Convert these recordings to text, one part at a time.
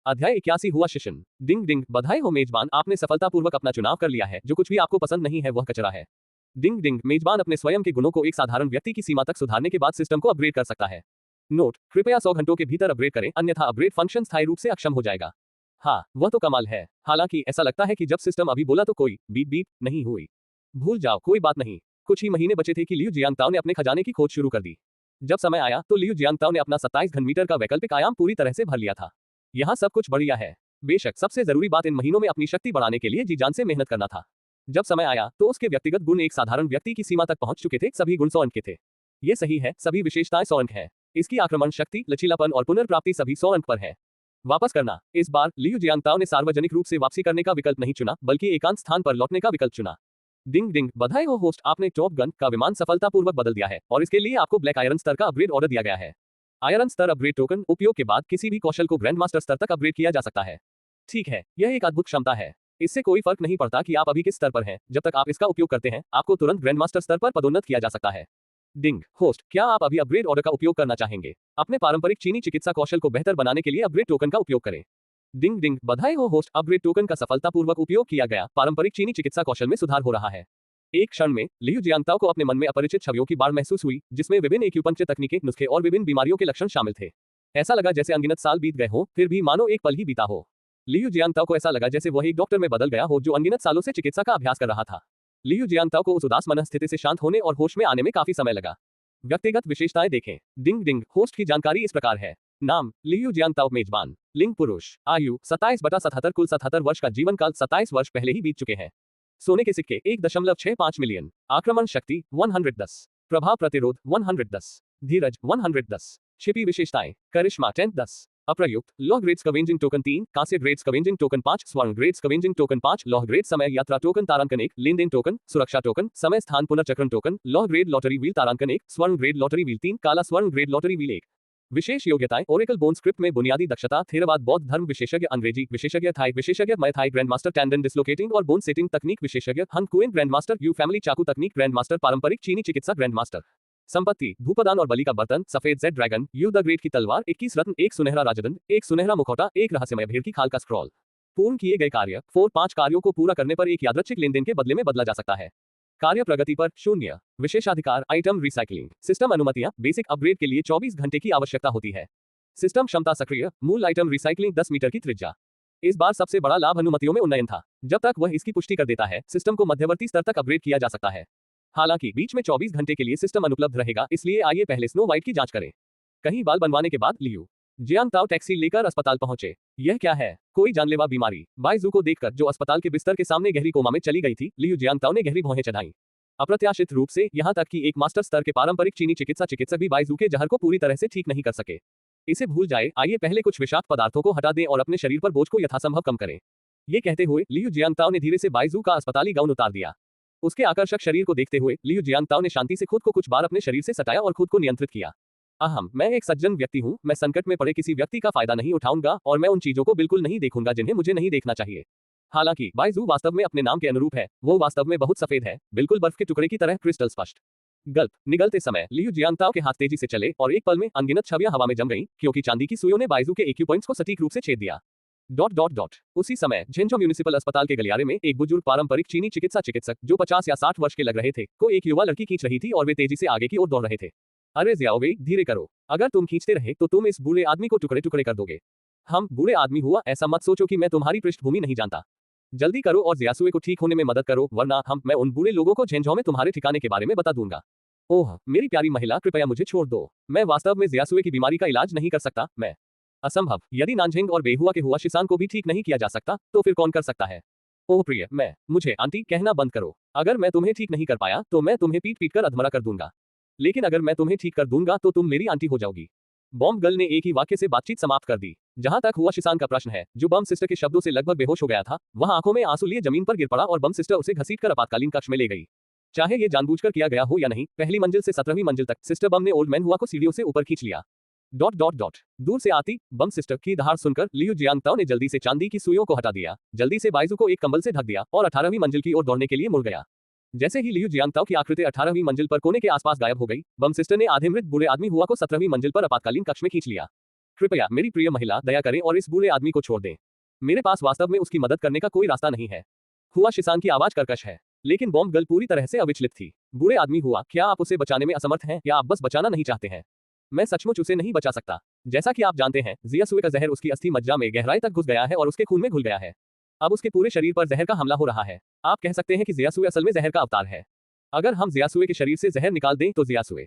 अध्याय 81 हुआ सेशन। डिंग डिंग, बधाई हो मेजबान, आपने सफलतापूर्वक अपना चुनाव कर लिया है। जो कुछ भी आपको पसंद नहीं है वह कचरा है। डिंग डिंग, मेजबान अपने स्वयं के गुणों को एक साधारण व्यक्ति की सीमा तक सुधारने के बाद सिस्टम को अपग्रेड कर सकता है। नोट, कृपया 100 घंटों के भीतर अपग्रेड करें, अन्यथा अपग्रेड फंक्शन स्थायी रूप से अक्षम हो जाएगा। हाँ, वह तो कमाल है। हालांकि ऐसा लगता है कि जब सिस्टम अभी बोला तो कोई बीप बीप नहीं हुई। भूल जाओ, कोई बात नहीं। कुछ ही महीने बचे थे कि लियू जियांगताओ ने अपने खजाने की खोज शुरू कर दी। जब समय आया तो लियू जियांगताओ ने अपना 27 घनमीटर का वैकल्पिक आयाम पूरी तरह से भर लिया था। यहाँ सब कुछ बढ़िया है। बेशक सबसे जरूरी बात इन महीनों में अपनी शक्ति बढ़ाने के लिए जी जान से मेहनत करना था। जब समय आया तो उसके व्यक्तिगत गुण एक साधारण व्यक्ति की सीमा तक पहुंच चुके थे। सभी गुण 100 अंक के थे। ये सही है, सभी विशेषताएं 100 अंक है। इसकी आक्रमण शक्ति, लचीलापन और पुनर्प्राप्ति सभी 100 अंक पर है। वापस करना, इस बार लियू जियांगताओ ने सार्वजनिक रूप से वापसी करने का विकल्प नहीं चुना, बल्कि एकांत स्थान पर लौटने का विकल्प चुना। डिंग डिंग, बधाई हो होस्ट, आपने टॉप गन का विमान सफलतापूर्वक बदल दिया है और इसके लिए आपको ब्लैक आयरन स्तर का अपग्रेड ऑर्डर दिया गया है। आयरन स्तर अपग्रेड टोकन उपयोग के बाद किसी भी कौशल को ग्रैंड मास्टर स्तर तक अपग्रेड किया जा सकता है। ठीक है, यह एक अद्भुत क्षमता है। इससे कोई फर्क नहीं पड़ता कि आप अभी किस स्तर पर हैं, जब तक आप इसका उपयोग करते हैं, आपको तुरंत ग्रैंड मास्टर स्तर पर पदोन्नत किया जा सकता है। डिंग, होस्ट, क्या आप अभी अपग्रेड ऑर्डर का उपयोग करना चाहेंगे? अपने पारंपरिक चीनी चिकित्सा कौशल को बेहतर बनाने के लिए अपग्रेड टोकन का उपयोग करें। डिंग डिंग, बधाई हो होस्ट, अपग्रेड टोकन का सफलतापूर्वक उपयोग किया गया, पारंपरिक चीनी चिकित्सा कौशल में सुधार हो रहा है। एक क्षण में लियू जियांगताओ को अपने मन में अपरिचित छवियों की बाढ़ महसूस हुई, जिसमें विभिन्न एक्यूपंक्चर तकनीकें, नुस्खे और विभिन्न बीमारियों के लक्षण शामिल थे। ऐसा लगा जैसे अनगिनत साल बीत गए हों, फिर भी मानो एक पल ही बीता हो। लियू जियांगताओ को ऐसा लगा जैसे वह एक डॉक्टर में बदल गया हो जो अनगिनत सालों से चिकित्सा का अभ्यास कर रहा था। लियू जियांगताओ को उस उदास मनस्थिति से शांत होने और होश में आने में काफी समय लगा। व्यक्तिगत विशेषताएं देखें। डिंग डिंग, होस्ट की जानकारी इस प्रकार है। नाम, लियू जियांगताओ, मेजबान, लिंग पुरुष, आयु 27/77, कुल 77 वर्ष का जीवन काल 27 वर्ष पहले ही बीत चुके हैं। सोने के सिक्के 1.65 मिलियन, आक्रमण शक्ति 110, प्रभाव प्रतिरोध 110, धीरज 110, छिपी विशेषताएं, करिश्मा 10, अप्रयुक्त, लौह ग्रेड स्कवेंजिंग टोकन 3, कांस्य ग्रेड स्कवेंजिंग टोकन 5, स्वर्ण ग्रेड स्कवेंजिंग टोकन 5, लौह ग्रेड समय यात्रा टोकन तारांकन 1, लेन देन टोकन, सुरक्षा टोकन, समय स्थान पुनर्चक्रण टोकन, लौह ग्रेड लॉटरी व्हील तारांकन 1, स्वर्ण ग्रेड लॉटरी व्हील 3, काला स्वर्ण ग्रेड लॉटरी व्हील 1। विशेष योग्यताएं, ओरेकल बोन स्क्रिप्ट में बुनियादी दक्षता, थेरवाद बौद्ध धर्म विशेषज्ञ, अंग्रेजी विशेषज्ञ, थाई विशेषज्ञ, मय थाई ग्रैंड मास्टर, टैंडन डिसलोकेटिंग और बोन सेटिंग तकनीक विशेषज्ञ, हन कुएन ग्रैंड मास्टर, यू फैमिली चाकू तकनीक ग्रैंड मास्टर, पारंपरिक चीनी चिकित्सा ग्रैंड मास्टर। संपत्ति, भूपदान और बलि का बर्तन, सफेद Z dragon, you the great की तलवार, 21 रत्न, एक सुनहरा राजदंड, एक सुनहरा मुखौटा, एक रहस्यमय भेड़ की खाल का स्क्रॉल। पूर्ण किए गए कार्य, 4-5 कार्यों को पूरा करने पर एक यादृच्छिक लेनदेन के बदले में बदला जा सकता है। कार्य प्रगति पर 0। विशेषाधिकार, आइटम रिसाइकलिंग, सिस्टम अनुमतियां, बेसिक अपग्रेड के लिए 24 घंटे की आवश्यकता होती है। सिस्टम क्षमता सक्रिय, मूल आइटम रिसाइकलिंग 10 मीटर की त्रिज्या। इस बार सबसे बड़ा लाभ अनुमतियों में उन्नयन था। जब तक वह इसकी पुष्टि कर देता है, सिस्टम को मध्यवर्ती स्तर तक अपग्रेड किया जा सकता है। हालांकि बीच में 24 घंटे के लिए सिस्टम अनुपलब्ध रहेगा, इसलिए आइए पहले स्नो व्हाइट की जांच करें। कहीं बाल बनवाने के बाद लियू जियांगताओ टैक्सी लेकर अस्पताल पहुंचे। यह क्या है? कोई जानलेवा बीमारी? बाइजू को देखकर, जो अस्पताल के बिस्तर के सामने गहरी कोमा में चली गई थी, लियू जियांगताओ ने गहरी भौहें चढ़ाई। अप्रत्याशित रूप से यहां तक कि एक मास्टर स्तर के पारंपरिक चीनी चिकित्सा चिकित्सक भी बाइजू के जहर को पूरी तरह से ठीक नहीं कर सके। इसे भूल जाए, आइए पहले कुछ विषाक्त पदार्थों को हटा दें और अपने शरीर पर बोझ को यथासंभव कम करें। ये कहते हुए लियू जियांगताओ ने धीरे से बाइजू का अस्पताली गाउन उतार दिया। उसके आकर्षक शरीर को देखते हुए लियू जियांगताओ ने शांति से खुद को कुछ बार अपने शरीर से सटाया और खुद को नियंत्रित किया। मैं एक सज्जन व्यक्ति हूं, मैं संकट में पड़े किसी व्यक्ति का फायदा नहीं उठाऊंगा और मैं उन चीजों को बिल्कुल नहीं देखूंगा जिन्हें मुझे नहीं देखना चाहिए। हालांकि बाइजू वास्तव में अपने नाम के अनुरूप है, वो वास्तव में बहुत सफेद है, बिल्कुल बर्फ के टुकड़े की तरह क्रिस्टल स्पष्ट। गल्प निगलते समय लियू जियांगताओ के हाथ तेजी से चले और एक पल में अनगिनत छवियां हवा में जम गईं, क्योंकि चांदी की सुइयों ने बाइजू के एक्यू पॉइंट्स को सटीक रूप से छेद दिया। उसी समय झेंझो म्यूनिसिपल अस्पताल के गलियारे में एक बुजुर्ग पारंपरिक चीनी चिकित्सा चिकित्सक, जो 50 या 60 वर्ष के लग रहे थे, को एक युवा लड़की खींच रही थी और वे तेजी से आगे की ओर दौड़ रहे थे। अरे ज़ियाओवेई, धीरे करो, अगर तुम खींचते रहे तो तुम इस बूढ़े आदमी को टुकड़े टुकड़े कर दोगे। हम बूढ़े आदमी हुआ, ऐसा मत सोचो कि मैं तुम्हारी पृष्ठभूमि नहीं जानता। जल्दी करो और ज़ियासुए को ठीक होने में मदद करो, वरना मैं उन बूढ़े लोगों को झेंझो में तुम्हारे ठिकाने के बारे में बता दूंगा। ओह मेरी प्यारी महिला, कृपया मुझे छोड़ दो। मैं वास्तव में ज़ियासुए की बीमारी का इलाज नहीं कर सकता। मैं असंभव। यदि नानझेंग और बेहुआ के हुआ शिसान को भी ठीक नहीं किया जा सकता, तो फिर कौन कर सकता है? ओह प्रिय, मुझे आंटी कहना बंद करो। अगर मैं तुम्हें ठीक नहीं कर पाया तो मैं तुम्हें पीट पीट कर अधमरा कर दूंगा, लेकिन अगर मैं तुम्हें ठीक कर दूंगा तो तुम मेरी आंटी हो जाओगी। बॉम्ब गर्ल ने एक ही वाक्य से बातचीत समाप्त कर दी। जहां तक हुआ शिसान का प्रश्न है, जो बम सिस्टर के शब्दों से लगभग बेहोश हो गया था, वहां आंखों में आंसू लिए जमीन पर गिर पड़ा और बम सिस्टर उसे घसीटकर आपातकालीन कक्ष में ले गई। चाहे ये जानबूझकर किया गया हो या नहीं, पहली मंजिल से 17वीं मंजिल तक सिस्टर बम ने ओल्ड मैन हुआ को सीढ़ियों से ऊपर खींच लिया। दूर से आती बम सिस्टर की दहाड़ सुनकर लियू जियांगताओ ने जल्दी से चांदी की सुइयों को हटा दिया, जल्दी से बाइजू को एक कंबल से ढक दिया और 18वीं मंजिल की ओर दौड़ने के लिए मुड़ गया। जैसे ही लियू जियांगताओ की आकृति 18वीं मंजिल पर कोने के आसपास गायब हो गई, बम सिस्टर ने आधे मृत बूढ़े आदमी हुआ को 17वीं मंजिल पर आपातकालीन कक्ष में खींच लिया। कृपया मेरी प्रिय महिला दया करें और इस बूढ़े आदमी को छोड़ दें। मेरे पास वास्तव में उसकी मदद करने का कोई रास्ता नहीं है। हुआ शिसान की आवाज कर्कश है, लेकिन बॉम्ब गर्ल पूरी तरह से अविचलित थी। बूढ़े आदमी हुआ, क्या आप उसे बचाने में असमर्थ हैं या आप बस बचाना नहीं चाहते हैं? मैं सचमुच उसे नहीं बचा सकता। जैसा कि आप जानते हैं, जियासुए का जहर उसकी अस्थि मज्जा में गहराई तक घुस गया है और उसके खून में घुल गया है। अब उसके पूरे शरीर पर जहर का हमला हो रहा है। आप कह सकते हैं कि जियासुए असल में जहर का अवतार है। अगर हम जियासुए के शरीर से जहर निकाल दें तो जियासुए।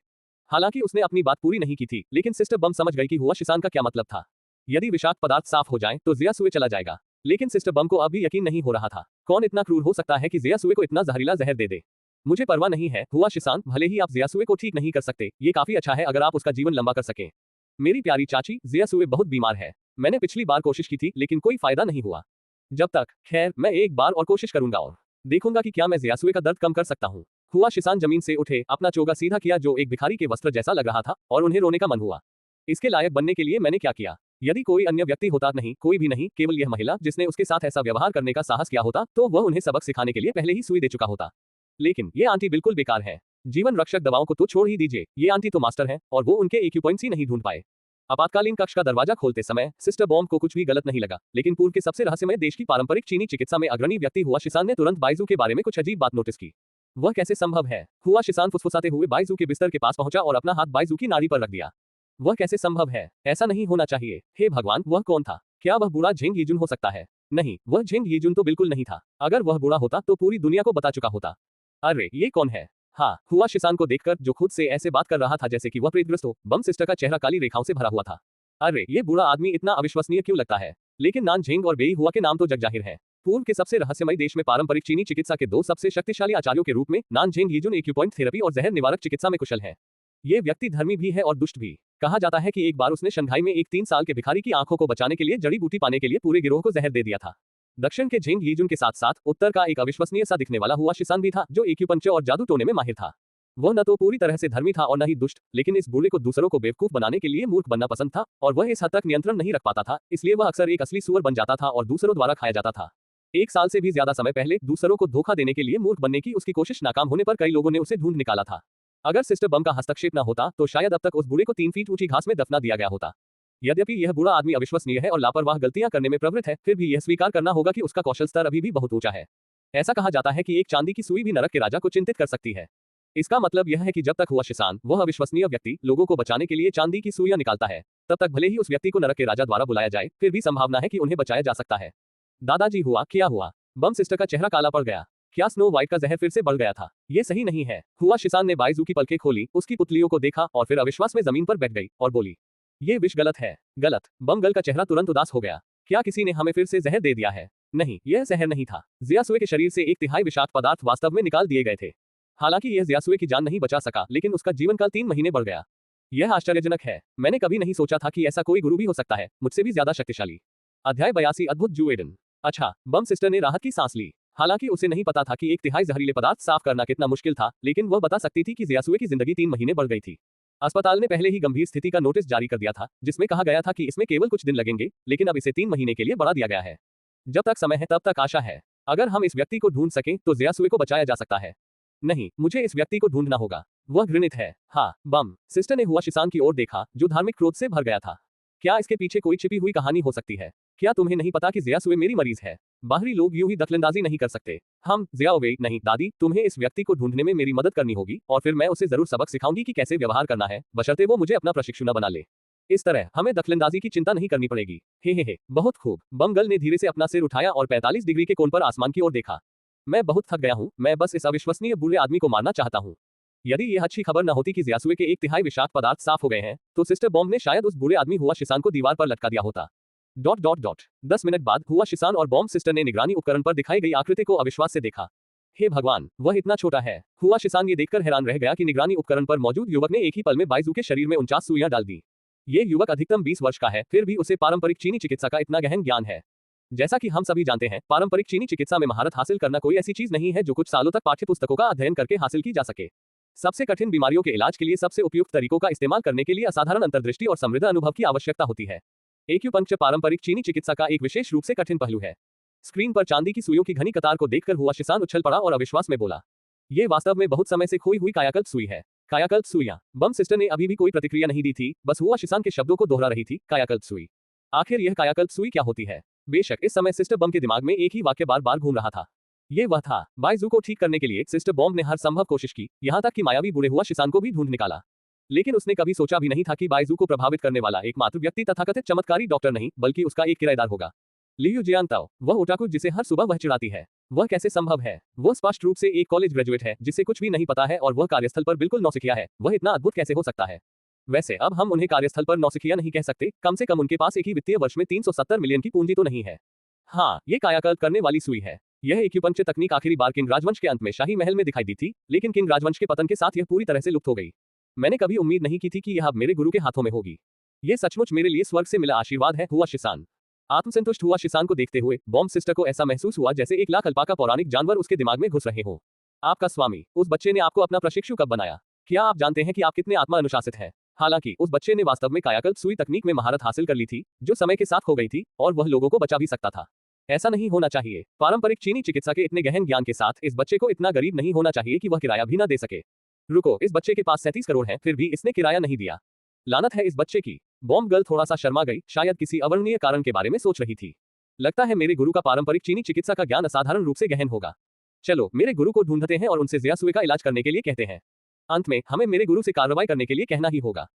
हालांकि उसने अपनी बात पूरी नहीं की थी, लेकिन सिस्टर बम समझ गई कि हुआ शिसान का क्या मतलब था। यदि विषाक्त पदार्थ साफ हो जाए तो जियासुए चला जाएगा। लेकिन सिस्टर बम को अब भी यकीन नहीं हो रहा था। कौन इतना क्रूर हो सकता है कि जियासुए को इतना जहरीला जहर दे दे? मुझे परवाह नहीं है हुआ शिसान, भले ही आप जियासुए को ठीक नहीं कर सकते, ये काफी अच्छा है अगर आप उसका जीवन लंबा कर सकें। मेरी प्यारी चाची, जियासुए बहुत बीमार है। मैंने पिछली बार कोशिश की थी लेकिन कोई फायदा नहीं हुआ। जब तक, खैर, मैं एक बार और कोशिश करूंगा और देखूंगा कि क्या मैं जियासुए का दर्द कम कर सकता हूँ। हुआ शिसान जमीन से उठे, अपना चोगा सीधा किया जो एक भिखारी के वस्त्र जैसा लग रहा था, और उन्हें रोने का मन हुआ। इसके लायक बनने के लिए मैंने क्या किया? यदि कोई अन्य व्यक्ति होता, नहीं कोई भी नहीं, केवल यह महिला जिसने उसके साथ ऐसा व्यवहार करने का साहस किया होता, तो वह उन्हें सबक सिखाने के लिए पहले ही सुई दे चुका होता। लेकिन ये आंटी बिल्कुल बेकार है। जीवन रक्षक दवाओं को तो छोड़ ही दीजिए, ये आंटी तो मास्टर है और वो उनके एक्यूपॉइंट्स ही नहीं ढूंढ पाए। आपातकालीन कक्ष का दरवाजा खोलते समय सिस्टर बॉम्ब को कुछ भी गलत नहीं लगा, लेकिन पूर्व के सबसे रहस्यमय देश की पारंपरिक चीनी चिकित्सा में अग्रणी व्यक्ति हुआ शिसान ने तुरंत बाइजू के बारे में कुछ अजीब बात नोटिस की। वह कैसे संभव है? हुआ शिसान फुसफुसाते हुए बाइजू के बिस्तर के पास पहुंचा और अपना हाथ बाइजू की नाड़ी पर रख दिया। वह कैसे संभव है? ऐसा नहीं होना चाहिए। हे भगवान, वह कौन था? क्या वह बूढ़ा झेंग यीजुन हो सकता है? नहीं, वह झेंग यीजुन तो बिल्कुल नहीं था। अगर वह बूढ़ा होता तो पूरी दुनिया को बता चुका होता। अरे, ये कौन है? हाँ, हुआ शिसान को देखकर, जो खुद से ऐसे बात कर रहा था जैसे कि वह प्रेतग्रस्त हो, बम सिस्टर का चेहरा काली रेखाओं से भरा हुआ था। अरे, ये बूढ़ा आदमी इतना अविश्वसनीय क्यों लगता है? लेकिन नान झेंग और बेई हुआ के नाम तो जगजाहिर है। पूर्व के सबसे रहस्यमयी देश में पारंपरिक चीनी चिकित्सा के दो सबसे शक्तिशाली आचार्यों के रूप में नान झेंग यीजुन एक्यूपॉइंट थेरेपी और जहर निवारक चिकित्सा में कुशल है। ये व्यक्ति धर्मी भी है और दुष्ट भी। कहा जाता है कि एक बार उसने शंघाई में एक 3 साल के भिखारी की आंखों को बचाने के लिए जड़ी बूटी पाने के लिए पूरे गिरोह को जहर दे दिया था। दक्षिण के झेंग यीजुन के साथ साथ उत्तर का एक अविश्वसनीय सा दिखने वाला हुआ शिसान भी था, जो एक्यूपंक्चर और जादू टोने में माहिर था। वह न तो पूरी तरह से धर्मी था और न ही दुष्ट, लेकिन इस बूढ़े को दूसरों को बेवकूफ बनाने के लिए मूर्ख बनना पसंद था, और वह इस हद तक नियंत्रण नहीं रख पाता था, इसलिए वह अक्सर एक असली सुअर बन जाता था और दूसरों द्वारा खाया जाता था। 1 साल से भी ज्यादा समय पहले दूसरों को धोखा देने के लिए मूर्ख बनने की उसकी कोशिश नाकाम होने पर कई लोगों ने उसे ढूंढ निकाला था। अगर सिस्टर बम का हस्तक्षेप न होता तो शायद अब तक उस बूढ़े को 3 फीट ऊंची घास में दफना दिया गया होता। यद्यपि यह बूढ़ा आदमी अविश्वसनीय है और लापरवाह गलतियां करने में प्रवृत्त है, फिर भी यह स्वीकार करना होगा कि उसका कौशल स्तर अभी भी बहुत ऊंचा है। ऐसा कहा जाता है कि एक चांदी की सुई भी नरक के राजा को चिंतित कर सकती है। इसका मतलब यह है कि जब तक हुआ शिसान, वह अविश्वसनीय व्यक्ति, लोगों को बचाने के लिए चांदी की सुइयां निकालता है, तब तक भले ही उस व्यक्ति को नरक के राजा द्वारा बुलाया जाए, फिर भी संभावना है कि उन्हें बचाया जा सकता है। दादाजी हुआ, क्या हुआ? बम सिस्टर का चेहरा काला पड़ गया। क्या स्नो व्हाइट का जहर फिर से बढ़ गया था? ये सही नहीं है। हुआ शिसान ने बाइजू की पलकें खोली, उसकी पुतलियों को देखा और फिर अविश्वास में जमीन पर बैठ गई और बोली, ये विष गलत है। गलत? बम गर्ल का चेहरा तुरंत उदास हो गया। क्या किसी ने हमें फिर से जहर दे दिया है? नहीं, यह जहर नहीं था। जियासुए के शरीर से 1/3 विषाक्त पदार्थ वास्तव में निकाल दिए गए थे। हालांकि यह जियासुए की जान नहीं बचा सका, लेकिन उसका जीवनकाल 3 महीने बढ़ गया। यह आश्चर्यजनक है। मैंने कभी नहीं सोचा था कि ऐसा कोई गुरु भी हो सकता है, मुझसे भी ज्यादा शक्तिशाली। अध्याय 82 अद्भुत जुएडन। अच्छा, बम सिस्टर ने राहत की सांस ली। हालांकि उसे नहीं पता था कि 1/3 जहरीले पदार्थ साफ करना कितना मुश्किल था, लेकिन वह बता सकती थी कि जियासुए की जिंदगी 3 महीने बढ़ गई थी। अस्पताल ने पहले ही गंभीर स्थिति का नोटिस जारी कर दिया था, जिसमें कहा गया था कि इसमें केवल कुछ दिन लगेंगे, लेकिन अब इसे 3 महीने के लिए बढ़ा दिया गया है। जब तक समय है तब तक आशा है। अगर हम इस व्यक्ति को ढूंढ सकें तो जियासुए को बचाया जा सकता है। नहीं, मुझे इस व्यक्ति को ढूंढना होगा। वह घृणित है। हाँ, बम सिस्टर ने हुआ शिसान की ओर देखा, जो धार्मिक क्रोध से भर गया था। क्या इसके पीछे कोई छिपी हुई कहानी हो सकती है? क्या तुम्हें नहीं पता कि जियासुए मेरी मरीज है? बाहरी लोग यूं ही दखलंदाजी नहीं कर सकते। हम जियाओवे नहीं दादी, तुम्हें इस व्यक्ति को ढूंढने में मेरी मदद करनी होगी और फिर मैं उसे जरूर सबक सिखाऊंगी कि कैसे व्यवहार करना है, बशर्ते वो मुझे अपना प्रशिक्षु न बना ले। इस तरह हमें दखलंदाजी की चिंता नहीं करनी पड़ेगी। हे, बहुत खूब। बम गर्ल ने धीरे से अपना सिर उठाया और 45 डिग्री के कोण पर आसमान की ओर देखा। मैं बहुत थक गया हूँ, मैं बस इस अविश्वसनीय बूढ़े आदमी को मारना चाहता हूँ। यदि यह अच्छी खबर न होती कि जियासुए के 1/3 विषाक्त पदार्थ साफ हो गए हैं, तो सिस्टर बॉम्ब ने शायद उस बूढ़े आदमी हुआ शिसान को दीवार पर लटका दिया होता। ... 10 मिनट बाद हुआ शिसान और बॉम्ब सिस्टर ने निगरानी उपकरण पर दिखाई गई आकृति को अविश्वास से देखा। हे भगवान, वह इतना छोटा है। हुआ शिसान ये देखकर हैरान रह गया कि निगरानी उपकरण पर मौजूद युवक ने एक ही पल में बाइजू के शरीर में 49 सुइयां डाल दी। ये युवक अधिकतम 20 वर्ष का है, फिर भी उसे पारंपरिक चीनी चिकित्सा का इतना गहन ज्ञान है। जैसा कि हम सभी जानते हैं, पारंपरिक चीनी चिकित्सा में महारत हासिल करना कोई ऐसी चीज नहीं है जो कुछ सालों तक पाठ्यपुस्तकों का अध्ययन करके हासिल की जा सके। सबसे कठिन बीमारियों के इलाज के लिए सबसे उपयुक्त तरीकों का इस्तेमाल करने के लिए असाधारण अंतर्दृष्टि और समृद्ध अनुभव की आवश्यकता होती है। एक्यूपंक्चर पारंपरिक चीनी चिकित्सा का एक विशेष रूप से कठिन पहलू है। स्क्रीन पर चांदी की सुइयों की घनी कतार को देखकर हुआ शिसान उछल पड़ा और अविश्वास में बोला, ये वास्तव में बहुत समय से खोई हुई कायाकल्प सुई है। कायाकल्प सुइयां। बम सिस्टर ने अभी भी कोई प्रतिक्रिया नहीं दी थी, बस हुआ शिसान के शब्दों को दोहरा रही थी, कायाकल्प सुई। आखिर यह कायाकल्प सुई क्या होती है? बेशक इस समय सिस्टर बम के दिमाग में एक ही वाक्य बार बार घूम रहा था। ये वह था, बाइजू को ठीक करने के लिए सिस्टर बॉम्ब ने हर संभव कोशिश की, यहाँ तक कि मायावी बूढ़े हुआ शिसान को भी ढूंढ निकाला। लेकिन उसने कभी सोचा भी नहीं था कि बाइजू को प्रभावित करने वाला एकमात्र व्यक्ति तथाकथित चमत्कारी डॉक्टर नहीं, बल्कि उसका एक किराएदार होगा। लियू जियांताओ, वह ओटाकू जिसे हर सुबह वह चिढ़ाती है। वह कैसे संभव है? वह स्पष्ट रूप से एक कॉलेज ग्रेजुएट है जिसे कुछ भी नहीं पता है और वह कार्यस्थल पर बिल्कुल नौसिखिया है। वह इतना अद्भुत कैसे हो सकता है? वैसे अब हम उन्हें कार्यस्थल पर नौसिखिया नहीं कह सकते, कम से कम उनके पास एक ही वित्तीय वर्ष में 370 मिलियन की पूंजी तो नहीं है। हाँ, ये कायाकल्प करने वाली सुई है। यह एक्यूपंक्चर तकनीक आखिरी बार किंग राजवंश के अंत में शाही महल में दिखाई दी थी, लेकिन किंग राजवंश के पतन के साथ यह पूरी तरह से लुप्त हो गई। मैंने कभी उम्मीद नहीं की थी कि यह अब मेरे गुरु के हाथों में होगी। ये सचमुच मेरे लिए स्वर्ग से मिला आशीर्वाद है, हुआ शिसान। आत्मसंतुष्ट हुआ शिसान को देखते हुए बॉम्ब सिस्टर को ऐसा महसूस हुआ जैसे 1 लाख अल्पाका पौराणिक जानवर उसके दिमाग में घुस रहे हो। आपका स्वामी, उस बच्चे ने आपको अपना प्रशिक्षु कब बनाया? क्या आप जानते हैं कि आप कितने आत्मा अनुशासित हैं? हालांकि उस बच्चे ने वास्तव में कायाकल्प सुई तकनीक में महारत हासिल कर ली थी, जो समय के साथ खो गई थी, और वह लोगों को बचा भी सकता था। ऐसा नहीं होना चाहिए। पारंपरिक चीनी चिकित्सा के इतने गहन ज्ञान के साथ इस बच्चे को इतना गरीब नहीं होना चाहिए कि वह किराया भी न दे सके। रुको, इस बच्चे के पास 37 करोड़ है, फिर भी इसने किराया नहीं दिया। लानत है इस बच्चे की। बॉम्ब गर्ल थोड़ा सा शर्मा गई, शायद किसी अवर्णनीय कारण के बारे में सोच रही थी। लगता है मेरे गुरु का पारंपरिक चीनी चिकित्सा का ज्ञान असाधारण रूप से गहन होगा। चलो मेरे गुरु को ढूंढते हैं और उनसे जियासुए का इलाज करने के लिए कहते हैं। अंत में हमें मेरे गुरु से कार्रवाई करने के लिए कहना ही होगा।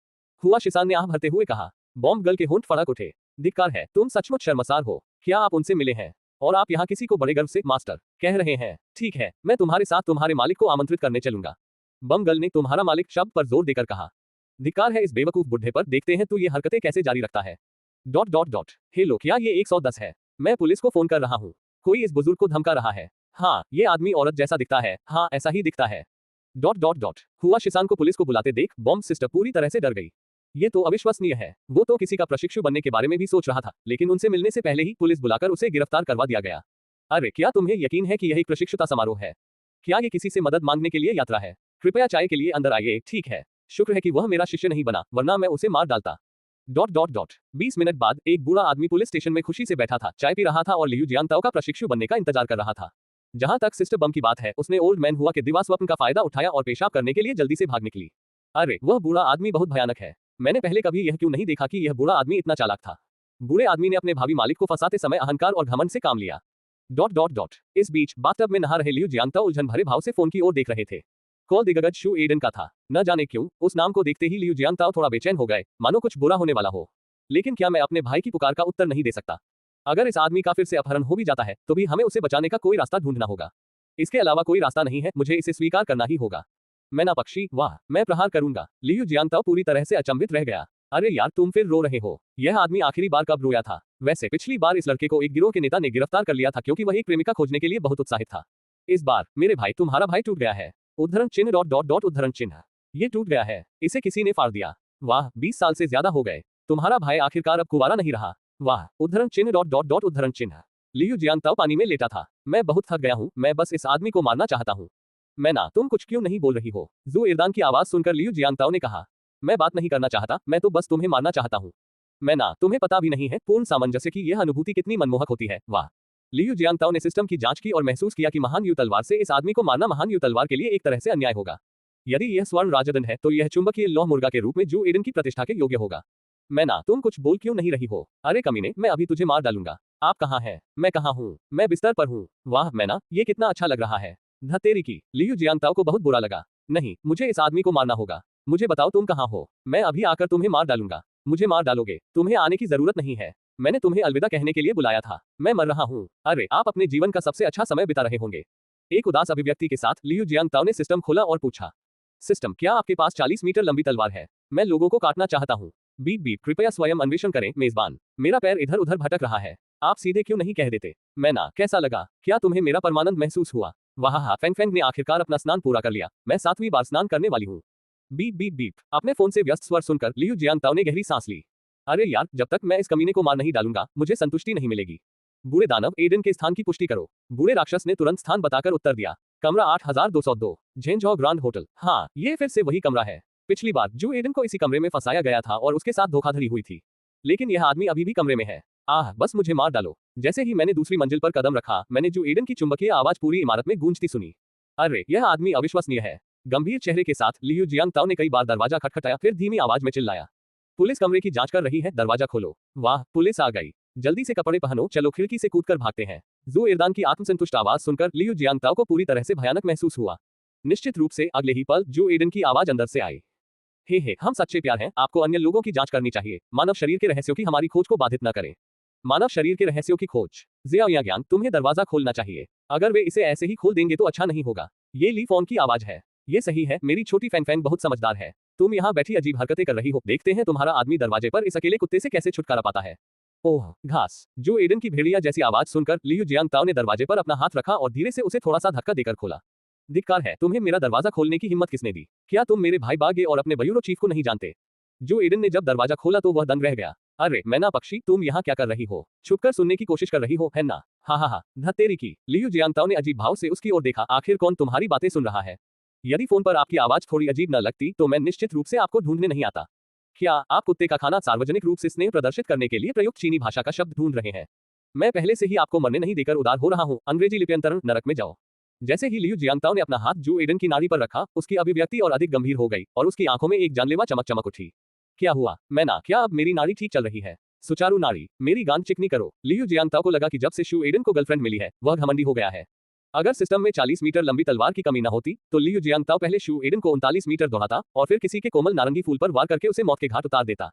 हुआ शिसान ने आह भरते हुए कहा। बॉम्ब गर्ल के होंठ फड़क उठे। धिक्कार है, तुम सचमुच शर्मसार हो। क्या आप उनसे मिले हैं? और आप यहाँ किसी को बड़े गर्व से मास्टर कह रहे हैं? ठीक है, मैं तुम्हारे साथ तुम्हारे मालिक को आमंत्रित करने चलूंगा। बम गर्ल ने तुम्हारा मालिक शब्द पर जोर देकर कहा। धिक्कार है इस बेवकूफ बुढ़े पर, देखते हैं तू ये हरकतें कैसे जारी रखता है। हेलो, क्या ये 110 है? मैं पुलिस को फोन कर रहा हूँ। कोई इस बुजुर्ग को धमका रहा है। हाँ, ये आदमी औरत जैसा दिखता है। हाँ, ऐसा ही दिखता है। हुआ शिसान को पुलिस को बुलाते देख बॉम्ब सिस्टर पूरी तरह से डर गई। ये तो अविश्वसनीय है। वो तो किसी का प्रशिक्षु बनने के बारे में भी सोच रहा था, लेकिन उनसे मिलने से पहले ही पुलिस बुलाकर उसे गिरफ्तार करवा दिया गया। अरे, क्या तुम्हें यकीन है कि यह एक प्रशिक्षुता समारोह है? क्या ये किसी से मदद मांगने के लिए यात्रा है? कृपया चाय के लिए अंदर आइए। ठीक है, शुक्र है कि वह मेरा शिष्य नहीं बना, वरना मैं उसे मार डालता। 20 मिनट बाद एक बूढ़ा आदमी पुलिस स्टेशन में खुशी से बैठा था, चाय पी रहा था और लियू जियांताओ का प्रशिक्षु बनने का इंतजार कर रहा था। जहां तक सिस्टर बम की बात है, उसने ओल्ड मैन हुआ के दिवा स्वप्न का फायदा उठाया और पेशाब करने के लिए जल्दी से भाग निकली। अरे, वह बूढ़ा आदमी बहुत भयानक है। मैंने पहले कभी यह क्यों नहीं देखा कि यह बूढ़ा आदमी इतना चालाक था। बूढ़े आदमी ने अपने भावी मालिक को फंसाते समय अहंकार और घमंड से काम लिया। इस बीच बाथटब में नहा रहे लियू जियांताओ उलझन भरे भाव से फोन की ओर देख रहे थे। कॉल दिग्गज शू एडन का था। न जाने क्यों उस नाम को देखते ही लियू जियांताओ थोड़ा बेचैन हो गए, मानो कुछ बुरा होने वाला हो। लेकिन क्या मैं अपने भाई की पुकार का उत्तर नहीं दे सकता? अगर इस आदमी का फिर से अपहरण हो भी जाता है तो भी हमें उसे बचाने का कोई रास्ता ढूंढना होगा। इसके अलावा कोई रास्ता नहीं है, मुझे इसे स्वीकार करना ही होगा। मैं ना पक्षी, वाह, मैं प्रहार करूंगा। लियू जियांताओ पूरी तरह से अचंभित रह गया। अरे यार, तुम फिर रो रहे हो। यह आदमी आखिरी बार कब रोया था? वैसे पिछली बार इस लड़के को एक गिरोह के नेता ने गिरफ्तार कर लिया था क्योंकि वह एक प्रेमिका खोजने के लिए बहुत उत्साहित था। इस बार मेरे भाई, तुम्हारा भाई टूट गया है। उद्धरण चिन्ह उद्धरण चिन्ह। ये टूट गया है, इसे किसी ने फाड़ दिया। वाह, 20 साल से ज्यादा हो गए। तुम्हारा भाई आखिरकार अब कुंवारा नहीं रहा। वाह, उद्धरण चिन्ह उद्धरण चिन्ह। लियू जियांताओ पानी में लेटा था। मैं बहुत थक गया हूँ, मैं बस इस आदमी को मारना चाहता हूँ। मैं ना, तुम कुछ क्यों नहीं बोल रही हो? जू इरदान की आवाज सुनकर लियू जियांताओ ने कहा। मैं बात नहीं करना चाहता, मैं तो बस तुम्हें मारना चाहता हूँ। मैं ना, तुम्हें पता भी नहीं है पूर्ण सामंजस्य की यह अनुभूति कितनी मनमोहक होती है। वाह। लियू जियांताओ ने सिस्टम की जांच की और महसूस किया कि महान यू तलवार से इस आदमी को मारना महान यू तलवार के लिए एक तरह से अन्याय होगा। यदि यह स्वर्ण राजदंड है तो यह चुंबकीय लौह मुर्गा के रूप में जू एडन की प्रतिष्ठा के योग्य होगा। मैं ना, तुम कुछ बोल क्यों नहीं रही हो? अरे कमीने, मैं अभी तुझे मार डालूंगा। आप कहाँ हैं? मैं कहाँ हूँ? मैं बिस्तर पर हूँ। वाह मैना, ये कितना अच्छा लग रहा है। धतेरी की। लियू जियांताओ को बहुत बुरा लगा। नहीं, मुझे इस आदमी को मारना होगा। मुझे बताओ तुम कहाँ हो? मैं अभी आकर तुम्हें मार डालूंगा। मुझे मार डालोगे? तुम्हें आने की जरूरत नहीं है। मैंने तुम्हें अलविदा कहने के लिए बुलाया था। मैं मर रहा हूँ। अरे, आप अपने जीवन का सबसे अच्छा समय बिता रहे होंगे। एक उदास अभिव्यक्ति के साथ लियू जियांताओ ने सिस्टम खोला और पूछा। सिस्टम, क्या आपके पास 40 मीटर लंबी तलवार है? मैं लोगों को काटना चाहता हूँ। बीप बीप, कृपया स्वयं अन्वेषण करें मेजबान। मेरा पैर इधर उधर भटक रहा है। आप सीधे क्यों नहीं कह देते? मैं ना, कैसा लगा? क्या तुम्हें मेरा परमानंद महसूस हुआ? वाह, फेंग फेंग ने आखिरकार अपना स्नान पूरा कर लिया। मैं 7वीं बार स्नान करने वाली हूँ। Beep beep beep. अपने फोन से व्यस्त स्वर सुनकर लियू जियांताओ ने गहरी सांस ली। अरे यार, जब तक मैं इस कमीने को मार नहीं डालूंगा मुझे संतुष्टि नहीं मिलेगी। बूढ़े दानव, एडन के स्थान की पुष्टि करो। बूढ़े राक्षस ने तुरंत स्थान बताकर उत्तर दिया। कमरा 8202, झेंझौ ग्रांड होटल। हाँ, ये फिर से वही कमरा है। पिछली बार जू एडन को इसी कमरे में फंसाया गया था और उसके साथ धोखाधड़ी हुई थी। लेकिन यह आदमी अभी भी कमरे में है। आह, बस मुझे मार डालो। जैसे ही मैंने दूसरी मंजिल पर कदम रखा, मैंने जू एडन की चुंबकीय आवाज पूरी इमारत में गूंजती सुनी। अरे, यह आदमी अविश्वसनीय है। गंभीर चेहरे के साथ लियू जियांगताओ ने कई बार दरवाजा खटखटाया, फिर धीमी आवाज में चिल्लाया, पुलिस कमरे की जांच कर रही है, दरवाजा खोलो। वाह, पुलिस आ गई। जल्दी से कपड़े पहनो, चलो खिड़की से कूदकर भागते हैं। जू इरदान की आत्मसंतुष्ट आवाज सुनकर लियू जियांगताओ को पूरी तरह से भयानक महसूस हुआ। निश्चित रूप से अगले ही पल जू एडन की आवाज अंदर से आई, हे हम सच्चे प्यार हैं, आपको अन्य लोगों की जांच करनी चाहिए। मानव शरीर के रहस्यों की हमारी खोज को बाधित न करें। मानव शरीर के रहस्यों की खोज। जियाओ याग्यान, तुम्हें दरवाजा खोलना चाहिए। अगर वे इसे ऐसे ही खोल देंगे तो अच्छा नहीं होगा। ये ली फोन की आवाज है। ये सही है, मेरी छोटी फैंग बहुत समझदार है। तुम यहाँ बैठी अजीब हरकतें कर रही हो। देखते हैं तुम्हारा आदमी दरवाजे पर इस अकेले कुत्ते से कैसे छुटकारा पाता है। ओह घास। जो एडन की भेड़िया जैसी आवाज सुनकर लियू जियांगताओ ने दरवाजे पर अपना हाथ रखा और धीरे से उसे थोड़ा सा धक्का देकर खोला। धिक्कार है, तुम्हें मेरा दरवाजा खोलने की हिम्मत किसने दी? क्या तुम मेरे भाई बागे और अपने बयूरो चीफ को नहीं जानते? जो एडन ने जब दरवाजा खोला तो वह दंग रह गया। अरे मैना पक्षी, तुम यहाँ क्या कर रही हो? छुपकर सुनने की कोशिश कर रही हो, है ना? हा, धत्तेरी की। लियू जियांगताओ ने अजीब भाव से उसकी ओर देखा, आखिर कौन तुम्हारी बातें सुन रहा है? यदि फोन पर आपकी आवाज थोड़ी अजीब न लगती तो मैं निश्चित रूप से आपको ढूंढने नहीं आता। क्या आप कुत्ते का खाना सार्वजनिक रूप से स्नेह प्रदर्शित करने के लिए प्रयुक्त चीनी भाषा का शब्द ढूंढ रहे हैं? मैं पहले से ही आपको मरने नहीं देकर उदार हो रहा हूँ। अंग्रेजी लिप्यंतरण, नरक में जाओ। जैसे ही लियू जियांगताओ ने अपना हाथ जो एडन की नाड़ी पर रखा, उसकी अभिव्यक्ति और अधिक गंभीर हो गई और उसकी आंखों में एक जानलेवा चमक उठी। क्या हुआ मैना? क्या अब मेरी नाड़ी ठीक चल रही है? सुचारू नाड़ी, मेरी गांड चिकनी करो। लियू जियांगताओ को लगा कि जब से शू एडन को गर्लफ्रेंड मिली है वह घमंडी हो गया है। अगर सिस्टम में 40 मीटर लंबी तलवार की कमी न होती तो लियू जियांगताओ पहले शू एडन को 39 मीटर दौड़ाता और फिर किसी के कोमल नारंगी फूल पर वार करके उसे मौत के घाट उतार देता।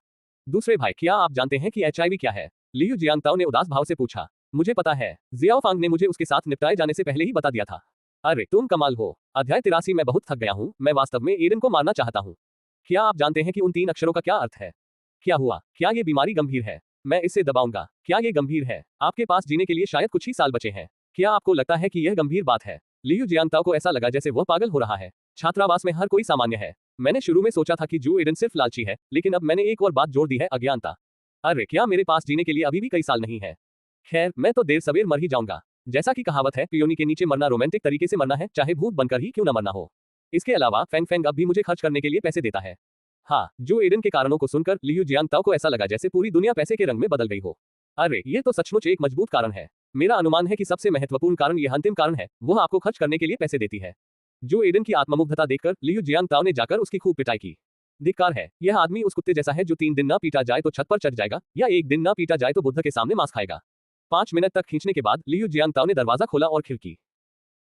दूसरे भाई, क्या आप जानते हैं कि HIV क्या है? लियू जियांगताओ ने उदास भाव से पूछा। मुझे पता है, जियाओ फांग ने मुझे उसके साथ निपटाए जाने से पहले ही बता दिया था। अरे तुम कमाल हो। अध्याय 83। मैं बहुत थक गया हूँ, मैं वास्तव में एडन को मारना चाहता हूँ। क्या आप जानते हैं कि उन 3 अक्षरों का क्या अर्थ है? क्या हुआ? क्या ये बीमारी गंभीर है? मैं इसे दबाऊंगा। क्या ये गंभीर है? आपके पास जीने के लिए शायद कुछ ही साल बचे हैं। क्या आपको लगता है कि यह गंभीर बात है? लियू जियांगताओ को ऐसा लगा जैसे वह पागल हो रहा है। छात्रावास में हर कोई सामान्य है। मैंने शुरू में सोचा था कि जो एडन सिर्फ लालची है, लेकिन अब मैंने एक और बात जोड़ दी है, अज्ञानता। अरे क्या मेरे पास जीने के लिए अभी भी कई साल नहीं है? खैर, मैं तो देर सवेर मर ही जाऊंगा। जैसा कि कहावत है, पियोनी के नीचे मरना रोमांटिक तरीके से मरना है, चाहे भूत बनकर ही क्यों न मरना हो। इसके अलावा फैंग अब भी मुझे खर्च करने के लिए पैसे देता है। हाँ, जो एडन के कारणों को सुनकर लियू जियांगताओ को ऐसा लगा जैसे पूरी दुनिया पैसे के रंग में बदल गई हो। अरे ये तो सचमुच एक मजबूत कारण है। मेरा अनुमान है कि सबसे महत्वपूर्ण कारण यह अंतिम कारण है, वह आपको खर्च करने के लिए पैसे देती है। जो एडन की आत्ममुग्धता देखकर लियू जियांगताओ ने जाकर उसकी खूब पिटाई की। धिक्कार है, यह आदमी उस कुत्ते जैसा है जो 3 दिन न पीटा जाए तो छत पर चढ़ जाएगा, या 1 दिन न पीटा जाए तो बुद्ध के सामने मांस खाएगा। 5 मिनट तक खींचने के बाद लियू जियांगताओ ने दरवाजा खोला और खिड़की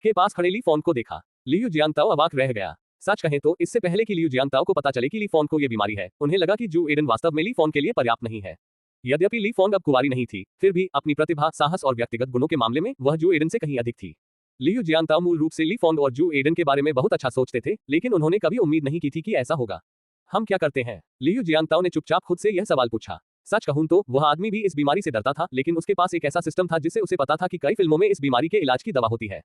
के पास खड़े ली फोन को देखा। लियू जियांगताओ अवाक रह गया। सच कहें तो इससे पहले कि लियू जियांगताओ को पता चले कि ली फोन को यह बीमारी है, उन्हें लगा कि जो एडन वास्तव में ली फोन के लिए पर्याप्त नहीं है। यद्यपि ली फोन अब कुंवारी नहीं थी, फिर भी अपनी प्रतिभा, साहस और व्यक्तिगत गुणों के मामले में वह जो एडन से कहीं अधिक थी। लियू जियांगताओ मूल रूप से ली फोन और जो एडन के बारे में बहुत अच्छा सोचते थे, लेकिन उन्होंने कभी उम्मीद नहीं की थी कि ऐसा होगा। हम क्या करते हैं? लियू जियांगताओ ने चुपचाप खुद से यह सवाल पूछा। सच कहूं तो वह आदमी भी इस बीमारी से डरता था, लेकिन उसके पास एक ऐसा सिस्टम था जिससे उसे पता था कि कई फिल्मों में इस बीमारी के इलाज की दवा होती है।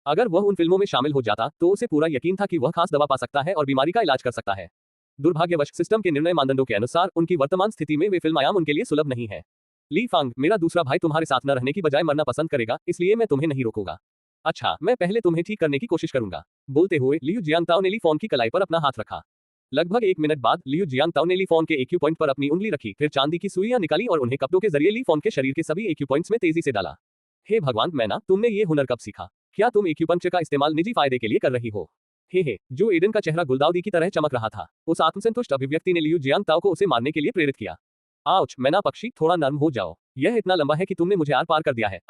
अगर वह उन फिल्मों में शामिल हो जाता तो उसे पूरा यकीन था कि वह खास दवा पा सकता है और बीमारी का इलाज कर सकता है। दुर्भाग्यवश सिस्टम के निर्णय मानदंडों के अनुसार उनकी वर्तमान स्थिति में वे फिल्म आयाम उनके लिए सुलभ नहीं है। ली फांग, मेरा दूसरा भाई तुम्हारे साथ न रहने की बजाय मरना पसंद करेगा, इसलिए मैं तुम्हें नहीं रोकूंगा। अच्छा, मैं पहले तुम्हें ठीक करने की कोशिश करूंगा। बोलते हुए लियू जियांगताओ ने ली फोन की कलाई पर अपना हाथ रखा। लगभग 1 मिनट बाद लियू जियांगताओ ने ली फोन के एक्यू पॉइंट पर अपनी उंगली रखी, फिर चांदी की सुइयां निकाली और उन्हें कपड़ों के जरिए ली फोन के शरीर के सभी एक्यू पॉइंट्स में तेजी से डाला। हे भगवान मैना, तुमने ये हुनर कब सीखा? क्या तुम एक्यूपंक्चर का इस्तेमाल निजी फायदे के लिए कर रही हो? हे, जो एडन का चेहरा गुलदाउदी की तरह चमक रहा था। उस आत्मसंतुष्ट अभिव्यक्ति ने लियू जियांगताओ को उसे मारने के लिए प्रेरित किया। आउच, मैना पक्षी, थोड़ा नर्म हो जाओ। यह इतना लंबा है कि तुमने मुझे आर पार कर दिया है।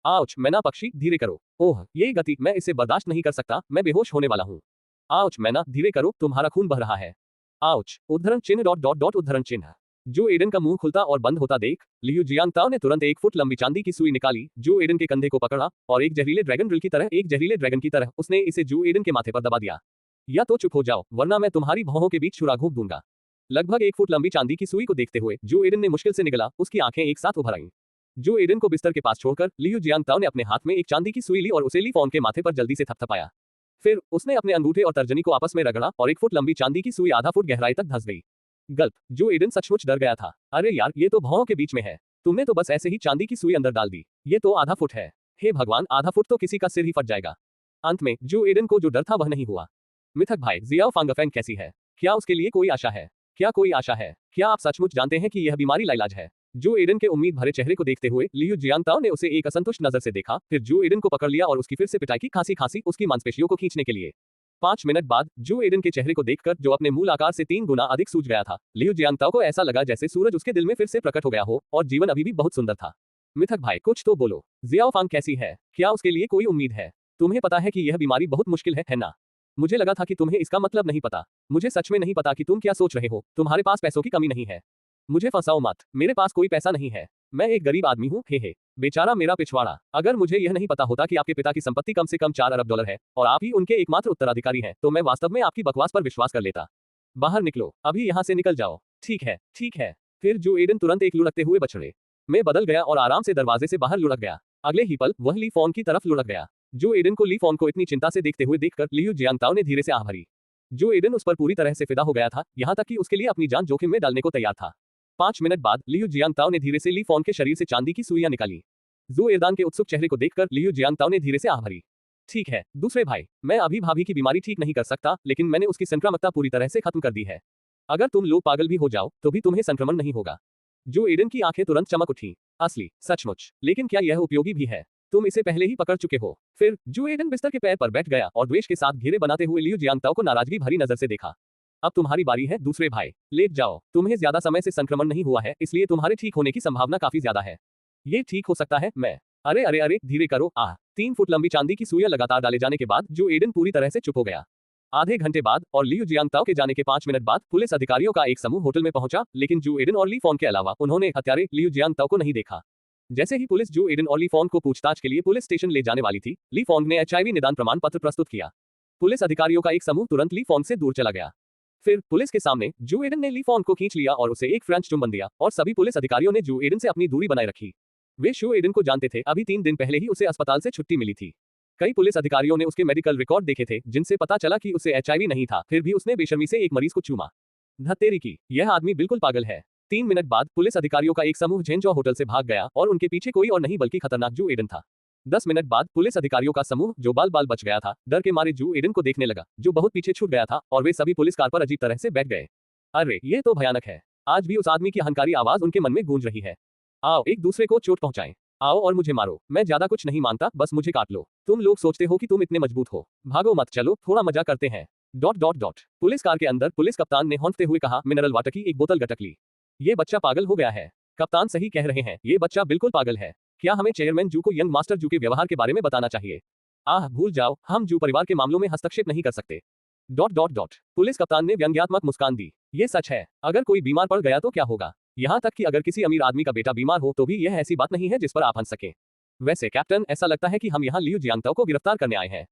आउच, मैना पक्षी, धीरे करो। ओह, ये गति, मैं इसे बर्दाश्त नहीं कर सकता, मैं बेहोश होने वाला हूँ। आउच, मैना, धीरे करो, तुम्हारा खून बह रहा है। आउच, उद्धरण चिन्ह ... उद्धरण चिन्ह। जो एडन का मुंह खुलता और बंद होता देख लियू जियांगताओ ने तुरंत 1 फुट लंबी चांदी की सुई निकाली, जो एडन के कंधे को पकड़ा और एक जहरीले ड्रैगन की तरह उसने इसे जो एडन के माथे पर दबा दिया। या तो चुप हो जाओ, वरना मैं तुम्हारी भौहों के बीच छुरा घोंप दूंगा। लगभग 1 फुट लंबी चांदी की सुई को देखते हुए जो एडन ने मुश्किल से निगला, उसकी आंखें एक साथ उभर आईं। जो एडन को बिस्तर के पास छोड़कर लियू जियांगताओ ने अपने हाथ में एक चांदी की सुई ली और उसे ली फोन के माथे पर जल्दी से थपथपाया। फिर उसने अपने अंगूठे और तर्जनी को आपस में रगड़ा और 1 फुट लंबी चांदी की सुई आधा फुट गहराई तक धंस गई। गल्प, जो एडन सचमुच डर गया था। अरे यार, ये तो भौहों के बीच में है। तुमने तो बस ऐसे ही चांदी की सुई अंदर डाल दी। ये तो आधा फुट है। हे भगवान, आधा फुट तो किसी का सिर ही फट जाएगा। अंत में जो एडन को जो डर था वह नहीं हुआ। मिथक भाई, जियाओ फांगफेंग कैसी है? क्या उसके लिए कोई आशा है? क्या कोई आशा है? क्या आप सचमुच जानते हैं कि यह बीमारी लाइलाज है? जो एडन के उम्मीद भरे चेहरे को देखते हुए लियू जियांगताओ ने उसे एक असंतुष्ट नजर से देखा, फिर जो एडन को पकड़ लिया और उसकी फिर से पिटाई की, खांसी उसकी मांसपेशियों को खींचने के लिए। 5 मिनट बाद जो एडन के चेहरे को देखकर जो अपने मूल आकार से 3 गुना अधिक सूझ गया था, लियू जियांगताओ को ऐसा लगा जैसे सूरज उसके दिल में फिर से प्रकट हो गया हो और जीवन अभी भी बहुत सुंदर था। मिथक भाई कुछ तो बोलो, जियाओ फांग कैसी है? क्या उसके लिए कोई उम्मीद है? तुम्हें पता है कि यह बीमारी बहुत मुश्किल है ना? मुझे लगा था कि तुम्हें इसका मतलब नहीं पता। मुझे सच में नहीं पता कि तुम क्या सोच रहे हो। तुम्हारे पास पैसों की कमी नहीं है। मुझे फंसाओ मत, मेरे पास कोई पैसा नहीं है। मैं एक गरीब आदमी हूँ, हे। बेचारा मेरा पिछवाड़ा। अगर मुझे यह नहीं पता होता कि आपके पिता की संपत्ति कम से कम 4 अरब डॉलर है और आप ही उनके एकमात्र उत्तराधिकारी हैं, तो मैं वास्तव में आपकी बकवास पर विश्वास कर लेता। बाहर निकलो, अभी यहाँ से निकल जाओ। ठीक है, ठीक है। फिर जो एडन तुरंत एक लुढ़कते हुए बछड़े में बदल गया और आराम से दरवाजे से बाहर लुढ़क गया। अगले ही पल वह ली फॉन की तरफ लुढ़क गया। जो एडन को ली फॉन को इतनी चिंता से देखते हुए देखकर लियू जियांगताओ ने धीरे से आह भरी। जो एडन उस पर पूरी तरह से फिदा हो गया था, यहाँ तक कि उसके लिए अपनी जान जोखिम में डालने को तैयार था। 5 मिनट बाद लियू जियांगताओ ने धीरे से ली फॉन के शरीर से चांदी की सुइयां निकाली। जो एरदान के उत्सुक चेहरे को देखकर लियू जियांगताओ ने धीरे से आह भरी। ठीक है दूसरे भाई, मैं अभी भाभी की बीमारी ठीक नहीं कर सकता, लेकिन मैंने उसकी संक्रामकता पूरी तरह से खत्म कर दी है। अगर तुम लोग पागल भी हो जाओ तो भी तुम्हें संक्रमण नहीं होगा। जो एडन की आंखें तुरंत चमक उठी। असली, सचमुच, लेकिन क्या यह उपयोगी भी है? तुम इसे पहले ही पकड़ चुके हो। फिर जो एडन बिस्तर के पैर पर बैठ गया और द्वेष के साथ घेरे बनाते हुए लियू जियांगताओ को नाराजगी भरी नजर से देखा। अब तुम्हारी बारी है दूसरे भाई, लेट जाओ। तुम्हें ज्यादा समय से संक्रमण नहीं हुआ है, इसलिए तुम्हारे ठीक होने की संभावना काफी ज्यादा है। ये ठीक हो सकता है मैं। अरे अरे अरे, धीरे करो। 3 फुट लंबी चांदी की सुइयां लगातार डाले जाने के बाद जो एडन पूरी तरह से चुप हो गया। आधे घंटे बाद और लियू जियांगताओ के जाने के 5 मिनट बाद पुलिस अधिकारियों का एक समूह होटल में पहुंचा, लेकिन जो एडन और ली फॉन के अलावा उन्होंने हत्यारे लियू जियांगताओ को नहीं देखा। जैसे ही पुलिस जो एडन और ली फॉन को पूछताछ के लिए पुलिस स्टेशन ले जाने वाली थी, ली फॉन ने HIV निदान प्रमाण पत्र प्रस्तुत किया। पुलिस अधिकारियों का एक समूह तुरंत ली फॉन से दूर चला गया। फिर पुलिस के सामने जो एडन ने ली फॉन को खींच लिया और उसे एक फ्रेंच चुम्बन दिया और सभी पुलिस अधिकारियों ने जो एडन से अपनी दूरी बनाए रखी। वे शो एडन को जानते थे, अभी 3 दिन पहले ही उसे अस्पताल से छुट्टी मिली थी। कई पुलिस अधिकारियों ने उसके मेडिकल रिकॉर्ड देखे थे, जिनसे पता चला कि उसे HIV नहीं था, फिर भी उसने बेशर्मी से एक मरीज को चूमा। धत्तेरी की, यह आदमी बिल्कुल पागल है। 3 मिनट बाद पुलिस अधिकारियों का एक समूह झेंझौ होटल से भाग गया और उनके पीछे कोई और नहीं बल्कि खतरनाक जो एडन था। 10 मिनट बाद पुलिस अधिकारियों का समूह जो बाल बाल बच गया था, डर के मारे जो एडन को देखने लगा, जो बहुत पीछे छूट गया था, और वे सभी पुलिस कार पर अजीब तरह से बैठ गए। अरे ये तो भयानक है। आज भी उस आदमी की अहंकारी आवाज उनके मन में गूंज रही है। आओ एक दूसरे को चोट पहुंचाएं। आओ और मुझे मारो। मैं ज्यादा कुछ नहीं मानता, बस मुझे काट लो। तुम लोग सोचते हो कि तुम इतने मजबूत हो। भागो मत, चलो थोड़ा मजा करते हैं। ... पुलिस कार के अंदर पुलिस कप्तान ने हौंकते हुए कहा, मिनरल वाटर की एक बोतल गटक ली। ये बच्चा पागल हो गया है। कप्तान सही कह रहे हैं, ये बच्चा बिल्कुल पागल है। क्या हमें चेयरमैन जू को यंग मास्टर जू के व्यवहार के बारे में बताना चाहिए? भूल जाओ, हम जू परिवार के मामलों में हस्तक्षेप नहीं कर सकते। ... पुलिस कप्तान ने व्यंग्यात्मक मुस्कान दी। ये सच है, अगर कोई बीमार पड़ गया तो क्या होगा? यहाँ तक कि अगर किसी अमीर आदमी का बेटा बीमार हो तो भी यह ऐसी बात नहीं है जिस पर आप हंस सके। वैसे कैप्टन, ऐसा लगता है कि हम यहाँ लियू जियांगताओ को गिरफ्तार करने आए हैं।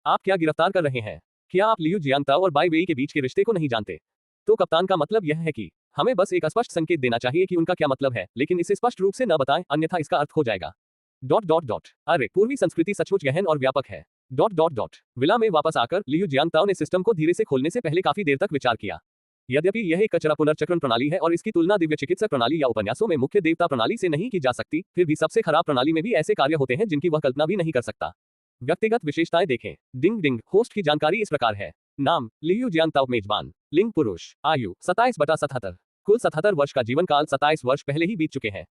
आप क्या गिरफ्तार कर रहे हैं? क्या आप लियू जियांगताओ और बाई वेई के बीच के रिश्ते को नहीं जानते? तो कप्तान का मतलब यह है कि हमें बस एक स्पष्ट संकेत देना चाहिए कि उनका क्या मतलब है, लेकिन इसे स्पष्ट रूप से न बताएं, अन्यथा इसका अर्थ खो जाएगा। ... अरे पूर्वी संस्कृति सचमुच गहन और व्यापक है। ... विला में वापस आकर लियू जियांगताओ ने सिस्टम को धीरे से खोलने से पहले काफी देर तक विचार किया। यद्यपि यह एक कचरा पुनर्चक्रण प्रणाली है और इसकी तुलना दिव्य चिकित्सक प्रणाली या उपन्यासों में मुख्य देवता प्रणाली से नहीं की जा सकती, फिर भी सबसे खराब प्रणाली में भी ऐसे कार्य होते हैं जिनकी वह कल्पना भी नहीं कर सकता। व्यक्तिगत विशेषताएं देखें। डिंग डिंग, होस्ट की जानकारी इस प्रकार है। नाम, लियू जियांगताओ। मेजबान, लिंग पुरुष। आयु 27/77। कुल 77 वर्ष का जीवन काल 27 वर्ष पहले ही बीत चुके हैं।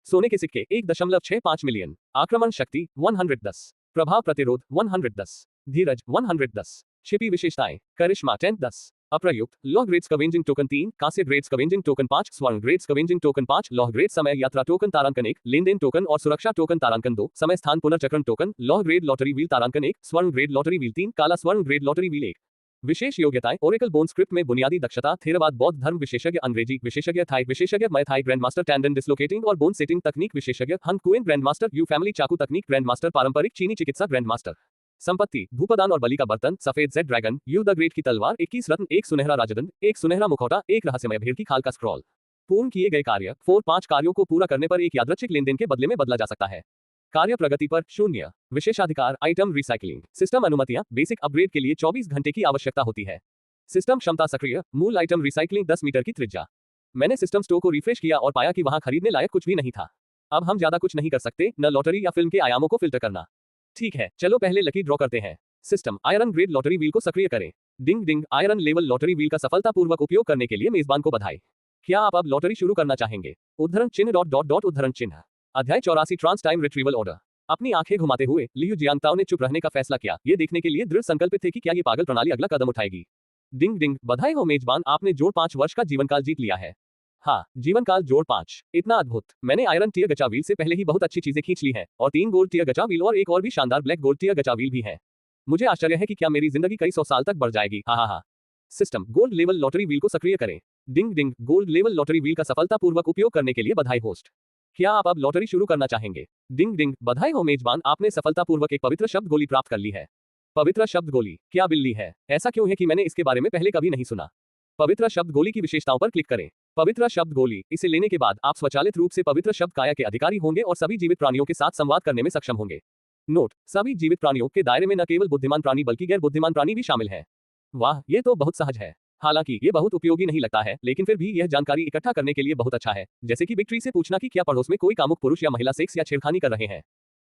सोने के सिक्के 1.65 मिलियन। आक्रमण शक्ति 110। प्रभाव प्रतिरोध 110। धीरज 110। छिपी विशेषताएं, करिश्मा 10/10। अप्रयुक्त, लौह ग्रेड स्कवेंजिंग टोकन 3, कांस्य ग्रेड स्कवेंजिंग टोकन 5, स्वर्ण ग्रेड स्कवेंजिंग टोकन 5, लौह ग्रेड समय यात्रा टोकन तारांकन 1, लेनदेन टोकन और सुरक्षा टोकन तारांकन 2, समय स्थान पुनर्चक्रण टोकन, लौह ग्रेड लॉटरी व्हील तारांकन 1, स्वर्ण ग्रेड लॉटरी व्हील 3, काला स्वर्ण ग्रेड लॉटरी व्हील 1। विशेष योग्यताएं, ओरेकल बोन स्क्रिप्ट में बुनियादी दक्षता, थेरवाद बौद्ध धर्म विशेषज्ञ, अंग्रेजी विशेषज्ञ, थाई विशेषज्ञ, मय थाई ग्रैंडमास्टर, टैंडन डिस्लोकेटिंग और बोन सेटिंग तकनीक विशेषज्ञ, हन कुएन ग्रैंडमास्टर, यू फैमिली चाकू तकनीक ग्रैंडमास्टर, पारंपरिक चीनी चिकित्सा ग्रैंडमास्टर। संपत्ति, भूपदान और बलि का बर्तन, सफेद Z dragon, you the great की तलवार, 21 रत्न, 1 सुनहरा राजदंड, 1 सुनहरा मुखौटा, 1 रहस्यमय भेड़ की खाल का स्क्रॉल। पूर्ण किए गए कार्य, 4-5 कार्यों को पूरा करने पर एक यादृच्छिक लेनदेन के बदले में बदला जा सकता है। कार्य प्रगति पर 0। विशेषाधिकार, आइटम रिसाइकलिंग। सिस्टम अनुमतियां, बेसिक अपग्रेड के लिए 24 घंटे की आवश्यकता होती है। सिस्टम क्षमता सक्रिय, मूल आइटम रिसाइकलिंग 10 मीटर की त्रिज्या। मैंने सिस्टम स्टोर को रिफ्रेश किया और पाया कि वहां खरीदने लायक कुछ भी नहीं था। अब हम ज्यादा कुछ नहीं कर सकते, न लॉटरी या फिल्म के आयामों को फिल्टर करना। ठीक है, चलो पहले लकी ड्रॉ करते हैं। System, iron grade lottery wheel को सक्रिय करें। डिंग डिंग, आयरन लेवल लॉटरी व्हील का सफलतापूर्वक उपयोग करने के लिए मेजबान को बधाई। क्या आप अब लॉटरी शुरू करना चाहेंगे? उद्धरण चिन्ह ... उद्धरण चिन्ह। अध्याय 84 ट्रांस टाइम रिट्रीवल ऑर्डर। अपनी आंखें घुमाते हुए लियू जियांगताओ ने चुप रहने का फैसला किया, ये देखने के लिए दृढ़ संकल्पित थे कि क्या ये पागल प्रणाली अगला कदम उठाएगी। डिंग डिंग, बधाई हो मेजबान, आपने जोड़ 5 वर्ष का जीवन काल जीत लिया है। हाँ, जीवन काल जोड़ 5, इतना अद्भुत। मैंने आयरन टियर गचा व्हील से पहले ही बहुत अच्छी चीजें खींच ली हैं और 3 गोल्ड टियर गचा व्हील और एक और भी शानदार ब्लैक गोल्ड टियर गचा व्हील भी है। मुझे आश्चर्य है कि क्या मेरी जिंदगी कई 100 साल तक बढ़ जाएगी। हा। System, gold level lottery wheel को सक्रिय करें। डिंग डिंग, गोल्ड लेवल लॉटरी व्हील का सफलतापूर्वक उपयोग करने के लिए बधाई होस्ट। क्या आप अब लॉटरी शुरू करना चाहेंगे? डिंग डिंग, बधाई हो मेजबान, आपने सफलतापूर्वक एक पवित्र शब्द गोली प्राप्त कर ली है। पवित्र शब्द गोली, क्या बिल्ली है? ऐसा क्यों है कि मैंने इसके बारे में पहले कभी नहीं सुना। पवित्र शब्द गोली की विशेषताओं पर क्लिक करें। पवित्र शब्द गोली, इसे लेने के बाद आप स्वचालित रूप से पवित्र शब्द काया के अधिकारी होंगे और सभी जीवित प्राणियों के साथ संवाद करने में सक्षम होंगे। नोट, सभी जीवित प्राणियों के दायरे में न केवल बुद्धिमान प्राणी बल्कि गैर बुद्धिमान प्राणी भी शामिल हैं। वाह, ये तो बहुत सहज है। हालांकि ये बहुत उपयोगी नहीं लगता है, लेकिन फिर भी यह जानकारी इकट्ठा करने के लिए बहुत अच्छा है, जैसे कि बिग ट्री से पूछना कि क्या पड़ोस में कोई कामुक पुरुष या महिला सेक्स या छेड़खानी कर रहे हैं।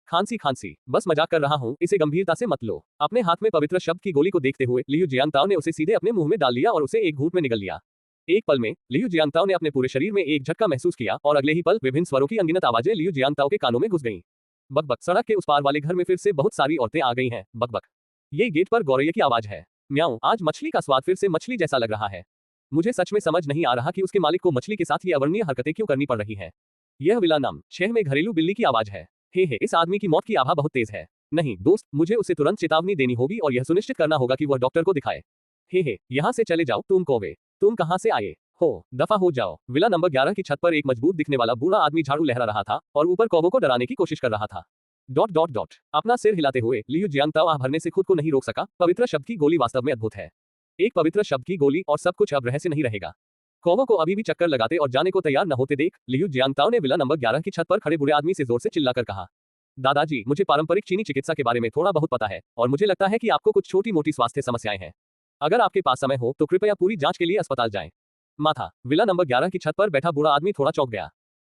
खांसी, बस मजाक कर रहा हूँ, इसे गंभीरता से मत लो। अपने हाथ में पवित्र शब्द की गोली को देखते हुए लियू जियांगताओ ने उसे सीधे अपने मुंह में डाल लिया और उसे एक घूंट में निगल लिया। एक पल में लियू जियांगताओ ने अपने पूरे शरीर में एक झटका महसूस किया और अगले ही पल विभिन्न स्वरों की अनगिनत आवाजें लियू जियांगताओ के कानों में घुस गईं। बकबक, सड़क के उस पार वाले घर में फिर से बहुत सारी औरतें आ गई हैं। बकबक, ये गेट पर गौरैया की आवाज है। म्याऊं, आज मछली का स्वाद फिर से मछली जैसा लग रहा है। मुझे सच में समझ नहीं आ रहा कि उसके मालिक को मछली के साथ ये अवर्णनीय हरकतें क्यों करनी पड़ रही हैं। यह विला नंबर 6 में घरेलू बिल्ली की आवाज है। हे, इस आदमी की मौत की आभा बहुत तेज है। नहीं दोस्त, मुझे उसे तुरंत चेतावनी देनी होगी और यह सुनिश्चित करना होगा कि वह डॉक्टर को दिखाए। हे, यहाँ से चले जाओ तुम कौवे। तुम कहाँ से आए हो? दफा हो जाओ। विला नंबर 11 की छत पर एक मजबूत दिखने वाला बूढ़ा आदमी झाड़ू लहरा रहा था और ऊपर कौवों को डराने की कोशिश कर रहा था। ... अपना सिर हिलाते हुए लियू जियांगताओ आह भरने से खुद को नहीं रोक सका। पवित्र शब्द की गोली वास्तव में अद्भुत है। एक पवित्र शब्द की गोली और सब कुछ अब रहस्य नहीं रहेगा। कौवों को अभी भी चक्कर लगाते और जाने को तैयार न होते देख लियू जियांगताओ ने विला नंबर 11 की छत पर खड़े बूढ़े आदमी से जोर से चिल्लाकर कहा, दादाजी, मुझे पारंपरिक चीनी चिकित्सा के बारे में थोड़ा बहुत पता है और मुझे लगता है कि आपको कुछ छोटी मोटी स्वास्थ्य समस्याएं हैं। अगर आपके पास समय हो तो कृपया पूरी जांच के लिए अस्पताल जाएं। माथा, विला नंबर 11 की छत पर बैठा बूढ़ा आदमी थोड़ा चौंक गया।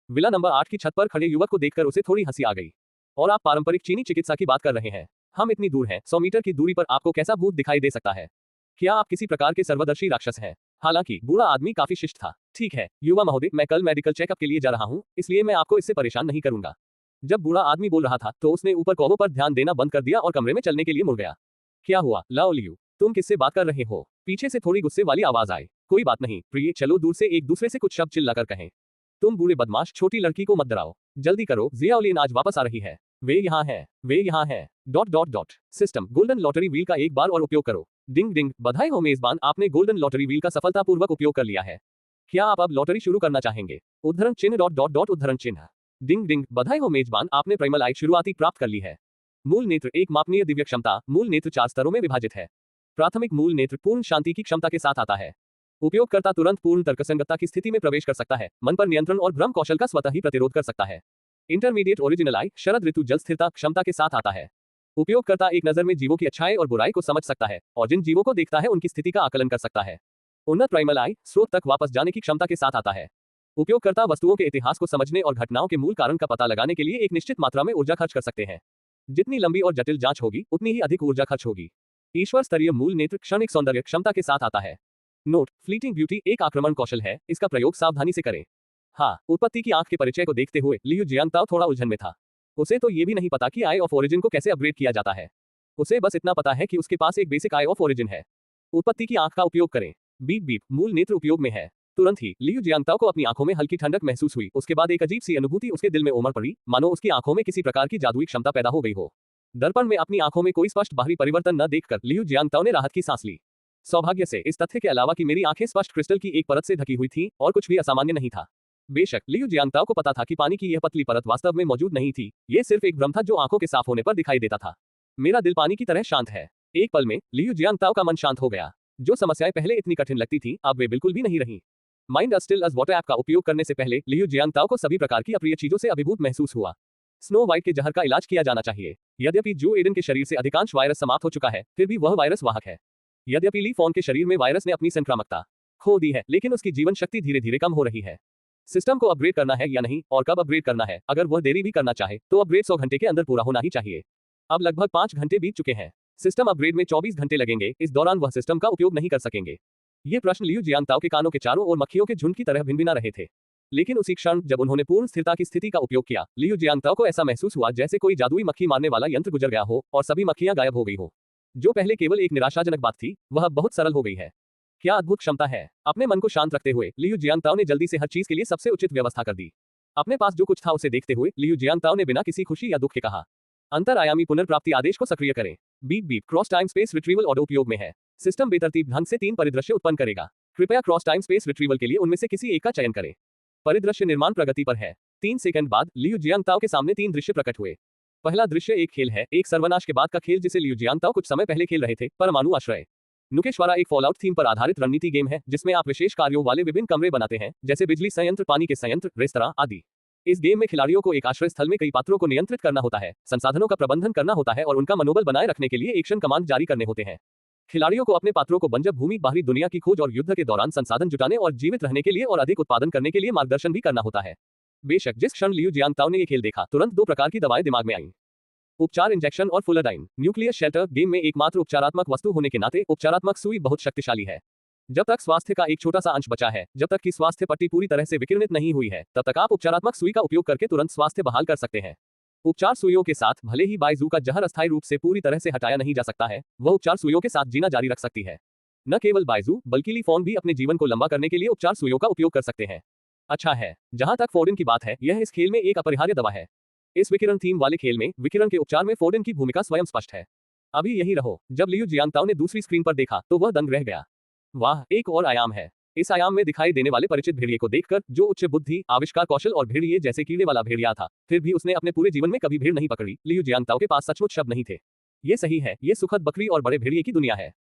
विला नंबर 8 की छत पर खड़े युवक को देखकर उसे थोड़ी हंसी आ गई। और आप पारंपरिक चीनी चिकित्सा की बात कर रहे हैं? हम इतनी दूर हैं, 100 मीटर की दूरी पर आपको कैसा भूत दिखाई दे सकता है? क्या आप किसी प्रकार के सर्वदर्शी राक्षस हैं? हालांकि बूढ़ा आदमी काफी शिष्ट था। ठीक है युवा महोदय, मैं कल मेडिकल चेकअप के लिए जा रहा हूँ, इसलिए मैं आपको इससे परेशान नहीं करूंगा। जब बूढ़ा आदमी बोल रहा था तो उसने ऊपर कौवों पर ध्यान देना बंद कर दिया और कमरे में चलने के लिए मुड़ गया। क्या हुआ लाओ लियू, तुम किससे बात कर रहे हो? पीछे से थोड़ी गुस्से वाली आवाज आई। कोई बात नहीं प्रिय, चलो दूर से एक दूसरे से कुछ शब्द चिल्लाकर कहें। तुम बूढ़े बदमाश, छोटी लड़की को मत डराओ। जल्दी करो, जियाओलिन आज वापस आ रही है। वे यहाँ है। ... सिस्टम, गोल्डन लॉटरी व्हील का एक बार और उपयोग करो। डिंग डिंग, बधाई हो मेजबान, आपने गोल्डन लॉटरी व्हील का सफलतापूर्वक उपयोग कर लिया है। क्या आप अब लॉटरी शुरू करना चाहेंगे? उद्धरण चिन्ह ... उद्धरण चिन्ह। डिंग डिंग, बधाई हो मेजबान, आपने प्राइमल आई शुरुआती प्राप्त कर ली है। मूल नेत्र एक मापनीय दिव्य क्षमता। मूल नेत्र 4 स्तरों में विभाजित है। प्राथमिक मूल नेत्र पूर्ण शांति की क्षमता के साथ आता है। उपयोगकर्ता तुरंत पूर्ण तर्कसंगतता की स्थिति में प्रवेश कर सकता है, मन पर नियंत्रण और भ्रम कौशल का स्वतः ही प्रतिरोध कर सकता है। इंटरमीडिएट ओरिजिनल आई शरद ऋतु जल स्थिरता क्षमता के साथ आता है। उपयोगकर्ता एक नजर में जीवों की अच्छाई और बुराई को समझ सकता है और जिन जीवों को देखता है उनकी स्थिति का आकलन कर सकता है। उन्नत प्राइमल आई स्रोत तक वापस जाने की क्षमता के साथ आता है। उपयोगकर्ता वस्तुओं के इतिहास को समझने और घटनाओं के मूल कारण का पता लगाने के लिए एक निश्चित मात्रा में ऊर्जा खर्च कर सकते हैं। जितनी लंबी और जटिल जांच होगी उतनी ही अधिक ऊर्जा खर्च होगी। ईश्वर स्तरीय मूल नेत्र क्षणिक सौंदर्य क्षमता के साथ आता है। नोट, फ्लीटिंग ब्यूटी एक आक्रमण कौशल है, इसका प्रयोग सावधानी से करें। हाँ, उत्पत्ति की आंख के परिचय को देखते हुए लियू जियांगताओ थोड़ा उलझन में था। उसे तो ये भी नहीं पता कि आई ऑफ ओरिजिन को कैसे अपग्रेड किया जाता है। उसे बस इतना पता है कि उसके पास एक बेसिक आई ऑफ ओरिजिन है। उत्पत्ति की आंख का उपयोग करें। बीप बीप, मूल नेत्र उपयोग में है। तुरंत ही लियू जियांगताओ को अपनी आंखों में हल्की ठंडक महसूस हुई। उसके बाद एक अजीब सी अनुभूति उसके दिल में उमड़ पड़ी, मानो उसकी आंखों में किसी प्रकार की जादुई क्षमता पैदा हो गई हो। दर्पण में अपनी आंखों में कोई स्पष्ट बाहरी परिवर्तन न देखकर लियू जियांगताओ ने राहत की सांस ली। सौभाग्य से इस तथ्य के अलावा कि मेरी आंखें स्पष्ट क्रिस्टल की एक परत से ढकी हुई थीं और कुछ भी असामान्य नहीं था। बेशक लियू जियांगताओ को पता था कि पानी की यह पतली परत वास्तव में मौजूद नहीं थी, यह सिर्फ एक भ्रम था जो आंखों के साफ होने पर दिखाई देता था। मेरा दिल पानी की तरह शांत है। एक पल में लियू जियांगताओ का मन शांत हो गया। जो समस्याएं पहले इतनी कठिन लगती थीं, अब वे बिल्कुल भी नहीं रहीं। Mind a still as water app का उपयोग करने से पहले लियू जियांगताओ को सभी प्रकार की अप्रिय चीजों से अभिभूत महसूस हुआ। स्नो वाइट के जहर का इलाज किया जाना चाहिए। यद्यपि जो एडन के शरीर से अधिकांश वायरस समाप्त हो चुका है, फिर भी वह वायरस वाहक है। यद्यपि ली फॉन के शरीर में वायरस ने अपनी संक्रामकता खो दी है, लेकिन उसकी जीवन शक्ति धीरे धीरे कम हो रही है। सिस्टम को अपग्रेड करना है या नहीं और कब अपग्रेड करना है? अगर वह देरी भी करना चाहे तो अपग्रेड 100 घंटे के अंदर पूरा होना ही चाहिए। अब लगभग 5 घंटे बीत चुके हैं। सिस्टम अपग्रेड में 24 घंटे लगेंगे। इस दौरान वह सिस्टम का उपयोग नहीं कर सकेंगे। ये प्रश्न लियू जियांगताओ के कानों के चारों ओर मक्खियों के झुंड की तरह भिनभिना रहे थे। लेकिन उसी क्षण जब उन्होंने पूर्ण स्थिरता की स्थिति का उपयोग किया, लियू जियांगताओ को ऐसा महसूस हुआ जैसे कोई जादुई मक्खी मारने वाला यंत्र गुजर गया हो और सभी मक्खियां गायब हो गई हो। जो पहले केवल एक निराशाजनक बात थी, वह बहुत सरल हो गई है। क्या अद्भुत क्षमता है। अपने मन को शांत रखते हुए लियू जियांगताओ ने जल्दी से हर चीज के लिए सबसे उचित व्यवस्था कर दी। अपने पास जो कुछ था उसे देखते हुए लियू जियांगताओ ने बिना किसी खुशी या दुख के कहा, अंतर आयामी पुनर्प्राप्ति आदेश को सक्रिय करें। Beep beep cross time space retrieval order उपयोग में है। सिस्टम बेतरतीब ढंग से 3 परिदृश्य उत्पन्न करेगा। कृपया क्रॉस टाइम स्पेस रिट्रीवल के लिए उनमें से किसी एक का चयन करें। परिदृश्य निर्माण प्रगति पर है। 3 सेकंड बाद लियू जियांगताओ के सामने 3 दृश्य प्रकट हुए। पहला दृश्य एक खेल है, एक सर्वनाश के बाद का खेल जिसे लियू जियांगताओ कुछ समय पहले खेल रहे थे, परमाणु आश्रय। नुकेश्वरा एक फॉलआउट थीम पर आधारित रणनीति गेम है जिसमें आप विशेष कार्यों वाले विभिन्न कमरे बनाते हैं, जैसे बिजली संयंत्र, पानी के संयंत्र, रेस्तरां आदि। इस गेम में खिलाड़ियों को एक आश्रय स्थल में कई पात्रों को नियंत्रित करना होता है, संसाधनों का प्रबंधन करना होता है और उनका मनोबल बनाए रखने के लिए एक्शन कमांड जारी करने होते हैं। खिलाड़ियों को अपने पात्रों को बंजर भूमि, बाहरी दुनिया की खोज और युद्ध के दौरान संसाधन जुटाने और जीवित रहने के लिए और अधिक उत्पादन करने के लिए मार्गदर्शन भी करना होता है। बेशक जिस क्षण लियू जियांगताओ ने यह खेल देखा, तुरंत 2 प्रकार की दवाएं दिमाग में आईं। उपचार, इंजेक्शन और फुलरडाइन। न्यूक्लियर शेल्टर गेम में एकमात्र उपचारात्मक वस्तु होने के नाते उपचारात्मक सुई बहुत शक्तिशाली है। जब तक स्वास्थ्य का एक छोटा सा अंश बचा है, जब तक कि स्वास्थ्य पट्टी पूरी तरह से विकिरणित नहीं हुई है, तब तक आप उपचारात्मक सुई का उपयोग करके तुरंत स्वास्थ्य बहाल कर सकते हैं। उपचार सुइयों के साथ भले ही बाइजू का जहर अस्थायी रूप से पूरी तरह से हटाया नहीं जा सकता है, वह उपचार सुइयों के साथ जीना जारी रख सकती है। न केवल बाइजू बल्कि ली फॉन भी अपने जीवन को लंबा करने के लिए उपचार सुइयों का उपयोग कर सकते हैं। अच्छा है, जहां तक फोर्डिन की बात है, यह इस खेल में एक अपरिहार्य दवा है। इस विकिरण थीम वाले खेल में विकिरण के उपचार में फोर्डिन की भूमिका स्वयं स्पष्ट है। अभी यही रहो। जब लियू जियांगताओ ने दूसरी स्क्रीन पर देखा तो वह दंग रह गया। वाह, एक और आयाम है। इस आयाम में दिखाई देने वाले परिचित भेड़िए को देखकर, जो उच्च बुद्धि, आविष्कार कौशल और भेड़िए जैसे कीड़े वाला भेड़िया था, फिर भी उसने अपने पूरे जीवन में कभी भीड़ नहीं पकड़ी, लियू जियांगताओ के पास सचमुच शब्द नहीं थे। ये सही है, ये सुखद बकरी और बड़े भेड़िए की दुनिया है।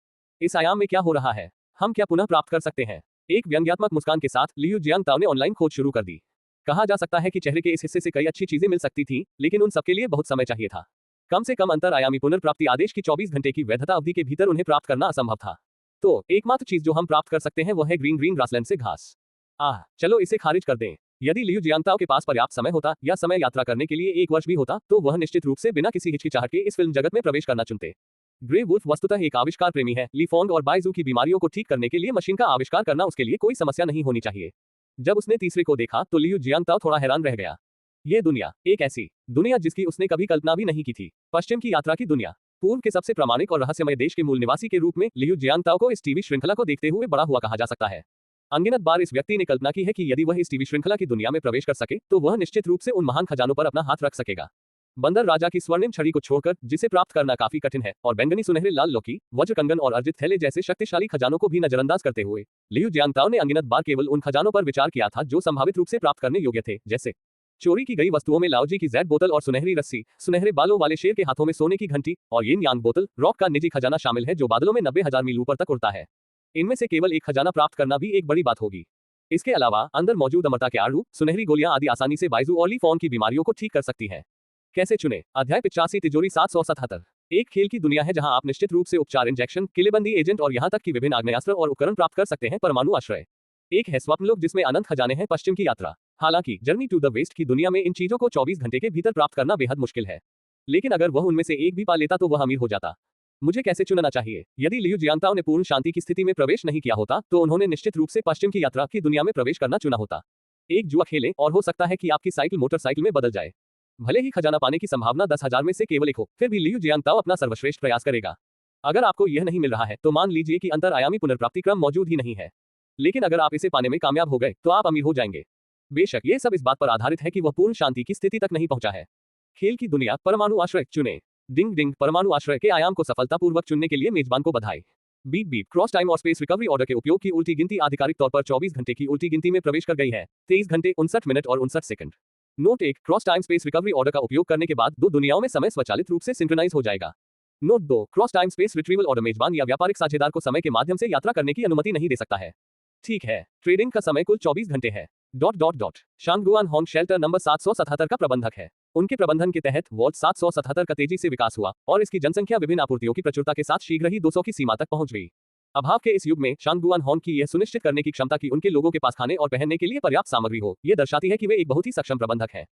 इस आयाम में क्या हो रहा है? हम क्या पुनः प्राप्त कर सकते हैं? एक व्यंग्यात्मक मुस्कान के साथ लियू जियांगताओ ने ऑनलाइन खोज शुरू कर दी। कहा जा सकता है कि चेहरे के इस हिस्से से कई अच्छी चीजें मिल सकती थीं, लेकिन उन सबके लिए बहुत समय चाहिए था। कम से कम अंतर आयामी पुनर्प्राप्ति आदेश की 24 घंटे की वैधता अवधि के भीतर उन्हें प्राप्त करना असंभव था। तो एकमात्र चीज जो हम प्राप्त कर सकते हैं वह है ग्रीन ग्रासलैंड से घास। चलो इसे खारिज कर दें। यदि लियू जियांगताओ के पास पर्याप्त समय होता या समय यात्रा करने के लिए 1 वर्ष भी होता, तो वह निश्चित रूप से बिना किसी हिचकिचाहट के इस फिल्म जगत में प्रवेश करना चुनते। ग्रे वुल्फ वस्तुतः एक आविष्कार प्रेमी है। ली फोंग और बाइजू की बीमारियों को ठीक करने के लिए मशीन का आविष्कार करना उसके लिए कोई समस्या नहीं होनी चाहिए। जब उसने तीसरे को देखा तो लियू जियांगताओ थोड़ा हैरान रह गया। ये दुनिया, एक ऐसी दुनिया जिसकी उसने कभी कल्पना भी नहीं की थी। पश्चिम की यात्रा की दुनिया। पूर्व के सबसे प्रामाणिक और रहस्यमय देश के मूल निवासी के रूप में लियू जियांगताओ को इस टीवी श्रृंखला को देखते हुए बड़ा हुआ कहा जा सकता है। अनगिनत बार इस व्यक्ति ने कल्पना की है कि यदि वह इस टीवी श्रृंखला की दुनिया में प्रवेश कर सके तो वह निश्चित रूप से उन महान खजानों पर अपना हाथ रख सकेगा। बंदर राजा की स्वर्णिम छड़ी को छोड़कर, जिसे प्राप्त करना काफी कठिन है, और बैंगनी सुनहरे लाल लौकी, वज्र कंगन और अर्जित थैले जैसे शक्तिशाली खजानों को भी नजरअंदाज करते हुए लियू जियांगताओ ने अनगिनत बार केवल उन खजानों पर विचार किया था जो संभावित रूप से प्राप्त करने योग्य थे, जैसे चोरी की गई वस्तुओं में लाओजी की जैड बोतल और सुनहरी रस्सी, सुनहरे बालों वाले शेर के हाथों में सोने की घंटी और यिन यांग बोतल। रॉक का निजी खजाना शामिल है जो बादलों में 90,000 मील ऊपर तक उड़ता है। इनमें से केवल एक खजाना प्राप्त करना भी एक बड़ी बात होगी। इसके अलावा अंदर मौजूद अमरता के आड़ू, सुनहरी गोलियां आदि आसानी से बाइजू और ली फोन की बीमारियों को ठीक कर सकती है। कैसे चुने? अध्याय 85 तिजोरी 777। एक खेल की दुनिया है जहां आप निश्चित रूप से उपचार, इंजेक्शन, किलेबंदी एजेंट और यहां तक कि विभिन्न आग्नेयास्त्र और उपकरण प्राप्त कर सकते हैं। परमाणु आश्रय एक है स्वप्नलोक जिसमें अनंत खजाने हैं। पश्चिम की यात्रा। हालांकि जर्नी टू द वेस्ट की दुनिया में इन चीजों को 24 घंटे के भीतर प्राप्त करना बेहद मुश्किल है, लेकिन अगर वह उनमें से एक भी पा लेता तो वह अमीर हो जाता। मुझे कैसे चुनना चाहिए? यदि लियू जियांगताओ ने पूर्ण शांति की स्थिति में प्रवेश नहीं किया होता तो उन्होंने निश्चित रूप से पश्चिम की यात्रा की दुनिया में प्रवेश करना चुना होता। एक जुआ खेलें और हो सकता है कि आपकी साइकिल मोटरसाइकिल में बदल जाए। भले ही खजाना पाने की संभावना 10,000 में से केवल एक हो, फिर भी लियू जियांगताओ अपना सर्वश्रेष्ठ प्रयास करेगा। अगर आपको यह नहीं मिल रहा है तो मान लीजिए कि अंतर आयामी पुनर्प्राप्ति क्रम मौजूद ही नहीं है, लेकिन अगर आप इसे पाने में कामयाब हो गए तो आप अमीर हो जाएंगे। बेशक ये सब इस बात पर आधारित है कि वह पूर्ण शांति की स्थिति तक नहीं पहुंचा है। खेल की दुनिया। परमाणु आश्रय चुने। डिंग डिंग। परमाणु आश्रय के आयाम को सफलतापूर्वक चुनने के लिए मेजबान को बधाई। Beep beep. क्रॉस टाइम और स्पेस रिकवरी ऑर्डर के उपयोग की उल्टी गिनती आधिकारिक तौर पर 24 घंटे की उल्टी गिनती में प्रवेश कर गई है। 23 घंटे 59 मिनट और 59 second. Note 1, cross time space recovery order का उपयोग करने के बाद 2 दुनियाओं में समय स्वचालित रूप से सिंक्रोनाइज हो जाएगा। Note 2, cross time space retrieval order मेजबान या व्यापारिक साझेदार को समय के माध्यम से यात्रा करने की अनुमति नहीं दे सकता है। ठीक है, ट्रेडिंग का समय कुल 24 घंटे है। शांगगुआन होंग शेल्टर नंबर 777 का प्रबंधक है। उनके प्रबंधन के तहत वॉल्ट 777 का तेजी से विकास हुआ और इसकी जनसंख्या विभिन्न आपूर्तियों की प्रचुरता के साथ शीघ्र ही 200 की सीमा तक पहुंच गई। अभाव के इस युग में शांगगुआन होंग की यह सुनिश्चित करने की क्षमता कि उनके लोगों के पास खाने और पहनने के लिए पर्याप्त सामग्री हो, यह दर्शाती है कि वे एक बहुत ही सक्षम प्रबंधक हैं।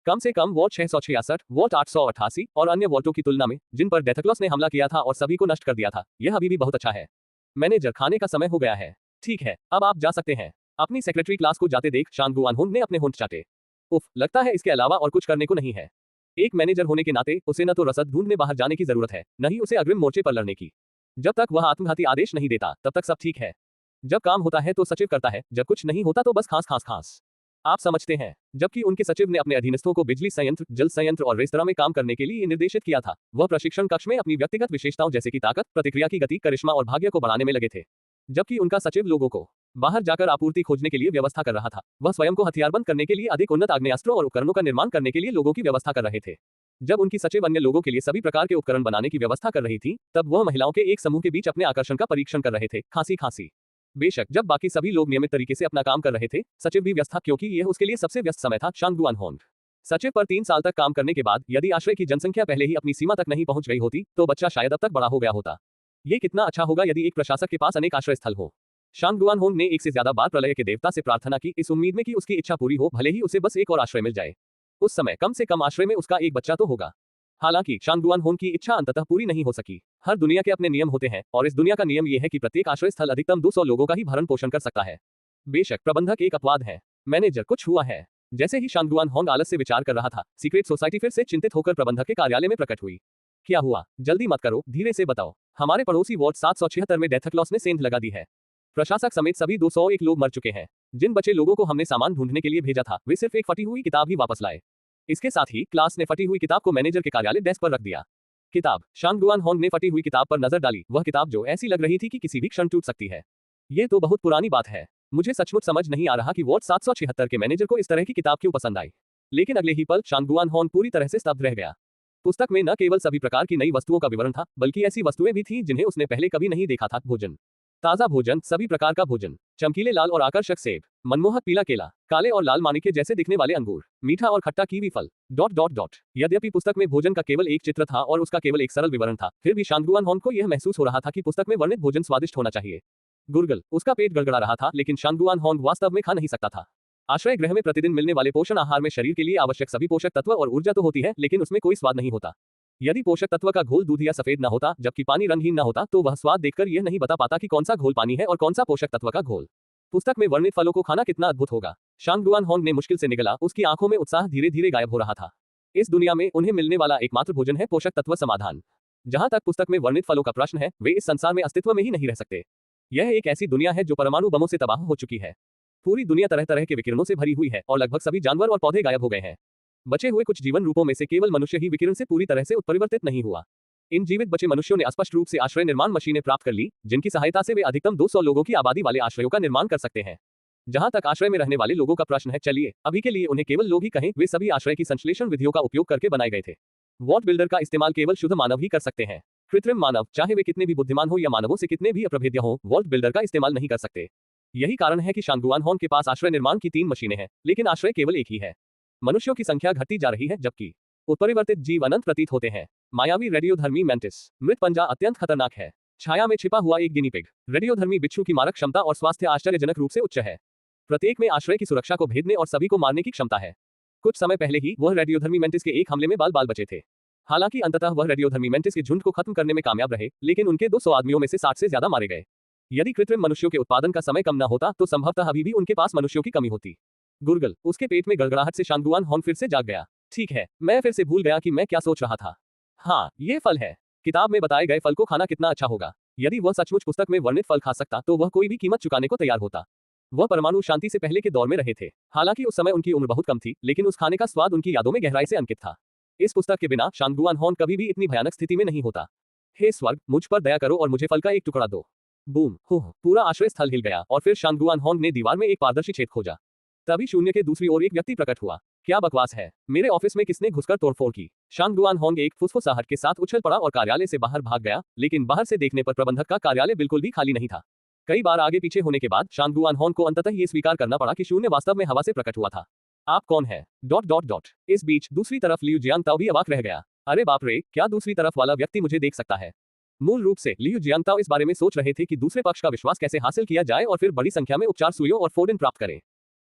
कम से कम वॉल्ट 666, वॉल्ट 888 और अन्य वॉल्टों की तुलना में जिन पर डेथक्लॉस ने हमला किया था और सभी को नष्ट कर दिया था, यह अभी भी बहुत अच्छा है। मैनेजर, खाने का समय हो गया है। ठीक है, अब आप जा सकते हैं। अपनी सेक्रेटरी क्लास को जाते देख शांग गुआनहोन ने अपने होंठ चाटे। उफ, लगता है इसके अलावा और कुछ करने को नहीं है। एक मैनेजर होने के नाते उसे न तो रसद ढूंढने बाहर जाने की जरूरत है, न ही उसे अग्रिम मोर्चे पर लड़ने की। जब तक वह आत्मघाती आदेश नहीं देता तब तक सब ठीक है। जब काम होता है तो सचिव करता है, जब कुछ नहीं होता तो बस खास खास खास। आप समझते हैं। जबकि उनके सचिव ने अपने अधीनस्थों को बिजली संयंत्र, जल संयंत्र और रेस्तरां में काम करने के लिए निर्देशित किया था, वह प्रशिक्षण कक्ष में अपनी व्यक्तिगत विशेषताओं जैसे कि ताकत, प्रतिक्रिया की गति, करिश्मा और भाग्य को बढ़ाने में लगे थे। जबकि उनका सचिव लोगों को बाहर जाकर आपूर्ति खोजने के लिए व्यवस्था कर रहा था, वह स्वयं को हथियारबंद करने के लिए अधिक उन्नत आग्नेयास्त्रों और उपकरणों का निर्माण करने के लिए लोगों की व्यवस्था कर रहे थे। जब उनकी सचिव अन्य लोगों के लिए सभी प्रकार के उपकरण बनाने की व्यवस्था कर रही थी, तब वह महिलाओं के एक समूह के बीच अपने आकर्षण का परीक्षण कर रहे थे, खांसी खांसी। बेशक जब बाकी सभी लोग नियमित तरीके से अपना काम कर रहे थे, सचिव भी व्यस्त था क्योंकि यह उसके लिए सबसे व्यस्त समय था। शांग गुआनहोन सचिव पर 3 साल तक काम करने के बाद यदि आश्रय की जनसंख्या पहले ही अपनी सीमा तक नहीं पहुंच गई होती, तो बच्चा शायद अब तक बड़ा हो गया होता। ये कितना अच्छा होगा यदि एक प्रशासक के पास अनेक आश्रय स्थल हो। शांग गुआनहोन ने एक से ज्यादा बार प्रलय के देवता से प्रार्थना की, इस उम्मीद में कि उसकी इच्छा पूरी हो, भले ही उसे बस एक और आश्रय मिल जाए। उस समय कम से कम आश्रय में उसका एक बच्चा तो होगा। हालांकि शांग गुआनहोन की इच्छा अंततः पूरी नहीं हो सकी। हर दुनिया के अपने नियम होते हैं और इस दुनिया का नियम यह है कि प्रत्येक आश्रय स्थल अधिकतम 200 लोगों का ही भरण पोषण कर सकता है। बेशक प्रबंधक एक अपवाद है। मैनेजर, कुछ हुआ है। जैसे ही शांग गुआनहोन आलस से विचार कर रहा था, सीक्रेट सोसाइटी फिर से चिंतित होकर प्रबंधक के कार्यालय में प्रकट हुई। क्या हुआ? जल्दी मत करो, धीरे से बताओ। हमारे पड़ोसी वार्ड 776 में डेथ क्लॉज ने सेंध लगा दी है। प्रशासक समेत सभी 201 लोग मर चुके हैं। जिन बचे लोगों को हमने सामान ढूंढने के लिए भेजा था, वे सिर्फ एक फटी हुई किताब ही वापस लाए। इसके साथ ही क्लास ने फटी हुई किताब को मैनेजर के कार्यालय डेस्क पर रख दिया। किताब। शांग गुआनहोन ने फटी हुई किताब पर नजर डाली, वह किताब जो ऐसी लग रही थी कि किसी भी क्षण टूट सकती है। ये तो बहुत पुरानी बात है। मुझे सचमुच समझ नहीं आ रहा कि वार्ड 776 के मैनेजर को इस तरह की किताब क्यों पसंद आई। लेकिन अगले ही पल शांग गुआनहोन पूरी तरह से स्तब्ध रह गया। पुस्तक में न केवल सभी प्रकार की नई वस्तुओं का विवरण था, बल्कि ऐसी वस्तुएं भी थीं जिन्हें उसने पहले कभी नहीं देखा था। भोजन, ताजा भोजन, सभी प्रकार का भोजन, चमकीले लाल और आकर्षक सेब, मनमोहक पीला केला, काले और लाल माणिक्य जैसे दिखने वाले अंगूर, मीठा और खट्टा कीवी फल, ... यद्यपि पुस्तक में भोजन का केवल एक चित्र था और उसका केवल एक सरल विवरण था, फिर भी शांग गुआनहोन को यह महसूस हो रहा था कि पुस्तक में वर्णित भोजन स्वादिष्ट होना चाहिए। गुरगल, उसका पेट गड़गड़ा रहा था, लेकिन शांग गुआनहोन वास्तव में खा नहीं सकता था। आश्रय गृह में प्रतिदिन मिलने वाले पोषण आहार में शरीर के लिए आवश्यक सभी पोषक तत्व और ऊर्जा तो होती है, लेकिन उसमें कोई स्वाद नहीं होता। यदि पोषक तत्व का घोल दूध या सफेद न होता, जबकि पानी रंगहीन न होता, तो वह स्वाद देखकर यह नहीं बता पाता कि कौन सा घोल पानी है और कौन सा पोषक तत्व का घोल। पुस्तक में वर्णित फलों को खाना कितना अद्भुत होगा। शांग गुआनहोन ने मुश्किल से निगला, उसकी आंखों में उत्साह धीरे धीरे गायब हो रहा था। इस दुनिया में उन्हें मिलने वाला एकमात्र भोजन है पोषक तत्व समाधान। जहां तक पुस्तक में वर्णित फलों का प्रश्न है, वे इस संसार में अस्तित्व में ही नहीं रह सकते। यह एक ऐसी दुनिया है जो परमाणु बमों से तबाह हो चुकी है। पूरी दुनिया तरह तरह के विकिरणों से भरी हुई है और लगभग सभी जानवर और पौधे गायब हो गए हैं। बचे हुए कुछ जीवन रूपों में से केवल मनुष्य ही विकिरण से पूरी तरह से उत्परिवर्तित नहीं हुआ। इन जीवित बचे मनुष्यों ने स्पष्ट रूप से आश्रय निर्माण मशीनें प्राप्त कर ली, जिनकी सहायता से वे अधिकतम 200 लोगों की आबादी वाले आश्रयों का निर्माण कर सकते हैं। जहां तक आश्रय में रहने वाले लोगों का प्रश्न है, चलिए अभी के लिए उन्हें केवल लोग ही कहें, वे सभी आश्रय की संश्लेषण विधियों का उपयोग करके बनाए गए थे। वॉट बिल्डर का इस्तेमाल केवल शुद्ध मानव ही कर सकते हैं। कृत्रिम मानव, चाहे वे कितने भी बुद्धिमान हो या मानवों से कितने भी अप्रभेद्य हो, वॉल्ट बिल्डर का इस्तेमाल नहीं कर सकते। यही कारण है कि शांग गुआनहोन के पास आश्रय निर्माण की 3 मशीनें हैं, लेकिन आश्रय केवल एक ही है। मनुष्यों की संख्या घटती जा रही है, जबकि उत्परिवर्तित जीव अनंत प्रतीत होते हैं। मायावी रेडियोधर्मी मेंटिस, मृत पंजा अत्यंत खतरनाक है। छाया में छिपा हुआ एक गिनी पिग, रेडियोधर्मी बिच्छू की मारक क्षमता और स्वास्थ्य आश्चर्यजनक रूप से उच्च है। प्रत्येक में आश्रय की सुरक्षा को भेदने और सभी को मारने की क्षमता है। कुछ समय पहले ही वह रेडियोधर्मी मेंटिस के एक हमले में बाल बाल बचे थे। हालांकि अंततः वह रेडियोधर्मी मेंटिस के झुंड को खत्म करने में कामयाब रहे, लेकिन उनके 200 आदमियों में से 60 से ज्यादा मारे गए। यदि कृत्रिम मनुष्यों के उत्पादन का समय कम न होता, तो संभवतः अभी भी उनके पास मनुष्यों की कमी होती। गुरगल, उसके पेट में गड़गड़ाहट से शांग गुआनहोन फिर से जाग गया। ठीक है, मैं फिर से भूल गया कि मैं क्या सोच रहा था। हाँ, ये फल है। किताब में बताए गए फल को खाना कितना अच्छा होगा। यदि वह सचमुच पुस्तक में वर्णित फल खा सकता, तो वह कोई भी कीमत चुकाने को तैयार होता। वह परमाणु शांति से पहले के दौर में रहे थे। हालांकि उस समय उनकी उम्र बहुत कम थी, लेकिन उस खाने का स्वाद उनकी यादों में गहराई से अंकित था। इस पुस्तक के बिना शांग गुआनहोन कभी भी इतनी भयानक स्थिति में नहीं होता। हे स्वर्ग, मुझ पर दया करो और मुझे फल का एक टुकड़ा दो। बूम, हुह, पूरा आश्रय स्थल हिल गया और फिर शांग गुआनहोन ने दीवार में एक पारदर्शी छेद खोजा। तभी शून्य के दूसरी ओर एक व्यक्ति प्रकट हुआ। क्या बकवास है, मेरे ऑफिस में किसने घुसकर तोड़फोड़ की? शांग गुआनहोन एक फुसफुसाहट के साथ उछल पड़ा और कार्यालय से बाहर भाग गया, लेकिन बाहर से देखने पर प्रबंधक का कार्यालय बिल्कुल भी खाली नहीं था। कई बार आगे पीछे होने के बाद शांग गुआनहोन को अंततः ये स्वीकार करना पड़ा कि शून्य वास्तव में हवा से प्रकट हुआ था। आप कौन है? ... इस बीच दूसरी तरफ लियू जियांगताओ भी अवाक रह गया। अरे बाप रे, क्या दूसरी तरफ वाला व्यक्ति मुझे देख सकता है? मूल रूप से लियू जियांगताओ इस बारे में सोच रहे थे कि दूसरे पक्ष का विश्वास कैसे हासिल किया जाए और फिर बड़ी संख्या में उपचार सुइयों और फोर्डिन प्राप्त करें।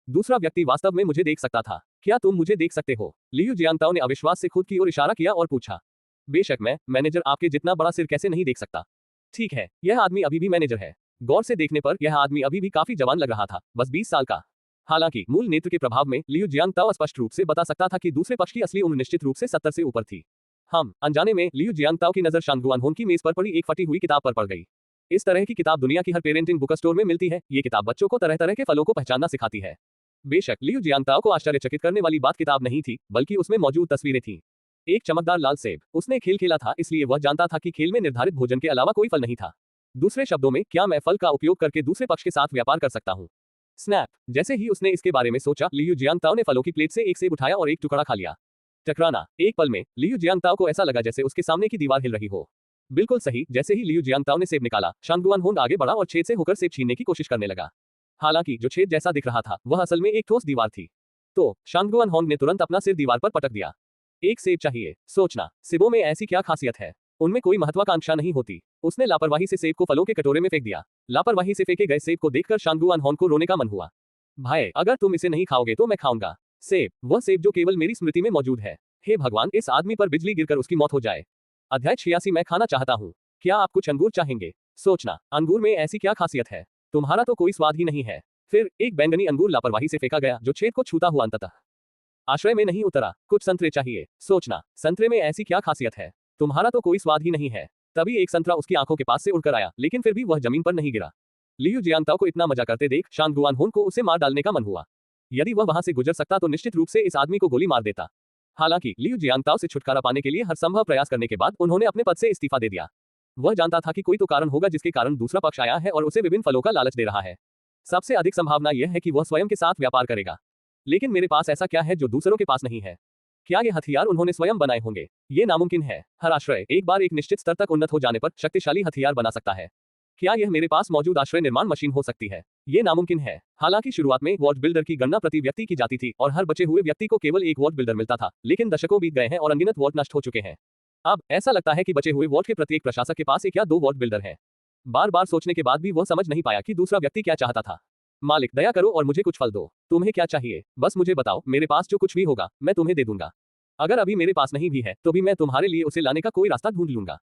दूसरा व्यक्ति वास्तव में मुझे देख सकता था। क्या तुम मुझे देख सकते हो? लियू जियांगताओ ने अविश्वास से खुद की ओर इशारा किया और पूछा। बेशक, मैं मैनेजर आपके जितना बड़ा सिर कैसे नहीं देख सकता। ठीक है, यह आदमी अभी भी मैनेजर है। गौर से देखने पर यह आदमी अभी भी काफी जवान लग रहा था, बस 20 साल का। हालांकि मूल नेत्र के प्रभाव में लियू जियांगताओ स्पष्ट रूप से बता सकता था कि दूसरे पक्ष की असली उम्र निश्चित रूप से 70 से ऊपर थी। हम अनजाने में लियू जियांगताओ की नजर शांगुआन होन की मेज पर पड़ी एक फटी हुई किताब पर पड़ गई। इस तरह की किताब दुनिया की हर पेरेंटिंग बुक स्टोर में मिलती है। ये किताब बच्चों को तरह तरह के फलों को पहचानना सिखाती है। बेशक लियू जियांगताओ को आश्चर्यचकित करने वाली बात किताब नहीं थी, बल्कि उसमें मौजूद तस्वीरें थीं। एक चमकदार लाल सेब। उसने खेल खेला था, इसलिए वह जानता था कि खेल में निर्धारित भोजन के अलावा कोई फल नहीं था। दूसरे शब्दों में, क्या मैं फल का उपयोग करके दूसरे पक्ष के साथ व्यापार कर सकता हूँ? स्नैप। जैसे ही उसने इसके बारे में सोचा, लियू जियांगताओ ने फलों की प्लेट से एक सेब उठाया और एक टुकड़ा खा लिया। टकराना। एक पल में लियू जियांगताओ को ऐसा लगा जैसे उसके सामने की दीवार हिल रही हो। बिल्कुल सही, जैसे ही लियू जियांगताओ ने सेब निकाला, शांगुआन होंग आगे बढ़ा और छेद से होकर सेब छीनने की कोशिश करने लगा। हालांकि जो छेद जैसा दिख रहा था, वह असल में एक ठोस दीवार थी। तो शांगुआन होंग ने तुरंत अपना सिर दीवार पर पटक दिया। एक सेब चाहिए। सोचना, सेबों में ऐसी क्या खासियत है? उनमें कोई महत्वाकांक्षा नहीं होती। उसने लापरवाही से सेब को फलों के कटोरे में फेंक दिया। लापरवाही से फेंके गए सेब को देखकर शांगुआन होंग को रोने का मन हुआ। भाई, अगर तुम इसे नहीं खाओगे तो मैं खाऊंगा। सेब, वह सेब जो केवल मेरी स्मृति में मौजूद है। हे भगवान, इस आदमी पर बिजली गिरकर उसकी मौत हो जाए। अध्याय 86। मैं खाना चाहता हूँ। क्या आप कुछ अंगूर चाहेंगे? सोचना, अंगूर में ऐसी क्या खासियत है? तुम्हारा तो कोई स्वाद ही नहीं है। फिर एक बैंगनी अंगूर लापरवाही से फेंका गया, जो छेद को छूता हुआ अंततः आश्रय में नहीं उतरा। कुछ संतरे चाहिए। सोचना, संतरे में ऐसी क्या खासियत है? तुम्हारा तो कोई स्वाद ही नहीं है। तभी एक संतरा उसकी आंखों के पास से उड़कर आया, लेकिन फिर भी वह जमीन पर नहीं गिरा। लियू जियांगताओ को इतना मजा करते देख शांगुआन होंग को उसे मार डालने का मन हुआ। यदि वह वहां से गुजर सकता तो निश्चित रूप से इस आदमी को गोली मार देता। हालांकि लियू जियांगताओ से छुटकारा पाने के लिए हर संभव प्रयास करने के बाद उन्होंने अपने पद से इस्तीफा दे दिया। वह जानता था कि कोई तो कारण होगा जिसके कारण दूसरा पक्ष आया है और उसे विभिन्न फलों का लालच दे रहा है। सबसे अधिक संभावना यह है कि वह स्वयं के साथ व्यापार करेगा। लेकिन मेरे पास ऐसा क्या है जो दूसरों के पास नहीं है? क्या ये हथियार उन्होंने स्वयं बनाए होंगे? ये नामुमकिन है। हर आश्रय एक बार एक निश्चित स्तर तक उन्नत हो जाने पर शक्तिशाली हथियार बना सकता है। क्या यह मेरे पास मौजूद आश्रय निर्माण मशीन हो सकती है? ये नामुमकिन है। हालांकि शुरुआत में वॉच बिल्डर की गणना प्रति व्यक्ति की जाती थी और हर बचे हुए व्यक्ति को केवल एक वॉच बिल्डर मिलता था, लेकिन दशकों बीत गए हैं और अनगिनत वॉच नष्ट हो चुके हैं। अब ऐसा लगता है कि बचे हुए वॉच के प्रत्येक प्रशासक के पास एक या दो वॉच बिल्डर हैं। बार बार सोचने के बाद भी वह समझ नहीं पाया कि दूसरा व्यक्ति क्या चाहता था। मालिक, दया करो और मुझे कुछ फल दो। तुम्हें क्या चाहिए? बस मुझे बताओ, मेरे पास जो कुछ भी होगा मैं तुम्हें दे दूंगा। अगर अभी मेरे पास नहीं भी है तो भी मैं तुम्हारे लिए उसे लाने का कोई रास्ता ढूंढ लूंगा।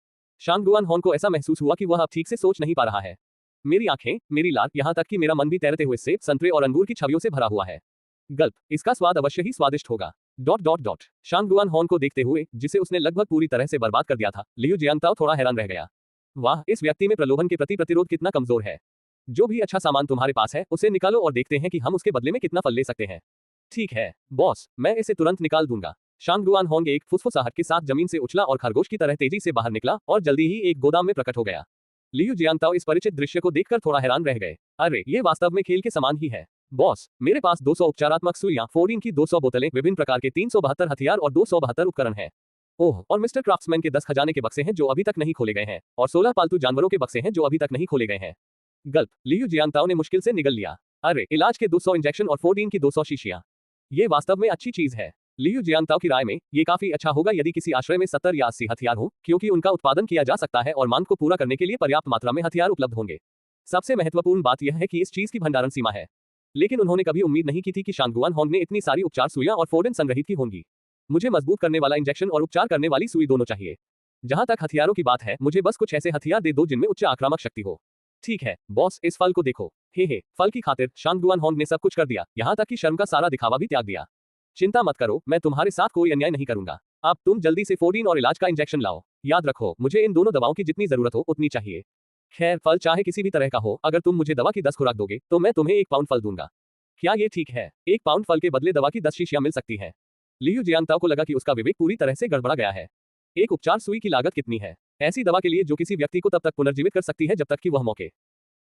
शांगुआन होंग को ऐसा महसूस हुआ कि वह अब ठीक से सोच नहीं पा रहा है। मेरी आंखें, मेरी लार, यहाँ तक कि मेरा मन भी तैरते हुए सेब, संतरे और अंगूर की छवियों से भरा हुआ है। गल्प। इसका स्वाद अवश्य ही स्वादिष्ट होगा। शांगुआन होंग को देखते हुए, जिसे उसने लगभग पूरी तरह से बर्बाद कर दिया था, लियू जियांगताओ थोड़ा हैरान रह गया। वाह, इस व्यक्ति में प्रलोभन के प्रति प्रतिरोध कितना कमजोर है। जो भी अच्छा सामान तुम्हारे पास है उसे निकालो और देखते हैं कि हम उसके बदले में कितना फल ले सकते हैं। ठीक है बॉस, मैं इसे तुरंत निकाल दूंगा। शांगुआन होंग एक फुसफुसाहट के साथ जमीन से उछला और खरगोश की तरह तेजी से बाहर निकला और जल्दी ही एक गोदाम में प्रकट हो गया। लियू जियांगताओ इस परिचित दृश्य को देखकर थोड़ा हैरान रह गए। अरे, ये वास्तव में खेल के समान ही है। बॉस, मेरे पास 200 उपचारात्मक सुइयां, फोर्डीन की 200 बोतलें, विभिन्न प्रकार के 372 हथियार और 272 उपकरण हैं। ओह, और मिस्टर क्राफ्ट्समैन के 10 खजाने के बक्से हैं जो अभी तक नहीं खोले गए हैं, और 16 पालतू जानवरों के बक्से हैं जो अभी तक नहीं खोले गए हैं। गल्प। लियू जियांगताओ ने मुश्किल से निगल लिया। अरे, इलाज के 200 इंजेक्शन और फोर्डीन की 200 शीशियां। ये वास्तव में अच्छी चीज है। लियू जियांगताओ की राय में ये काफी अच्छा होगा यदि किसी आश्रय में 70 या 80 हथियार हो, क्योंकि उनका उत्पादन किया जा सकता है और मांग को पूरा करने के लिए पर्याप्त मात्रा में हथियार उपलब्ध होंगे। सबसे महत्वपूर्ण बात यह है कि इस चीज की भंडारण सीमा है। लेकिन उन्होंने कभी उम्मीद नहीं की थी कि शांगुआन होंग ने इतनी सारी उपचार सुइयां और फोर्डीन संग्रहित की होंगी। मुझे मजबूत करने वाला इंजेक्शन और उपचार करने वाली सुई दोनों चाहिए। जहां तक हथियारों की बात है, मुझे बस कुछ ऐसे हथियार दे दो जिनमें उच्च आक्रामक शक्ति हो। ठीक है बॉस, इस फल को देखो। हे, फल की खातिर शांगुआन होंग ने सब कुछ कर दिया, यहाँ तक कि शर्म का सारा दिखावा भी त्याग दिया। चिंता मत करो, मैं तुम्हारे साथ कोई अन्याय नहीं करूंगा। अब तुम जल्दी से फोर्डीन और इलाज का इंजेक्शन लाओ। याद रखो, मुझे इन दोनों दवाओं की जितनी जरूरत हो उतनी चाहिए। खैर, फल चाहे किसी भी तरह का हो, अगर तुम मुझे दवा की 10 खुराक दोगे तो मैं तुम्हें 1 पाउंड फल दूंगा। क्या ये ठीक है? 1 पाउंड फल के बदले दवा की 10 शीशियां मिल सकती हैं। लियू जियांगताओ को लगा कि उसका विवेक पूरी तरह से गड़बड़ा गया है। एक उपचार सुई की लागत कितनी है ऐसी दवा के लिए जो किसी व्यक्ति को तब तक पुनर्जीवित कर सकती है जब तक कि वह मौके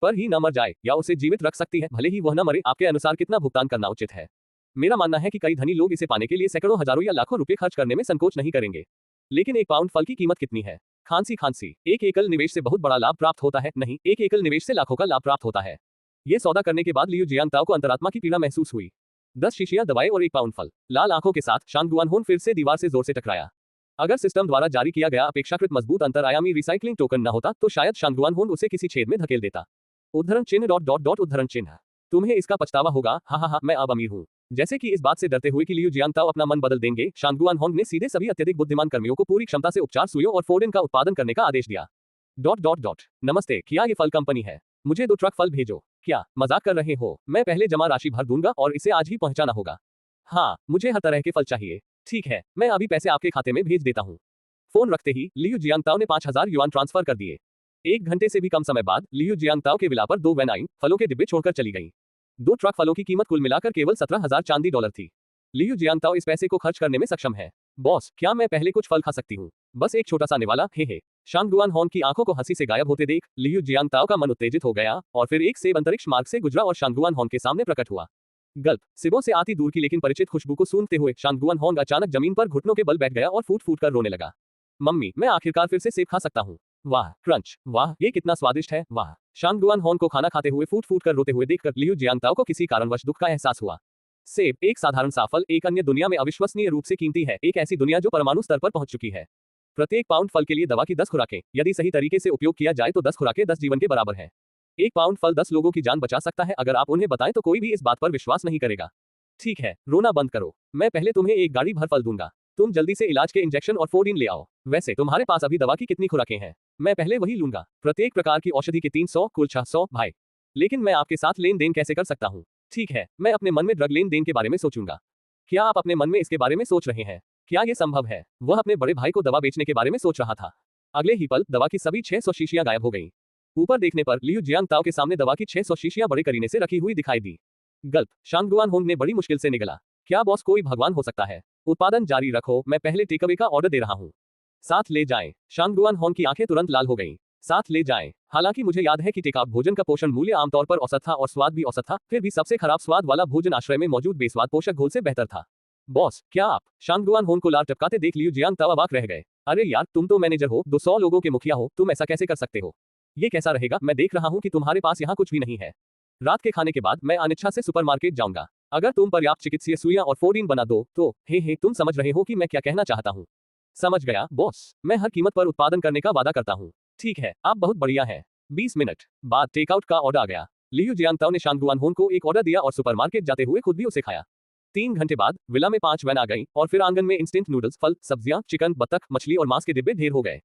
पर ही न मर जाए, या उसे जीवित रख सकती है भले ही वह न मरे। आपके अनुसार कितना भुगतान करना उचित है? मेरा मानना है कि कई धनी लोग इसे पाने के लिए सैकड़ों, हजारों या लाखों रुपए खर्च करने में संकोच नहीं करेंगे। लेकिन 1 पाउंड फल की कीमत कितनी है? खांसी। एक एकल निवेश से बहुत बड़ा लाभ प्राप्त होता है। नहीं, एक एकल निवेश से लाखों का लाभ प्राप्त होता है। ये सौदा करने के बाद लियू जियांगताओ को अंतरात्मा की पीड़ा महसूस हुई। 10 शीशियां दवाएं और 1 पाउंड फल। लाल आंखों के साथ शांगुआन होंग फिर से दीवार से जोर से टकराया। अगर सिस्टम द्वारा जारी किया गया अपेक्षाकृत मजबूत अंतरआयामी रिसाइकलिंग टोकन न होता तो शायद शांगुआन होंग उसे किसी छेद में धकेल देता। उद्धरण चिन्ह उद्धरण चिन्ह। तुम्हें इसका पछतावा होगा। हाँ, मैं अब अमीर हूँ। जैसे कि इस बात से डरते हुए कि लियू जियांगताओ अपना मन बदल देंगे, शांगुआन होंग ने सीधे सभी अत्यधिक बुद्धिमान कर्मियों को पूरी क्षमता से उपचार सुइयों और फोर्डीन का उत्पादन करने का आदेश दिया। नमस्ते, क्या ये फल कंपनी है? मुझे 2 ट्रक फल भेजो। क्या मजाक कर रहे हो? मैं पहले जमा राशि भर दूंगा और इसे आज ही पहुंचाना होगा। हाँ, मुझे हर तरह के फल चाहिए। ठीक है, मैं अभी पैसे आपके खाते में भेज देता हूँ। फोन रखते ही लियू जियांगताओ ने 5000 युआन ट्रांसफर कर दिए। 1 घंटे से भी कम समय बाद लियू जियांगताओ के विला पर 2 वैन आई, फलों के डिब्बे छोड़कर चली गईं। 2 ट्रक फलों की कीमत कुल मिलाकर केवल 17,000 चांदी डॉलर थी। लियू जियांगताओ इस पैसे को खर्च करने में सक्षम है। बॉस, क्या मैं पहले कुछ फल खा सकती हूँ? बस एक छोटा सा निवाला, हे। शांगुआन हॉन की आंखों को हंसी से गायब होते देख लियू जियांगताओ का मन उत्तेजित हो गया और फिर एक सेब अंतरिक्ष मार्ग से गुजरा और शांगुआन हॉन के सामने प्रकट हुआ। गल्प। सेबों से आती दूर की लेकिन परिचित खुशबू को सूंघते हुए शांगुआन हॉन अचानक जमीन पर घुटनों के बल बैठ गया और फूट फूट कर रोने लगा। मम्मी, मैं आखिरकार फिर से सेब खा सकता हूँ। वाह, क्रंच, वाह, ये कितना स्वादिष्ट है, वाह। शांगुआन हॉन को खाना खाते हुए फूट फूट कर रोते हुए देखकर लियू जियांगताओ को किसी कारणवश दुख का एहसास हुआ। सेब, एक साधारण सा फल, एक अन्य दुनिया में अविश्वसनीय रूप से कीमती है, एक ऐसी दुनिया जो परमाणु स्तर पर पहुंच चुकी है। प्रत्येक पाउंड फल के लिए दवा की 10 खुराकें, यदि सही तरीके से उपयोग किया जाए तो 10 खुराकें 10 जीवन के बराबर है। 1 पाउंड फल 10 लोगों की जान बचा सकता है। अगर आप उन्हें बताएं तो कोई भी इस बात पर विश्वास नहीं करेगा। ठीक है, रोना बंद करो। मैं पहले तुम्हें एक गाड़ी भर फल दूंगा। तुम जल्दी से इलाज के इंजेक्शन और फोर्डीन ले आओ। वैसे तुम्हारे पास अभी दवा की कितनी खुराकें हैं? मैं पहले वही लूंगा। प्रत्येक प्रकार की औषधि के 300, कुल 600, भाई। लेकिन मैं आपके साथ लेन देन कैसे कर सकता हूँ? ठीक है, मैं अपने मन में ड्रग लेन देन के बारे में सोचूंगा। क्या आप अपने मन में इसके बारे में सोच रहे हैं? क्या ये संभव है? वह अपने बड़े भाई को दवा बेचने के बारे में सोच रहा था। अगले ही पल दवा की सभी 600 शीशियां गायब हो गईं। ऊपर देखने पर लियू जियांगताओ के सामने दवा की 600 शीशियां बड़े करीने से रखी हुई दिखाई दी। गल्प। शांगुआन होंग ने बड़ी मुश्किल से निगला। क्या बॉस कोई भगवान हो सकता है? उत्पादन जारी रखो, मैं पहले टेकअवे का ऑर्डर दे रहा हूँ। साथ ले जाएं। शांगुआन होंग की आंखें तुरंत लाल हो गईं। साथ ले जाएं। हालांकि मुझे याद है कि टेकआउट भोजन का पोषण मूल्य आमतौर पर औसत था और स्वाद भी औसत था, फिर भी सबसे खराब स्वाद वाला भोजन आश्रय में मौजूद बेस्वाद पोषक घोल से बेहतर था। बॉस, क्या आप? शांगुआन होंग को लार टपकाते देख लियू जियांगताओ अवाक रह गए। अरे यार, तुम तो मैनेजर हो, 200 लोगों के मुखिया हो, तुम ऐसा कैसे कर सकते हो? ये कैसा रहेगा? मैं देख रहा हूँ कि तुम्हारे पास यहाँ कुछ भी नहीं है। रात के खाने के बाद मैं अनिच्छा से सुपरमार्केट जाऊंगा। अगर तुम पर्याप्त चिकित्सीय सुइयां और फोर्डीन बना दो तो हे तुम समझ रहे हो कि मैं क्या कहना चाहता हूँ? समझ गया बॉस, मैं हर कीमत पर उत्पादन करने का वादा करता हूँ। ठीक है, आप बहुत बढ़िया हैं। 20 मिनट बाद टेकआउट का ऑर्डर आ गया। लियू जियांगताओ ने शांगुआन होंग को एक ऑर्डर दिया और सुपरमार्केट जाते हुए खुद भी उसे खाया। 3 घंटे बाद विला में 5 वैन आ गई और फिर आंगन में इंस्टेंट नूडल्स, फल, सब्जियां, चिकन, बत्तख, मछली और मांस के डिब्बे ढेर हो गए।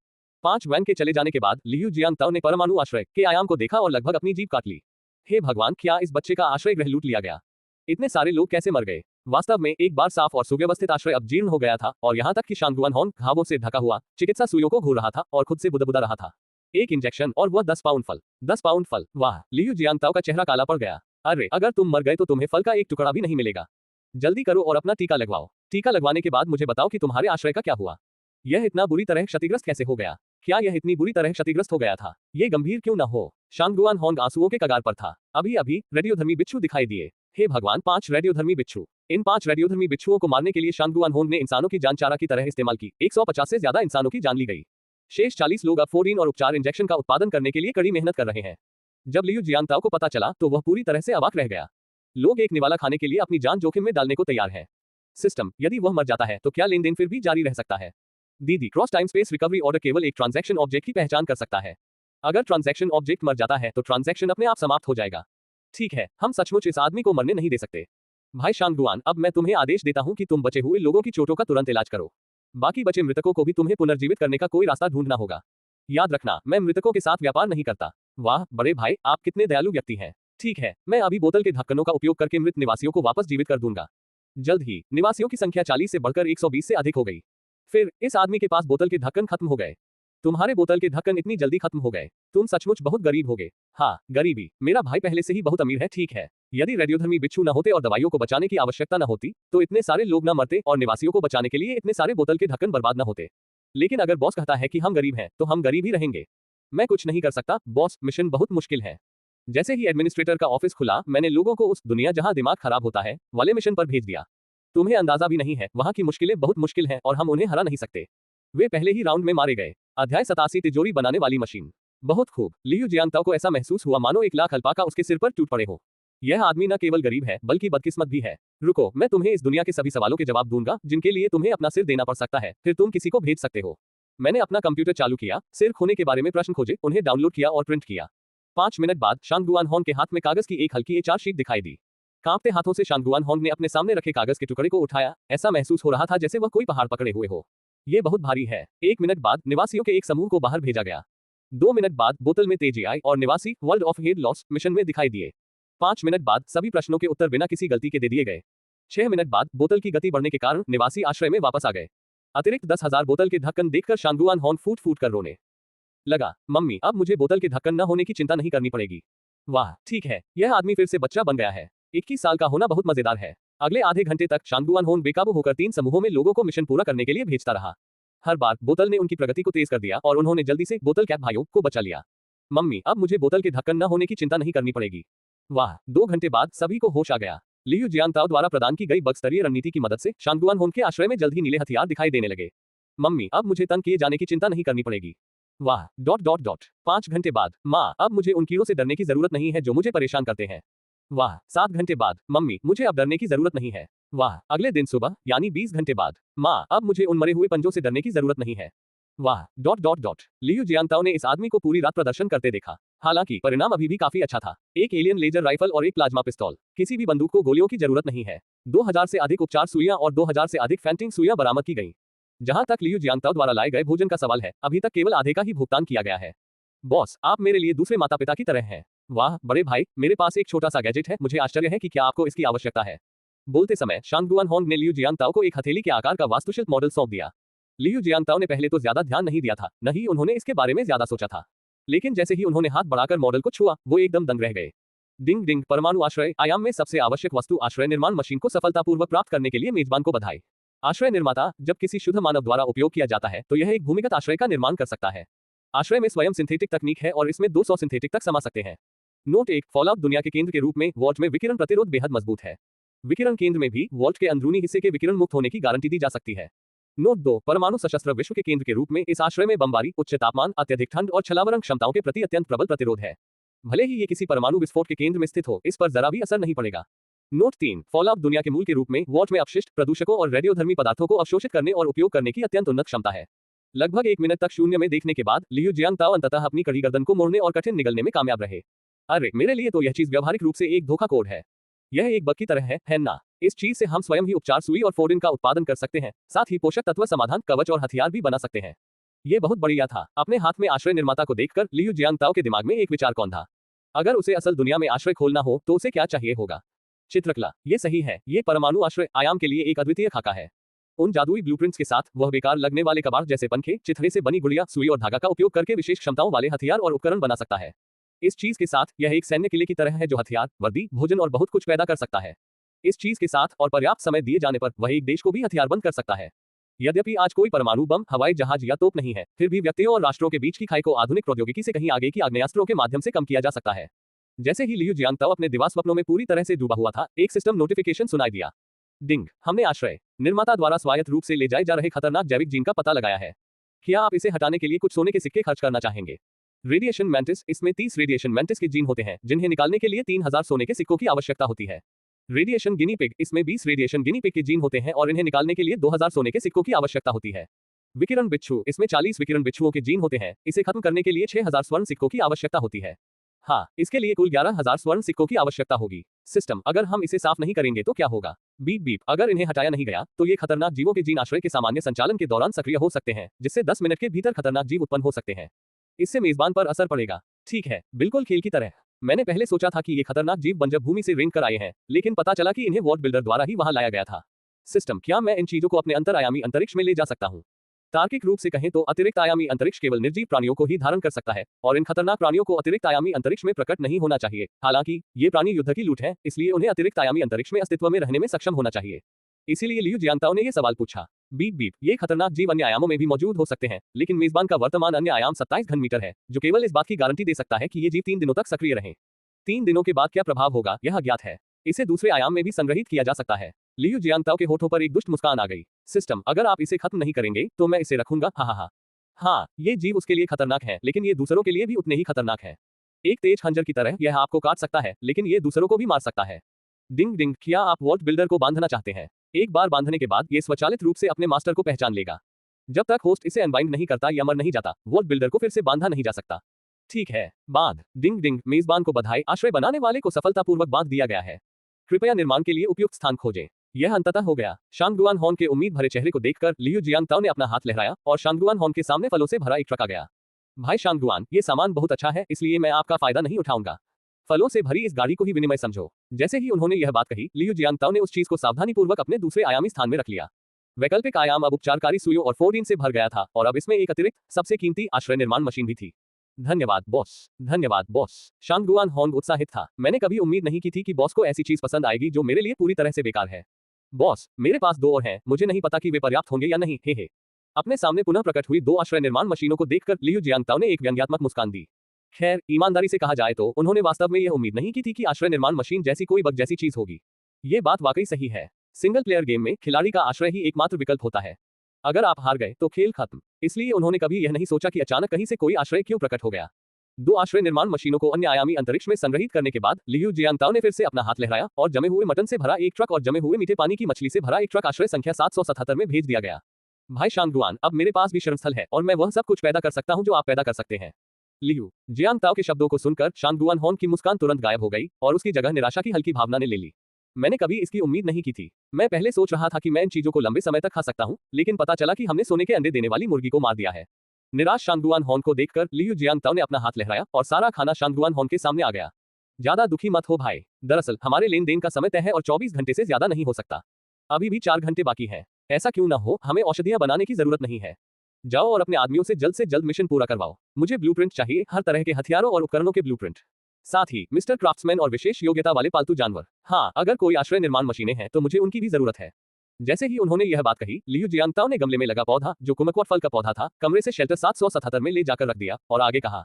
5 वैन के चले जाने के बाद लियू जियांगताओ ने परमाणु आश्रय के आयाम को देखा और लगभग अपनी जीभ काट ली। हे भगवान, क्या इस बच्चे का आश्रय गृह लूट लिया गया? इतने सारे लोग कैसे मर गए? वास्तव में एक बार साफ और सुव्यवस्थित आश्रय अब जीर्ण हो गया था और यहाँ तक कि शांगुआन होंग घावों से ढका हुआ चिकित्सा सुइयों को घूर रहा था और खुद से बुदबुदा रहा था। एक इंजेक्शन और वह 10 पाउंड फल। 10 पाउंड फल, वाह। लियू जियांगताओ का चेहरा काला पड़ गया। अरे, अगर तुम मर गए तो तुम्हें फल का एक टुकड़ा भी नहीं मिलेगा। जल्दी करो और अपना टीका लगवाओ। टीका लगवाने के बाद मुझे बताओ कि तुम्हारे आश्रय का क्या हुआ। यह इतना बुरी तरह क्षतिग्रस्त कैसे हो गया? क्या यह इतनी बुरी तरह क्षतिग्रस्त हो गया था? ये गंभीर क्यों न हो? शांगुआन होंग आंसुओं के कगार पर था। अभी अभी रेडियोधर्मी बिच्छू दिखाई दिए। हे भगवान, 5 रेडियोधर्मी बिच्छू। इन 5 रेडियोधर्मी बिच्छुओं को मारने के लिए शांगुआन होंग ने इंसानों की जान चारा की तरह इस्तेमाल की। 150 से ज्यादा इंसानों की जान ली गई। शेष 40 लोग अब फोर्डीन और उपचार इंजेक्शन का उत्पादन करने के लिए कड़ी मेहनत कर रहे हैं। जब लियू जियांगताओ को पता चला तो वह पूरी तरह से अवाक रह गया। लोग एक निवाला खाने के लिए अपनी जान जोखिम में डालने को तैयार हैं। सिस्टम, यदि वह मर जाता है तो क्या लेन देन फिर भी जारी रह सकता है? दीदी, cross time space recovery order केवल एक ट्रांजैक्शन ऑब्जेक्ट की पहचान कर सकता है। अगर ट्रांजैक्शन ऑब्जेक्ट मर जाता है तो ट्रांजैक्शन अपने आप समाप्त हो जाएगा। ठीक है, हम सचमुच इस आदमी को मरने नहीं दे सकते। भाई शांगुआन, अब मैं तुम्हें आदेश देता हूं कि तुम बचे हुए लोगों की चोटों का तुरंत इलाज करो। बाकी बचे मृतकों को भी तुम्हें पुनर्जीवित करने का कोई रास्ता ढूंढना होगा। याद रखना, मैं मृतकों के साथ व्यापार नहीं करता। वाह बड़े भाई, आप कितने दयालु व्यक्ति हैं। ठीक है, मैं अभी बोतल के ढक्कनों का उपयोग करके मृत निवासियों को वापस जीवित कर दूंगा। जल्द ही निवासियों की संख्या 40 से बढ़कर 120 से अधिक हो गई। फिर इस आदमी के पास बोतल के ढक्कन खत्म हो गए। तुम्हारे बोतल के ढक्कन इतनी जल्दी खत्म हो गए? तुम सचमुच बहुत गरीब होगे। हाँ, गरीबी। मेरा भाई पहले से ही बहुत अमीर है। ठीक है, यदि रेडियोधर्मी बिच्छू न होते और दवाइयों को बचाने की आवश्यकता न होती तो इतने सारे लोग न मरते और निवासियों को बचाने के लिए इतने सारे बोतल के ढक्कन बर्बाद न होते। लेकिन अगर बॉस कहता है कि हम गरीब हैं तो हम गरीब ही रहेंगे। मैं कुछ नहीं कर सकता बॉस, मिशन बहुत मुश्किल है। जैसे ही एडमिनिस्ट्रेटर का ऑफिस खुला, मैंने लोगों को उस दुनिया जहां दिमाग खराब होता है वाले मिशन पर भेज दिया। तुम्हें अंदाजा भी नहीं है, वहां की मुश्किलें बहुत मुश्किल हैं और हम उन्हें हरा नहीं सकते। वे पहले ही राउंड में मारे गए। अध्याय 87, तिजोरी बनाने वाली मशीन। बहुत खूब। लियू जियांगताओ को ऐसा महसूस हुआ मानो 1 लाख अल्पाका उसके सिर पर टूट पड़े हो। यह आदमी न केवल गरीब है बल्कि बदकिस्मत भी है। रुको, मैं तुम्हें इस दुनिया के सभी सवालों के जवाब दूंगा जिनके लिए तुम्हें अपना सिर देना पड़ सकता है, फिर तुम किसी को भेज सकते हो। मैंने अपना कंप्यूटर चालू किया, सिर खोने के बारे में प्रश्न खोजे, उन्हें डाउनलोड किया और प्रिंट किया। 5 मिनट बाद शांगुआन होंग के हाथ में कागज की एक हल्की A4 शीट दिखाई दी। कांपते हाथों से शांगुआन होंग ने अपने सामने रखे कागज के टुकड़े को उठाया। ऐसा महसूस हो रहा था जैसे वह कोई पहाड़ पकड़े हुए हो। ये बहुत भारी है। 1 मिनट बाद निवासियों के एक समूह को बाहर भेजा गया। 2 मिनट बाद बोतल में तेजी आई और निवासी world of head loss mission में दिखाई दिए। 5 मिनट बाद सभी प्रश्नों के उत्तर बिना किसी गलती के दे दिए गए। 6 मिनट बाद बोतल की गति बढ़ने के कारण निवासी आश्रय में वापस आ गए। अतिरिक्त 10,000 बोतल के ढक्कन देखकर शांगुआन हॉन फूट फूट कर रोने लगा। मम्मी, अब मुझे बोतल के ढक्कन न होने की चिंता नहीं करनी पड़ेगी। वाह, ठीक है, यह आदमी फिर से बच्चा बन गया है। 21 साल का होना बहुत मजेदार है। अगले आधे घंटे तक शांगुआन होन बेकाबू होकर 3 समूहों में लोगों को मिशन पूरा करने के लिए भेजता रहा। हर बार बोतल ने उनकी प्रगति को तेज कर दिया और उन्होंने जल्दी से बोतल कैप भाइयों को बचा लिया। मम्मी, अब मुझे बोतल के ढक्कन न होने की चिंता नहीं करनी पड़ेगी। वाह, 2 घंटे बाद सभी को होश आ गया। लियू जियांगताओ द्वारा प्रदान की गई बगस्तरीय रणनीति की मदद से शांगुआन होन के आश्रय में जल्द ही नीले हथियार दिखाई देने लगे। मम्मी, अब मुझे तंग किए जाने की चिंता नहीं करनी पड़ेगी। वाह, 5 घंटे बाद, माँ, अब मुझे उन कीड़ों से डरने की जरूरत नहीं है जो मुझे परेशान करते हैं। वाह, 7 घंटे बाद, मम्मी, मुझे अब डरने की जरूरत नहीं है। वाह, अगले दिन सुबह यानी 20 घंटे बाद, माँ, अब मुझे उन मरे हुए पंजों से डरने की जरूरत नहीं है। वाह, लियू जियांगताओ ने इस आदमी को पूरी रात प्रदर्शन करते देखा। हालांकि परिणाम अभी भी काफी अच्छा था। एक एलियन लेजर राइफल और एक प्लाज्मा पिस्तौल। किसी भी बंदूक को गोलियों की जरूरत नहीं है। 2000 से अधिक उपचार सुइयां और 2000 से अधिक फैंटिंग सुइयां बरामद की गई। जहां तक लियू जियांगताओ द्वारा लाए गए भोजन का सवाल है, अभी तक केवल आधे का ही भुगतान किया गया है। बॉस, आप मेरे लिए दूसरे माता पिता की तरह हैं। वाह, बड़े भाई, मेरे पास एक छोटा सा गैजेट है, मुझे आश्चर्य है कि क्या आपको इसकी आवश्यकता है। बोलते समय शांगुआन होंग ने लियू जियांगताओ को एक हथेली के आकार का वास्तुशिल्प मॉडल सौंप दिया। लियू जियांगताओ ने पहले तो ज्यादा ध्यान नहीं दिया था, न ही उन्होंने इसके बारे में ज्यादा सोचा था। लेकिन जैसे ही उन्होंने हाथ बढ़ाकर मॉडल को छुआ, वो एकदम दंग रह गए। डिंग डिंग, परमाणु आश्रय आयाम में सबसे आवश्यक वस्तु आश्रय निर्माण मशीन को सफलतापूर्वक प्राप्त करने के लिए मेजबान को बधाई। आश्रय निर्माता, जब किसी शुद्ध मानव द्वारा उपयोग किया जाता है तो यह एक भूमिगत आश्रय का निर्माण कर सकता है। आश्रय में स्वयं सिंथेटिक तकनीक है और इसमें 200 सिंथेटिक तक समा सकते हैं। नोट 1, फॉलआउट दुनिया के केंद्र के रूप में वॉल्ट में विकिरण प्रतिरोध बेहद मजबूत है। विकिरण केंद्र में भी वॉल्ट के अंदरूनी हिस्से के विकिरण मुक्त होने की गारंटी दी जा सकती है। नोट 2, परमाणु सशस्त्र विश्व के केंद्र के रूप में इस आश्रय में बमबारी, उच्च तापमान, अत्यधिक ठंड और छलावरण क्षमताओं के प्रति अत्यंत प्रबल प्रतिरोध है। भले ही ये किसी परमाणु विस्फोट के केंद्र में स्थित हो, इस पर जरा भी असर नहीं पड़ेगा। नोट 3, फॉलआउट दुनिया के मूल के रूप में वॉल्ट में अपशिष्ट, प्रदूषकों और रेडियोधर्मी पदार्थों को अवशोषित करने और उपयोग करने की अत्यंत उन्नत क्षमता है। लगभग 1 मिनट तक शून्य में देखने के बाद लियू जियांगताओ अंततः अपनी कड़ी गर्दन को मोड़ने और कठिन निगलने में कामयाब रहे। अरे, मेरे लिए तो यह चीज व्यवहारिक रूप से एक धोखा कोड है। यह एक बग की तरह है ना? इस चीज से हम स्वयं ही उपचार सुई और फोर्डिन का उत्पादन कर सकते हैं, साथ ही पोषक तत्व समाधान, कवच और हथियार भी बना सकते हैं। ये बहुत बढ़िया था। अपने हाथ में आश्रय निर्माता को देखकर लियू जियांगताओ के दिमाग में एक विचार कौन था। अगर उसे असल दुनिया में आश्रय खोलना हो तो उसे क्या चाहिए होगा? चित्रकला, ये सही है। ये परमाणु आश्रय आयाम के लिए एक अद्वितीय खाका है। उन जादुई ब्लूप्रिंट्स के साथ वह बेकार लगने वाले कबाड़ जैसे पंखे, चिथड़े से बनी गुड़िया, सुई और धागा का उपयोग करके विशेष क्षमताओं वाले हथियार और उपकरण बना सकता है। इस चीज के साथ यह एक सैन्य किले की तरह है जो हथियार, वर्दी, भोजन और बहुत कुछ पैदा कर सकता है। इस चीज के साथ और पर्याप्त समय दिए जाने पर वह एक देश को भी हथियारबंद कर सकता है। यद्यपि आज कोई परमाणु बम, हवाई जहाज या तोप नहीं है, फिर भी व्यक्तियों और राष्ट्रों के बीच की खाई को आधुनिक प्रौद्योगिकी से कहीं आगे की आग्नेयास्त्रों के माध्यम से कम किया जा सकता है। जैसे ही लियू जियांगताओ अपने दिवा स्वप्नों में पूरी तरह से डूबा हुआ था, एक सिस्टम नोटिफिकेशन सुनाई दिया। डिंग, हमने आश्रय निर्माता द्वारा स्वायत्त रूप से ले जाए जा रहे खतरनाक जैविक जीन का पता लगाया है। क्या आप इसे हटाने के लिए कुछ सोने के सिक्के खर्च करना चाहेंगे? रेडिएशन मैंटिस, इसमें 30 रेडिएशन मैंटिस के जीन होते हैं जिन्हें निकालने के लिए 3000 सोने के सिक्कों की आवश्यकता होती है। रेडिएशन गिनी पिग, इसमें 20 रेडिएशन गिनी पिग के जीन होते हैं और इन्हें निकालने के लिए 2000 सोने के सिक्कों की आवश्यकता होती है। विकिरण बिच्छू, इसमें 40 विकिरण बिच्छुओं के जीन होते हैं, इसे खत्म करने के लिए 6000 स्वर्ण सिक्कों की आवश्यकता होती है। हाँ, इसके लिए कुल 11000 स्वर्ण सिक्कों की आवश्यकता होगी। सिस्टम, अगर हम इसे साफ नहीं करेंगे तो क्या होगा? बीप बीप, अगर इन्हें हटाया नहीं गया तो ये खतरनाक जीवों के जीन आश्रय के सामान्य संचालन के दौरान सक्रिय हो सकते हैं, जिससे 10 मिनट के भीतर खतरनाक जीव उत्पन्न हो सकते हैं। इससे मेजबान पर असर पड़ेगा। ठीक है, बिल्कुल खेल की तरह। मैंने पहले सोचा था कि ये खतरनाक जीव बंजर भूमि से रेंग कर आए हैं, लेकिन पता चला कि इन्हें वॉट बिल्डर द्वारा ही वहां लाया गया था। सिस्टम, क्या मैं इन चीजों को अपने अंतरआयामी अंतरिक्ष में ले जा सकता हूँ? तार्किक रूप से कहें तो अतिरिक्त आयामी अंतरिक्ष केवल निर्जीव प्राणियों को ही धारण कर सकता है और इन खतरनाक प्राणियों को अतिरिक्त आयामी अंतरिक्ष में प्रकट नहीं होना चाहिए। हालांकि ये प्राणी युद्ध की लूट है, इसलिए उन्हें अतिरिक्त आयामी अंतरिक्ष में अस्तित्व में रहने में सक्षम होना चाहिए। इसीलिए लियू जियांगताओ ने यह सवाल पूछा। बीप बीप, ये खतरनाक जीव अन्य आयामों में भी मौजूद हो सकते हैं, लेकिन मेजबान का वर्तमान अन्य आयाम 27 घन मीटर है, जो केवल इस बात की गारंटी दे सकता है कि ये जीव 3 दिनों तक सक्रिय रहें। 3 दिनों के बाद क्या प्रभाव होगा, यह अज्ञात है। इसे दूसरे आयाम में भी संग्रहित किया जा सकता है। लियू जियांगताओ के होठों पर एक दुष्ट मुस्कान आ गई। सिस्टम, अगर आप इसे खत्म नहीं करेंगे तो मैं इसे रखूंगा। हाँ, ये जीव उसके लिए खतरनाक है, लेकिन ये दूसरों के लिए भी उतने ही खतरनाक है। एक तेज खंजर की तरह यह आपको काट सकता है, लेकिन ये दूसरों को भी मार सकता है। डिंग डिंग, क्या आप वॉल्ट बिल्डर को बांधना चाहते हैं? एक बार बांधने के बाद ये स्वचालित रूप से अपने मास्टर को पहचान लेगा। जब तक होस्ट इसे अनबाइंड नहीं करता या मर नहीं जाता, वॉल्ट बिल्डर को फिर से बांधा नहीं जा सकता। ठीक है, बांध। डिंग डिंग, मेजबान को बधाई, आश्रय बनाने वाले को सफलतापूर्वक बांध दिया गया है। कृपया निर्माण के लिए उपयुक्त स्थान खोजें। यह अंततः हो गया। शांगुआन हॉन के उम्मीद भरे चेहरे को देखकर लियू जियांगताओ ने अपना हाथ लहराया और शांगुआन हॉन के सामने फलों से भरा एक ट्रक आ गया। भाई शांगुआन, ये सामान बहुत अच्छा है, इसलिए मैं आपका फायदा नहीं उठाऊंगा। फलों से भरी इस गाड़ी को ही विनिमय समझो। जैसे ही उन्होंने यह बात कही, लियू जियांगताओ ने उस चीज को सावधानीपूर्वक अपने दूसरे आयामी स्थान में रख लिया। वैकल्पिक आयाम अब उपचारकारी सुइयों और फोर्डीन से भर गया था और अब इसमें एक अतिरिक्त सबसे कीमती आश्रय निर्माण मशीन भी थी। धन्यवाद बॉस, धन्यवाद बॉस। शांगुआन होंग उत्साहित था। मैंने कभी उम्मीद नहीं की थी कि बॉस को ऐसी चीज पसंद आएगी जो मेरे लिए पूरी तरह से बेकार है। बॉस, मेरे पास 2 और हैं, मुझे नहीं पता कि वे पर्याप्त होंगे या नहीं। हे। अपने सामने पुनः प्रकट हुई 2 आश्रय निर्माण मशीनों को देखकर लियू जियांगताओ ने एक व्यंग्यात्मक मुस्कान दी। खैर, ईमानदारी से कहा जाए तो उन्होंने वास्तव में यह उम्मीद नहीं की थी कि आश्रय निर्माण मशीन जैसी कोई बग जैसी चीज होगी। ये बात वाकई सही है। सिंगल प्लेयर गेम में खिलाड़ी का आश्रय ही एकमात्र विकल्प होता है। अगर आप हार गए तो खेल खत्म। इसलिए उन्होंने कभी यह नहीं सोचा कि अचानक कहीं से कोई आश्रय क्यों प्रकट हो गया। 2 आश्रय निर्माण मशीनों को अन्य आयामी अंतरिक्ष में संग्रहित करने के बाद लियू जियांगताओ ने फिर से अपना हाथ लहराया और जमे हुए मटन से भरा एक ट्रक और जमे हुए मीठे पानी की मछली से भरा एक ट्रक आश्रय संख्या 777 में भेज दिया गया। भाई शांगुआन, अब मेरे पास भी शर्मस्थल है और मैं वह सब कुछ पैदा कर सकता हूं जो आप पैदा कर सकते हैं। लियू जियांगताओ के शब्दों को सुनकर शांगुआन होंग की मुस्कान तुरंत गायब हो गई और उसकी जगह निराशा की हल्की भावना ने ले ली। मैंने कभी इसकी उम्मीद नहीं की थी। मैं पहले सोच रहा था कि मैं इन चीजों को लंबे समय तक खा सकता हूं, लेकिन पता चला कि हमने सोने के अंडे देने वाली मुर्गी को मार दिया है। निराश शांगुआन होंग को देखकर लियू जियांगताओ ने अपना हाथ लहराया और सारा खाना शांगुआन होंग के सामने आ गया। ज्यादा दुखी मत हो भाई, दरअसल हमारे लेन देन का समय तय है और 24 घंटे से ज्यादा नहीं हो सकता। अभी भी 4 घंटे बाकी है। ऐसा क्यों ना हो, हमें औषधियां बनाने की जरूरत नहीं है। जाओ और अपने आदमियों से जल्द मिशन पूरा करवाओ। मुझे ब्लूप्रिंट चाहिए, हर तरह के हथियारों और उपकरणों के ब्लूप्रिंट। साथ ही मिस्टर क्राफ्ट्समैन और विशेष योग्यता वाले पालतू जानवर। हाँ, अगर कोई आश्रय निर्माण मशीनें हैं तो मुझे उनकी भी जरूरत है। जैसे ही उन्होंने यह बात कही, लियू जियांगताओ ने गमले में लगा पौधा, जो कुमक्वट फल का पौधा था, कमरे से शेल्टर 777 में ले जाकर रख दिया और आगे कहा,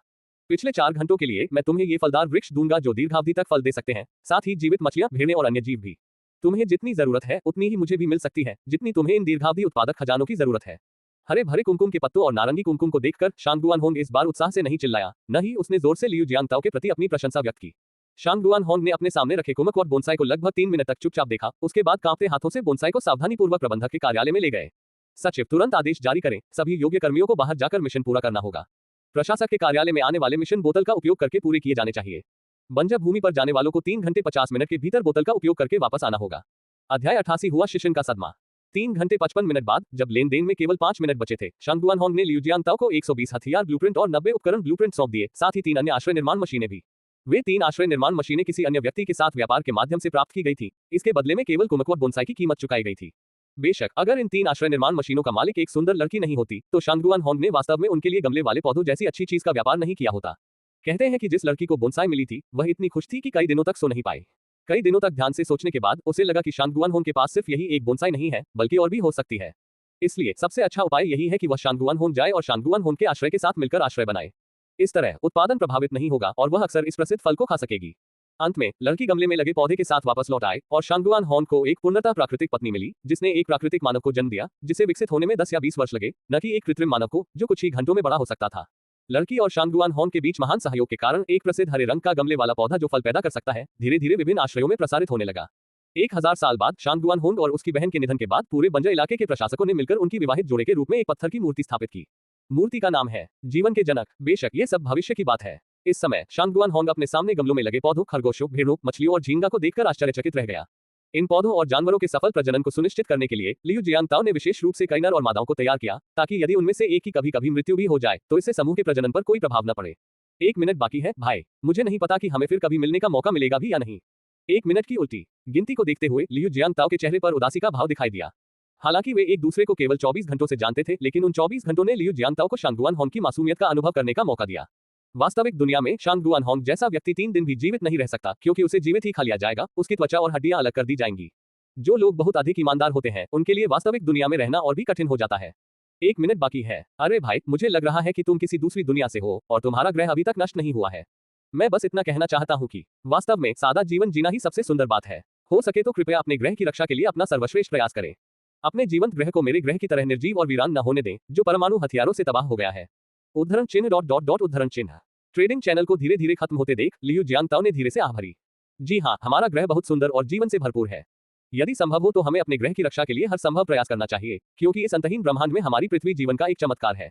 पिछले 4 घंटों के लिए मैं तुम्हें ये फलदार वृक्ष दूंगा जो दीर्घावधि तक फल दे सकते हैं, साथ ही जीवित मछलियां, भेड़ें और अन्य जीव भी। तुम्हें जितनी जरूरत है उतनी ही मुझे भी मिल सकती है, जितनी तुम्हें इन दीर्घावधि उत्पादक खजानों की जरूरत है। हरे भरे कुमकुम के पत्तों और नारंगी कुमकुम को देखकर शांगुआन होंग इस बार उत्साह से नहीं चिल्लाया, न ही उसने जोर से लियू जियांगताओ के प्रति अपनी प्रशंसा व्यक्त की। शांगुआन होंग ने अपने सामने रखे कुमक्वट बोनसाई को लगभग 3 मिनट तक चुपचाप देखा, उसके बाद कांपते हाथों से बोनसाई को सावधानीपूर्वक प्रबंधक के कार्यालय में ले गए। सचिव, तुरंत आदेश जारी करें, सभी योग्य कर्मियों को बाहर जाकर मिशन पूरा करना होगा। प्रशासक के कार्यालय में आने वाले मिशन बोतल का उपयोग करके पूरे किए जाने चाहिए। बंजर भूमि पर जाने वालों को 3 घंटे 50 मिनट के भीतर बोतल का उपयोग करके वापस आना होगा। अध्याय 88 हुआ शिशिन का सदमा। 3 घंटे 55 मिनट बाद, जब लेन देन में केवल 5 मिनट बचे थे, शांगुआन होंग ने लियू जियांगताओ को 120 हथियार ब्लूप्रिंट और 90 उपकरण ब्लूप्रिंट सौंप दिए, साथ ही 3 अन्य आश्रय निर्माण मशीनें भी। वे 3 आश्रय निर्माण मशीनें किसी अन्य व्यक्ति के साथ व्यापार के माध्यम से प्राप्त की गई थी। इसके बदले में केवल कुमक्वट बोनसाई की कीमत चुकाई गई थी। बेशक अगर इन 3 आश्रय निर्माण मशीनों का मालिक एक सुंदर लड़की नहीं होती, तो शांगुआन होंग ने वास्तव में उनके लिए गमले वाले पौधों जैसी अच्छी चीज का व्यापार नहीं किया होता। कहते हैं कि जिस लड़की को बोनसाई मिली थी, वह इतनी खुश थी कि कई दिनों तक सो नहीं पाई। कई दिनों तक ध्यान से सोचने के बाद उसे लगा कि शांगुआन होंग के पास सिर्फ यही एक बोनसाई नहीं है, बल्कि और भी हो सकती है। इसलिए सबसे अच्छा उपाय यही है कि वह शांगुआन होंग जाए और शांगुआन होंग के आश्रय के साथ मिलकर आश्रय बनाए। इस तरह उत्पादन प्रभावित नहीं होगा और वह अक्सर इस प्रसिद्ध फल को खा सकेगी। अंत में लड़की गमले में लगे पौधे के साथ वापस लौट आए और शांगुआन होंग को एक पूर्णतः प्राकृतिक पत्नी मिली, जिसने एक प्राकृतिक मानव को जन्म दिया, जिसे विकसित होने में 10 या 20 वर्ष लगे, न कि एक कृत्रिम मानव को, जो कुछ ही घंटों में बड़ा हो सकता था। लड़की और शांगुआन होंग के बीच महान सहयोग के कारण एक प्रसिद्ध हरे रंग का गमले वाला पौधा जो फल पैदा कर सकता है, धीरे धीरे विभिन्न आश्रयों में प्रसारित होने लगा। 1000 साल बाद शांगुआन होंग और उसकी बहन के निधन के बाद पूरे बंजर इलाके के प्रशासकों ने मिलकर उनकी विवाहित जोड़े के रूप में एक पत्थर की मूर्ति स्थापित की। मूर्ति का नाम है जीवन के जनक। बेशक ये सब भविष्य की बात है। इस समय शांगुआन होंग अपने सामने गमलों में लगे पौधों, खरगोशों, भेड़ों, मछलियों और झींगा को देखकर आश्चर्यचकित रह गया। इन पौधों और जानवरों के सफल प्रजनन को सुनिश्चित करने के लिए लियू जियांगताओ ने विशेष रूप से कई नर और मादाओं को तैयार किया, ताकि यदि उनमें से एक की कभी कभी मृत्यु भी हो जाए तो इससे समूह के प्रजनन पर कोई प्रभाव न पड़े। 1 मिनट बाकी है भाई, मुझे नहीं पता कि हमें फिर कभी मिलने का मौका मिलेगा भी या नहीं। 1 मिनट की उल्टी गिनती को देखते हुए लियू जियांगताओ के चेहरे पर उदासी का भाव दिखाई दिया। हालांकि वे एक दूसरे को केवल 24 घंटों से जानते थे, लेकिन उन 24 घंटों ने लियू जियांगताओ को शांगुआन होंग की मासूमियत का अनुभव करने का मौका दिया। वास्तविक दुनिया में शांगुआन होंग जैसा व्यक्ति 3 दिन भी जीवित नहीं रह सकता, क्योंकि उसे जीवित ही खा लिया जाएगा, उसकी त्वचा और हड्डियां अलग कर दी जाएंगी। जो लोग बहुत अधिक ईमानदार होते हैं, उनके लिए वास्तविक दुनिया में रहना और भी कठिन हो जाता है। 1 मिनट बाकी है। अरे भाई, मुझे लग रहा है कि तुम किसी दूसरी दुनिया से हो और तुम्हारा ग्रह अभी तक नष्ट नहीं हुआ है। मैं बस इतना कहना चाहता हूँ कि वास्तव में सादा जीवन जीना ही सबसे सुंदर बात है। हो सके तो कृपया अपने ग्रह की रक्षा के लिए अपना सर्वश्रेष्ठ प्रयास करें। अपने जीवंत ग्रह को मेरे ग्रह की तरह निर्जीव और वीरान न होने दें, जो परमाणु हथियारों से तबाह हो गया है। उद्धरण चिन्ह ... उद्धरण चिन्ह। ट्रेडिंग चैनल को धीरे धीरे खत्म होते देख लियू जियांगताओ ने धीरे से आह भरी। जी हाँ, हमारा ग्रह बहुत सुंदर और जीवन से भरपूर है। यदि संभव हो तो हमें अपने ग्रह की रक्षा के लिए हर संभव प्रयास करना चाहिए, क्योंकि इस अंतहीन ब्रह्मांड में हमारी पृथ्वी जीवन का एक चमत्कार है। ...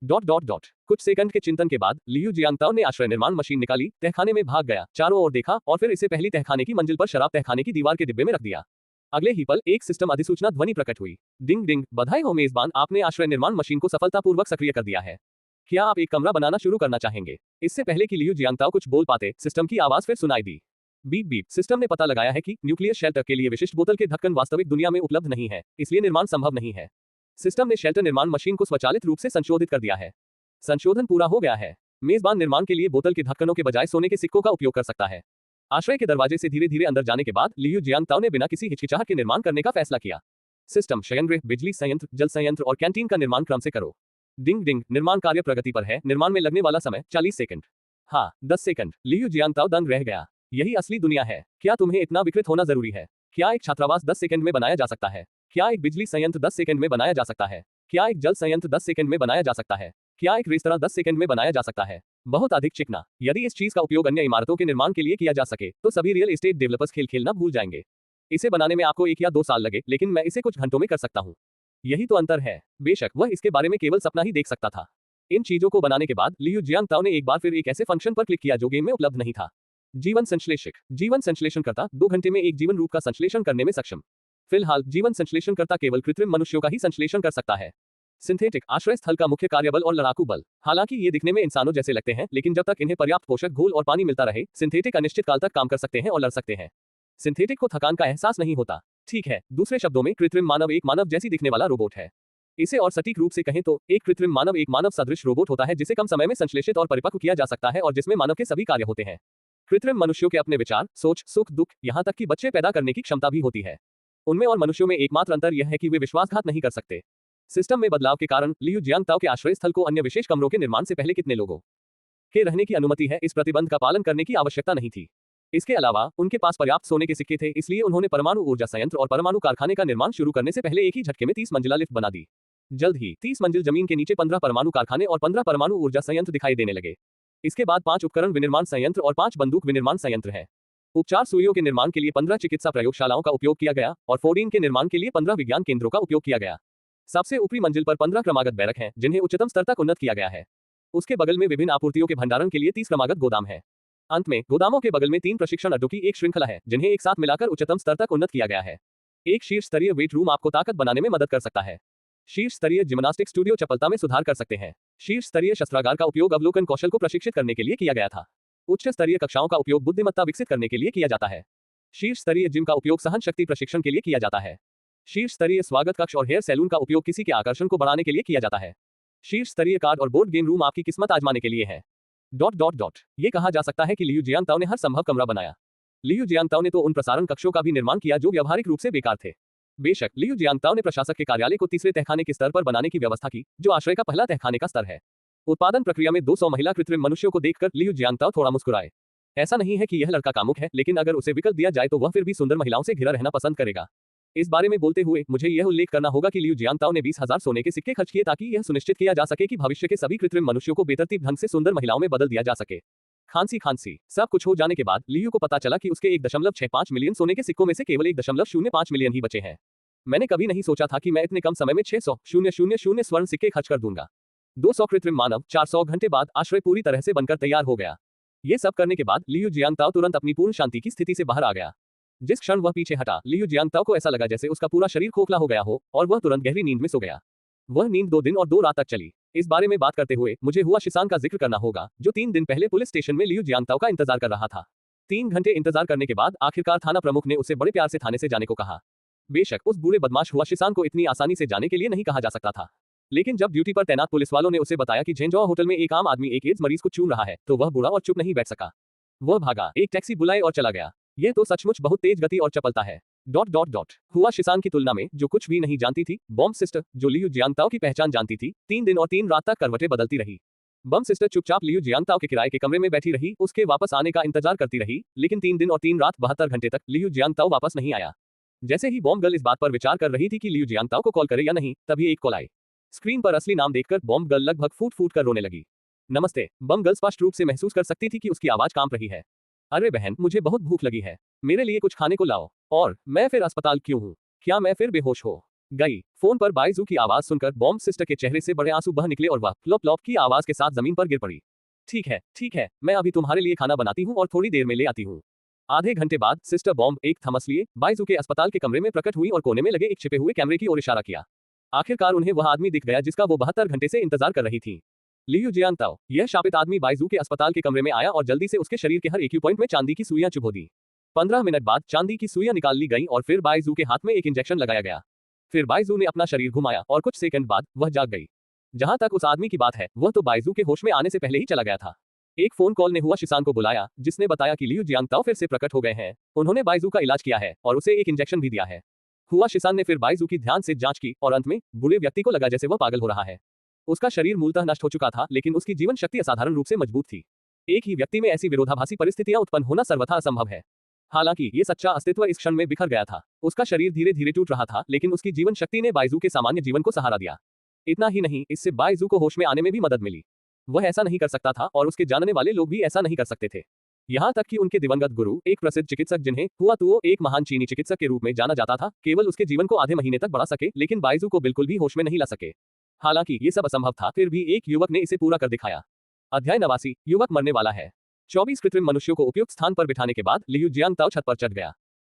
कुछ सेकंड के चिंतन के बाद लियू जियांगताओ ने आश्रय निर्माण मशीन निकाली, तहखाने में भाग गया, चारों ओर देखा और फिर इसे पहली तहखाने की मंजिल पर शराब तहखाने की दीवार के डिब्बे में रख दिया। अगले ही पल एक सिस्टम अधिसूचना ध्वनि प्रकट हुई। डिंग डिंग, बधाई हो मेजबान, आपने आश्रय निर्माण मशीन को सफलतापूर्वक सक्रिय कर दिया है। क्या आप एक कमरा बनाना शुरू करना चाहेंगे? इससे पहले कि लियू जियांगताओ कुछ बोल पाते, सिस्टम की आवाज फिर सुनाई दी। Beep beep. सिस्टम ने पता लगाया है कि न्यूक्लियर शेल्टर के लिए विशिष्ट बोतल के ढक्कन वास्तविक दुनिया में उपलब्ध नहीं है, इसलिए निर्माण संभव नहीं है। सिस्टम ने शेल्टर निर्माण मशीन को स्वचालित रूप से संशोधित कर दिया है। संशोधन पूरा हो गया है। मेजबान निर्माण के लिए बोतल के ढक्कनों के बजाय सोने के सिक्कों का उपयोग कर सकता है। आश्रय के दरवाजे से धीरे धीरे अंदर जाने के बाद लियू जियांगताओ ने बिना किसी हिचकिचाहट के निर्माण करने का फैसला किया। सिस्टम शयनगृह, बिजली संयंत्र, जल संयंत्र और कैंटीन का निर्माण क्रम से करो। डिंग डिंग। निर्माण कार्य प्रगति पर है। निर्माण में लगने वाला समय 40 सेकंड। हाँ, 10 सेकंड। लियू जियांगताओ दंग रह गया। यही असली दुनिया है। क्या तुम्हें इतना विकृत होना जरूरी है? क्या एक छात्रावास 10 सेकंड में बनाया जा सकता है? क्या एक बिजली संयंत्र 10 सेकंड में बनाया जा सकता है? क्या एक जल संयंत्र 10 सेकंड में बनाया जा सकता है? क्या एक रेस्तरां 10 सेकंड में बनाया जा सकता है? बहुत अधिक चिकना। यदि इस चीज का उपयोग अन्य इमारतों के निर्माण के लिए किया जा सके तो सभी रियल एस्टेट डेवलपर्स खेल खेलना भूल जाएंगे। इसे बनाने में आपको 1 या 2 साल लगे, लेकिन मैं इसे कुछ घंटों में कर सकता हूँ। यही तो अंतर है। बेशक वह इसके बारे में केवल सपना ही देख सकता था। इन चीजों को बनाने के बाद लियू जियांगताओ ने एक बार फिर एक ऐसे फंक्शन पर क्लिक किया जो गेम में उपलब्ध नहीं था। जीवन संश्लेषक। जीवन संश्लेषणकर्ता 2 घंटे में एक जीवन रूप का संश्लेषण करने में सक्षम। फिलहाल जीवन संश्लेषणकर्ता केवल कृत्रिम मनुष्यों का ही संश्लेषण कर सकता है। सिंथेटिक। आश्रय स्थल का मुख्य कार्यबल और लड़ाकू बल। हालांकि ये दिखने में इंसानों जैसे लगते हैं, लेकिन जब तक इन्हें पर्याप्त पोषक घोल और पानी मिलता रहे, सिंथेटिक अनिश्चित काल तक काम कर सकते हैं और लड़ सकते हैं। सिंथेटिक को थकान का एहसास नहीं होता। ठीक है, दूसरे शब्दों में कृत्रिम मानव एक मानव जैसी दिखने वाला रोबोट है। इसे और सटीक रूप से कहें तो एक कृत्रिम मानव एक मानव सदृश रोबोट होता है जिसे कम समय में संश्लेषित और परिपक्व किया जा सकता है और जिसमें मानव के सभी कार्य होते हैं। कृत्रिम मनुष्यों के अपने विचार, सोच, सुख, दुख, यहाँ तक कि बच्चे पैदा करने की क्षमता भी होती है। उनमें और मनुष्यों में एकमात्र अंतर यह है कि वे विश्वासघात नहीं कर सकते। सिस्टम में बदलाव के कारण लियू जियांगताओ के आश्रय स्थल को अन्य विशेष कमरों के निर्माण से पहले कितने लोगों के रहने की अनुमति है, इस प्रतिबंध का पालन करने की आवश्यकता नहीं थी। इसके अलावा उनके पास पर्याप्त सोने के सिक्के थे, इसलिए उन्होंने परमाणु ऊर्जा संयंत्र और परमाणु कारखाने का निर्माण शुरू करने से पहले एक ही झटके में 30 मंजिला लिफ्ट बना दी। जल्द ही 30 मंजिल जमीन के नीचे 15 परमाणु कारखाने और 15 परमाणु ऊर्जा संयंत्र दिखाई देने लगे। इसके बाद 5 उपकरण विनिर्माण संयंत्र और 5 बंदूक विनिर्माण संयंत्र है। उपचार सुइयों के निर्माण के लिए 15 चिकित्सा प्रयोगशालाओं का उपयोग किया गया और फोर्डीन के निर्माण के लिए 15 विज्ञान केंद्रों का उपयोग किया गया। सबसे ऊपरी मंजिल पर 15 क्रमागत बैरक हैं, जिन्हें उच्चतम स्तर तक उन्नत किया गया है। उसके बगल में विभिन्न आपूर्तियों के भंडारण के लिए 30 क्रमागत गोदाम है। अंत में गोदामों के बगल में 3 प्रशिक्षण अड्डों की एक श्रृंखला है, जिन्हें एक साथ मिलाकर उच्चतम स्तर तक उन्नत किया गया है। एक शीर्ष स्तरीय वेट रूम आपको ताकत बनाने में मदद कर सकता है। शीर्ष स्तरीय जिम्नास्टिक स्टूडियो चपलता में सुधार कर सकते हैं। शीर्ष स्तरीय शस्त्रागार का उपयोग अवलोकन कौशल को प्रशिक्षित करने के लिए किया गया था। उच्च स्तरीय कक्षाओं का उपयोग बुद्धिमत्ता विकसित करने के लिए किया जाता है। शीर्ष स्तरीय जिम का उपयोग सहन शक्ति प्रशिक्षण के लिए किया जाता है। शीर्ष स्तरीय स्वागत कक्ष और हेयर सैलून का उपयोग किसी के आकर्षण को बढ़ाने के लिए किया जाता है। शीर्ष स्तरीय कार्ड और बोर्ड गेम रूम आपकी किस्मत आजमाने के लिए है। ये कहा जा सकता है कि लियू जियांगताओ ने हर संभव कमरा बनाया। लियू जियांगताओ ने तो उन प्रसारण कक्षों का भी निर्माण किया जो व्यावहारिक रूप से बेकार थे। बेशक लियू जियांगताओ ने प्रशासक के कार्यालय को तीसरे तहखाने के स्तर पर बनाने की व्यवस्था की, जो आश्रय का पहला तहखाने का स्तर है। उत्पादन प्रक्रिया में 200 महिला कृत्रिम मनुष्यों को देखकर लियू जियांगताओ थोड़ा मुस्कुराए। ऐसा नहीं है कि यह लड़का कामुक है, लेकिन अगर उसे विकल्प दिया जाए तो वह फिर भी सुंदर महिलाओं से घिरा रहना पसंद करेगा। इस बारे में बोलते हुए मुझे यह उल्लेख करना होगा कि लियू जियांगताओ ने 20,000 सोने के सिक्के खर्च किए ताकि यह सुनिश्चित किया जा सके कि भविष्य के सभी कृत्रिम मनुष्यों को बेतरतीब ढंग से सुंदर महिलाओं में बदल दिया जा सके। खांसी। सब कुछ हो जाने के बाद लियू को पता चला कि उसके 1.65 मिलियन सोने के सिक्कों में से केवल 1.05 मिलियन ही बचे हैं। मैंने कभी नहीं सोचा था कि मैं इतने कम समय में 600,000 स्वर्ण सिक्के खर्च कर दूंगा। 200 कृत्रिम मानव, 400 घंटे बाद आश्रय पूरी तरह से बनकर तैयार हो गया। ये सब करने के बाद लियू जियांगताओ तुरंत अपनी पूर्ण शांति की स्थिति से बाहर आ गया। जिस क्षण वह पीछे हटा, लियू जियांगताओ को ऐसा लगा जैसे उसका पूरा शरीर खोखला हो गया हो और वह तुरंत गहरी नींद में सो गया। वह नींद 2 दिन और 2 रात तक चली। इस बारे में बात करते हुए मुझे हुआ शिसान का जिक्र करना होगा, जो 3 दिन पहले पुलिस स्टेशन में लियू जियांगताओ का इंतजार कर रहा था। 3 घंटे इंतजार करने के बाद आखिरकार थाना प्रमुख ने उसे बड़े प्यार से थाने से जाने को कहा। बेशक उस बूढ़े बदमाश हुआ शिसान को इतनी आसानी से जाने के लिए नहीं कहा जा सकता था, लेकिन जब ड्यूटी पर तैनात पुलिस वालों ने उसे बताया कि झेंझुआ होटल में एक आम आदमी एक एड्स मरीज को चूम रहा है, तो वह बूढ़ा और चुप नहीं बैठ सका। वह भागा, एक टैक्सी बुलाए और चला गया। यह तो सचमुच बहुत तेज गति और चपलता है। हुआ शिसान की तुलना में, जो कुछ भी नहीं जानती थी, बॉम्ब सिस्टर, जो लियू जियांगताओ की पहचान जानती थी, 3 दिन और 3 रात तक करवटें बदलती रही। बम सिस्टर चुपचाप लियू जियांगताओ के किराए के कमरे में बैठी रही, उसके वापस आने का इंतजार करती रही, लेकिन 3 दिन और 3 रात 72 घंटे तक लियू जियांगताओ वापस नहीं आया। जैसे ही बॉम्ब गर्ल इस बात पर विचार कर रही थी कि लियू जियांगताओ को कॉल करे या नहीं, तभी एक कॉल आई। स्क्रीन पर असली नाम देखकर बॉम्ब गर्ल लगभग फूट कर रोने लगी। नमस्ते। बम गर्ल स्पष्ट रूप से महसूस कर सकती थी कि उसकी आवाज कांप रही है। अरे बहन, मुझे बहुत भूख लगी है, मेरे लिए कुछ खाने को लाओ। और मैं फिर अस्पताल क्यों हूँ? क्या मैं फिर बेहोश हो गई? फोन पर बाइजू की आवाज सुनकर बॉम्ब सिस्टर के चेहरे से बड़े आंसू बह निकले और वह फ्लॉप फ्लॉप की आवाज के साथ जमीन पर गिर पड़ी। ठीक है, मैं अभी तुम्हारे लिए खाना बनाती हूँ और थोड़ी देर में ले आती हूँ। आधे घंटे बाद सिस्टर बॉम्ब एक थमस लिए बाइजू के अस्पताल के कमरे में प्रकट हुई और कोने में लगे एक छिपे हुए कैमरे की ओर इशारा किया। आखिरकार उन्हें वह आदमी दिख गया जिसका वो 72 घंटे से इंतजार कर रही थी। लियू जियांगताओ, यह शापित आदमी बाइजू के अस्पताल के कमरे में आया और जल्दी से उसके शरीर के हर एक पॉइंट में चांदी की सुइयां चुभो दी। 15 मिनट बाद चांदी की सुइयां निकाल ली गई और फिर बाइजू के हाथ में एक इंजेक्शन लगाया गया। फिर बाइजू ने अपना शरीर घुमाया और कुछ सेकंड बाद वह जाग गई। जहां तक उस आदमी की बात है, वह तो बाइजू के होश में आने से पहले ही चला गया था। एक फोन कॉल ने हुआ शिसान को बुलाया, जिसने बताया कि लियू जियांगताओ फिर से प्रकट हो गए हैं। उन्होंने बाइजू का इलाज किया है और उसे एक इंजेक्शन भी दिया है। हुआ शिसान ने फिर बाइजू की ध्यान से जांच की और अंत में बूढ़े व्यक्ति को लगा जैसे वह पागल हो रहा है। उसका शरीर मूलतः नष्ट हो चुका था, लेकिन उसकी जीवन शक्ति असाधारण रूप से मजबूत थी। एक ही व्यक्ति में ऐसी विरोधाभासी परिस्थितियां उत्पन्न होना सर्वथा असंभव है। हालांकि ये सच्चा अस्तित्व इस क्षण में बिखर गया था। उसका शरीर धीरे धीरे टूट रहा था, लेकिन उसकी जीवन शक्ति ने बाइजू के सामान्य जीवन को सहारा दिया। इतना ही नहीं, इससे बाइजू को होश में आने में भी मदद मिली। वह ऐसा नहीं कर सकता था और उसके जानने वाले लोग भी ऐसा नहीं कर सकते थे। यहाँ तक कि उनके दिवंगत गुरु, एक प्रसिद्ध चिकित्सक जिन्हें हुआ तुओ, एक महान चीनी चिकित्सक के रूप में जाना जाता था, केवल उसके जीवन को आधे महीने तक बढ़ा सके, लेकिन बाइजू को बिल्कुल भी होश में नहीं ला सके। हालांकि ये सब असंभव था, फिर भी एक युवक ने इसे पूरा कर दिखाया। अध्याय 89, युवक मरने वाला है। 24 कृत्रिम मनुष्यों को उपयुक्त स्थान पर बिठाने के बाद लियू जियांगताओ छत पर चढ़ गया।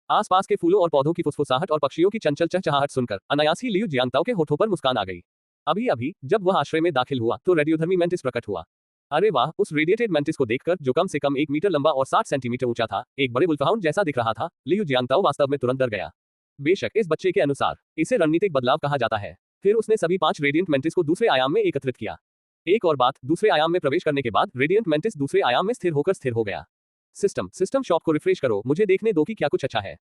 आसपास के फूलों और पौधों की फुसफुसाहट और पक्षियों की चंचल चहचहाहट सुनकर अनायास ही लियू जियांगताओ के होठों पर मुस्कान आ गई। अभी अभी जब वह आश्रय में दाखिल हुआ तो रेडियोधर्मी मेंटिस प्रकट हुआ। अरे वाह, उस रेडिएटेड मेंटिस को देखकर, जो कम से कम 1 मीटर लंबा और 60 सेंटीमीटर ऊंचा था, एक बड़े वुल्फहाउंड जैसा दिख रहा था, लियू जियांगताओ वास्तव में तुरंत डर गया। बेशक इस बच्चे के अनुसार इसे रणनीतिक बदलाव कहा जाता है। फिर उसने सभी 5 रेडिएंट मेंटिस को दूसरे आयाम में एकत्रित किया। एक और बात, दूसरे आयाम में प्रवेश करने के बाद रेडिएंट मेंटिस दूसरे आयाम में स्थिर हो गया। सिस्टम शॉप को रिफ्रेश करो, मुझे देखने दो कि क्या कुछ अच्छा है।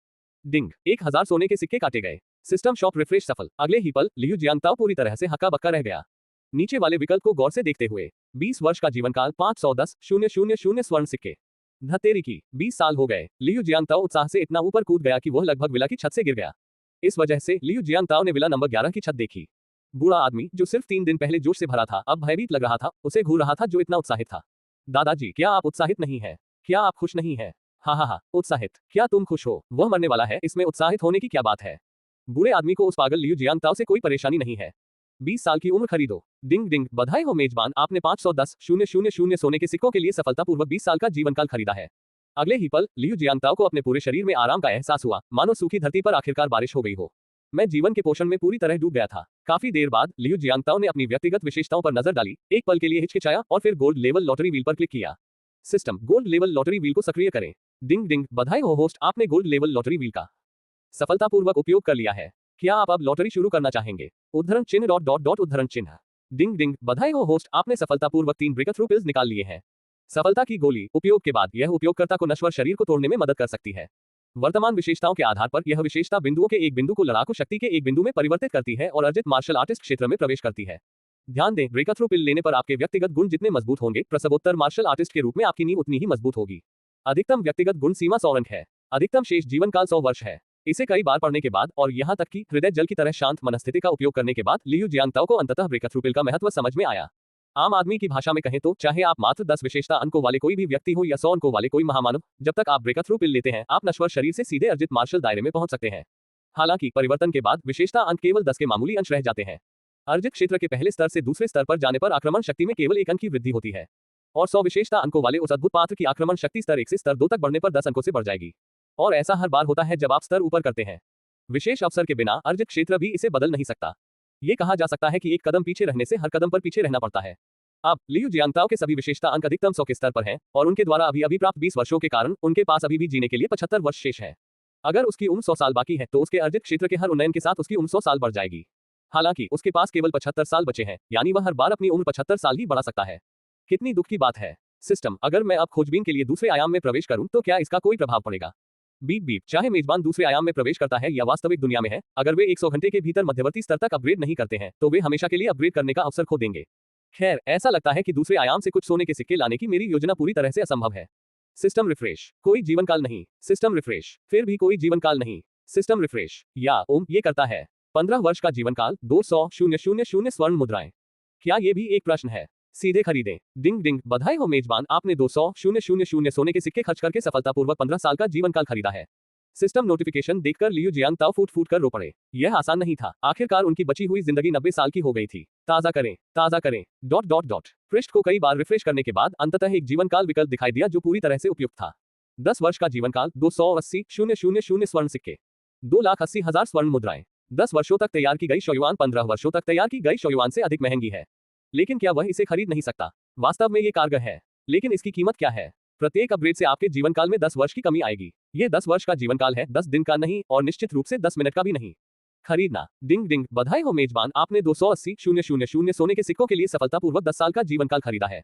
डिंग, 1000 सोने के सिक्के काटे गए। सिस्टम शॉप रिफ्रेश सफल। अगले ही पल लियू जियांगताओ पूरी तरह से हक्का बक्का रह गया। नीचे वाले विकल्प को गौर से देखते हुए 20 वर्ष का जीवनकाल, 510,000 स्वर्ण सिक्के। धतेरी की 20 साल हो गए। लियू जियांगताओ उत्साह से इतना ऊपर कूद गया कि वह लगभग विला की छत से गिर गया। इस वजह से लियू जियांगताओ ने विला नंबर 11 की छत देखी। बूढ़ा आदमी, जो सिर्फ 3 दिन पहले जोश से भरा था, अब भयभीत लग रहा था। उसे घूर रहा था जो इतना उत्साहित था। दादाजी, क्या आप उत्साहित नहीं है? क्या आप खुश नहीं है? हा, उत्साहित? क्या तुम खुश हो? वह मरने वाला है, इसमें उत्साहित होने की क्या बात है? बूढ़े आदमी को उस पागल लियू जियांगताओ से कोई परेशानी नहीं है। 20 साल की उम्र खरीदो। डिंग डिंग, बधाई हो मेजबान, आपने 510,000 सोने के सिक्कों के लिए सफलतापूर्वक 20 साल का जीवनकाल खरीदा है। अगले ही पल लियू जियांगताओ को अपने पूरे शरीर में आराम का एहसास हुआ, मानो सूखी धरती पर आखिरकार बारिश हो गई हो। मैं जीवन के पोषण में पूरी तरह डूब गया था। काफी देर बाद लियू जियांगताओ ने अपनी व्यक्तिगत विशेषताओं पर नजर डाली, एक पल के लिए हिचकिचाया और फिर गोल्ड लेवल लॉटरी व्हील पर क्लिक किया। System, gold level lottery wheel को सक्रिय करें। डिंग डिंग, बधाई हो होस्ट, आपने गोल्ड लेवल लॉटरी व्हील का सफलतापूर्वक उपयोग कर लिया है। क्या आप अब लॉटरी शुरू करना चाहेंगे? उद्धरण चिन्ह उद्धरण चिन्ह। डिंग डिंग, बधाई हो होस्ट, आपने सफलतापूर्वक 3 ब्रेकथ्रू पिल्स निकाल लिए हैं। सफलता की गोली उपयोग के बाद यह उपयोगकर्ता को नश्वर शरीर को तोड़ने में मदद कर सकती है। वर्तमान विशेषताओं के आधार पर यह विशेषता बिंदुओं के एक बिंदु को लड़ाकू शक्ति के एक बिंदु में परिवर्तित करती है और अर्जित मार्शल आर्टिस्ट क्षेत्र में प्रवेश करती है। ध्यान दें, ब्रेकथ्रू पिल लेने पर आपके व्यक्तिगत गुण जितने मजबूत होंगे, प्रसवोत्तर मार्शल आर्टिस्ट के रूप में आपकी नींव उतनी ही मजबूत होगी। अधिकतम व्यक्तिगत गुण सीमा 100 अंक है। अधिकतम शेष जीवनकाल 100 वर्ष है। इसे कई बार पढ़ने के बाद और यहाँ तक कि हृदय जल की तरह शांत मनस्थिति का उपयोग करने के बाद लियू जियांगताओ को अंततः ब्रेकथ्रू पिल का महत्व समझ में आया। आम आदमी की भाषा में कहें तो, चाहे आप मात्र 10 विशेषता अंकों वाले कोई भी व्यक्ति हो या 100 अंकों वाले कोई महामानव, जब तक आप ब्रेकथ्रू पिल लेते हैं, आप नश्वर शरीर से सीधे अर्जित मार्शल दायरे में पहुंच सकते हैं। हालांकि परिवर्तन के बाद विशेषता अंक केवल 10 के मामूली अंश रह जाते हैं। अर्जित क्षेत्र के पहले स्तर से दूसरे स्तर पर जाने पर आक्रमण शक्ति में केवल 1 अंक की वृद्धि होती है और 100 विशेषता अंकों वाले उस अद्भुत पात्र की आक्रमण शक्ति स्तर 1 से स्तर 2 तक बढ़ने पर 10 अंकों से बढ़ जाएगी। और ऐसा हर बार होता है जब आप स्तर ऊपर करते हैं। विशेष अवसर के बिना अर्जित क्षेत्र भी इसे बदल नहीं सकता। ये कहा जा सकता है कि एक कदम पीछे रहने से हर कदम पर पीछे रहना पड़ता है। अब लियू जियांगताओ के सभी विशेषता अंक अधिकतम 100 के स्तर पर हैं और उनके द्वारा अभी प्राप्त 20 वर्षों के कारण उनके पास अभी भी जीने के लिए 75 वर्ष शेष है। अगर उसकी उम्र 100 साल बाकी है तो उसके अर्जित क्षेत्र के हर उन्नयन के साथ उसकी उम्र 100 साल बढ़ जाएगी। हालांकि उसके पास केवल 75 साल बचे हैं, यानी वह हर बार अपनी उम्र 75 साल ही बढ़ा सकता है। कितनी दुख की बात है। सिस्टम, अगर मैं अब खोजबीन के लिए दूसरे आयाम में प्रवेश करूं तो क्या इसका कोई प्रभाव पड़ेगा? बीप बीप, चाहे मेजबान दूसरे आयाम में प्रवेश करता है या वास्तविक दुनिया में है, अगर वे 100 घंटे के भीतर मध्यवर्ती स्तर तक अपग्रेड नहीं करते हैं तो वे हमेशा के लिए अपग्रेड करने का अवसर खो देंगे। खैर, ऐसा लगता है कि दूसरे आयाम से कुछ सोने के सिक्के लाने की मेरी योजना पूरी तरह से असंभव है। सिस्टम रिफ्रेश, कोई जीवनकाल नहीं। सिस्टम रिफ्रेश, फिर भी कोई जीवनकाल नहीं। सिस्टम रिफ्रेश, या ये करता है। 15 वर्ष का जीवनकाल, 200,000 स्वर्ण मुद्राएं। क्या ये भी एक प्रश्न है? सीधे खरीदें। डिंग डिंग, बधाई हो मेजबान, आपने 200,000 सोने के सिक्के खर्च करके सफलतापूर्वक 15 साल का जीवनकाल खरीदा है। सिस्टम नोटिफिकेशन देखकर लियू जियांगताओ फूट फूट कर रो पड़े। यह आसान नहीं था। आखिरकार उनकी बची हुई जिंदगी 90 साल की हो गई थी। ताजा करें। ... पृष्ठ को कई बार रिफ्रेश करने के बाद अंततः एक जीवनकाल विकल्प दिखाई दिया जो पूरी तरह से उपयुक्त था। 10 वर्ष का जीवनकाल, 280,000 स्वर्ण सिक्के, 2,80,000 स्वर्ण मुद्राएं। 10 वर्षों तक तैयार की गई शोयुआन 15 वर्षों तक तैयार की गई शोयुआन से अधिक महंगी है। लेकिन क्या वह इसे खरीद नहीं सकता? वास्तव में ये कारगर है, लेकिन इसकी कीमत क्या है? प्रत्येक अपग्रेड से आपके जीवन काल में 10 वर्ष की कमी आएगी। ये 10 वर्ष का जीवन काल है, 10 दिन का नहीं, और निश्चित रूप से 10 मिनट का भी नहीं। खरीदना। डिंग डिंग, बधाई हो मेजबान, आपने 280,000 सोने के सिक्कों के लिए सफलतापूर्वक 10 साल का जीवन काल खरीदा है।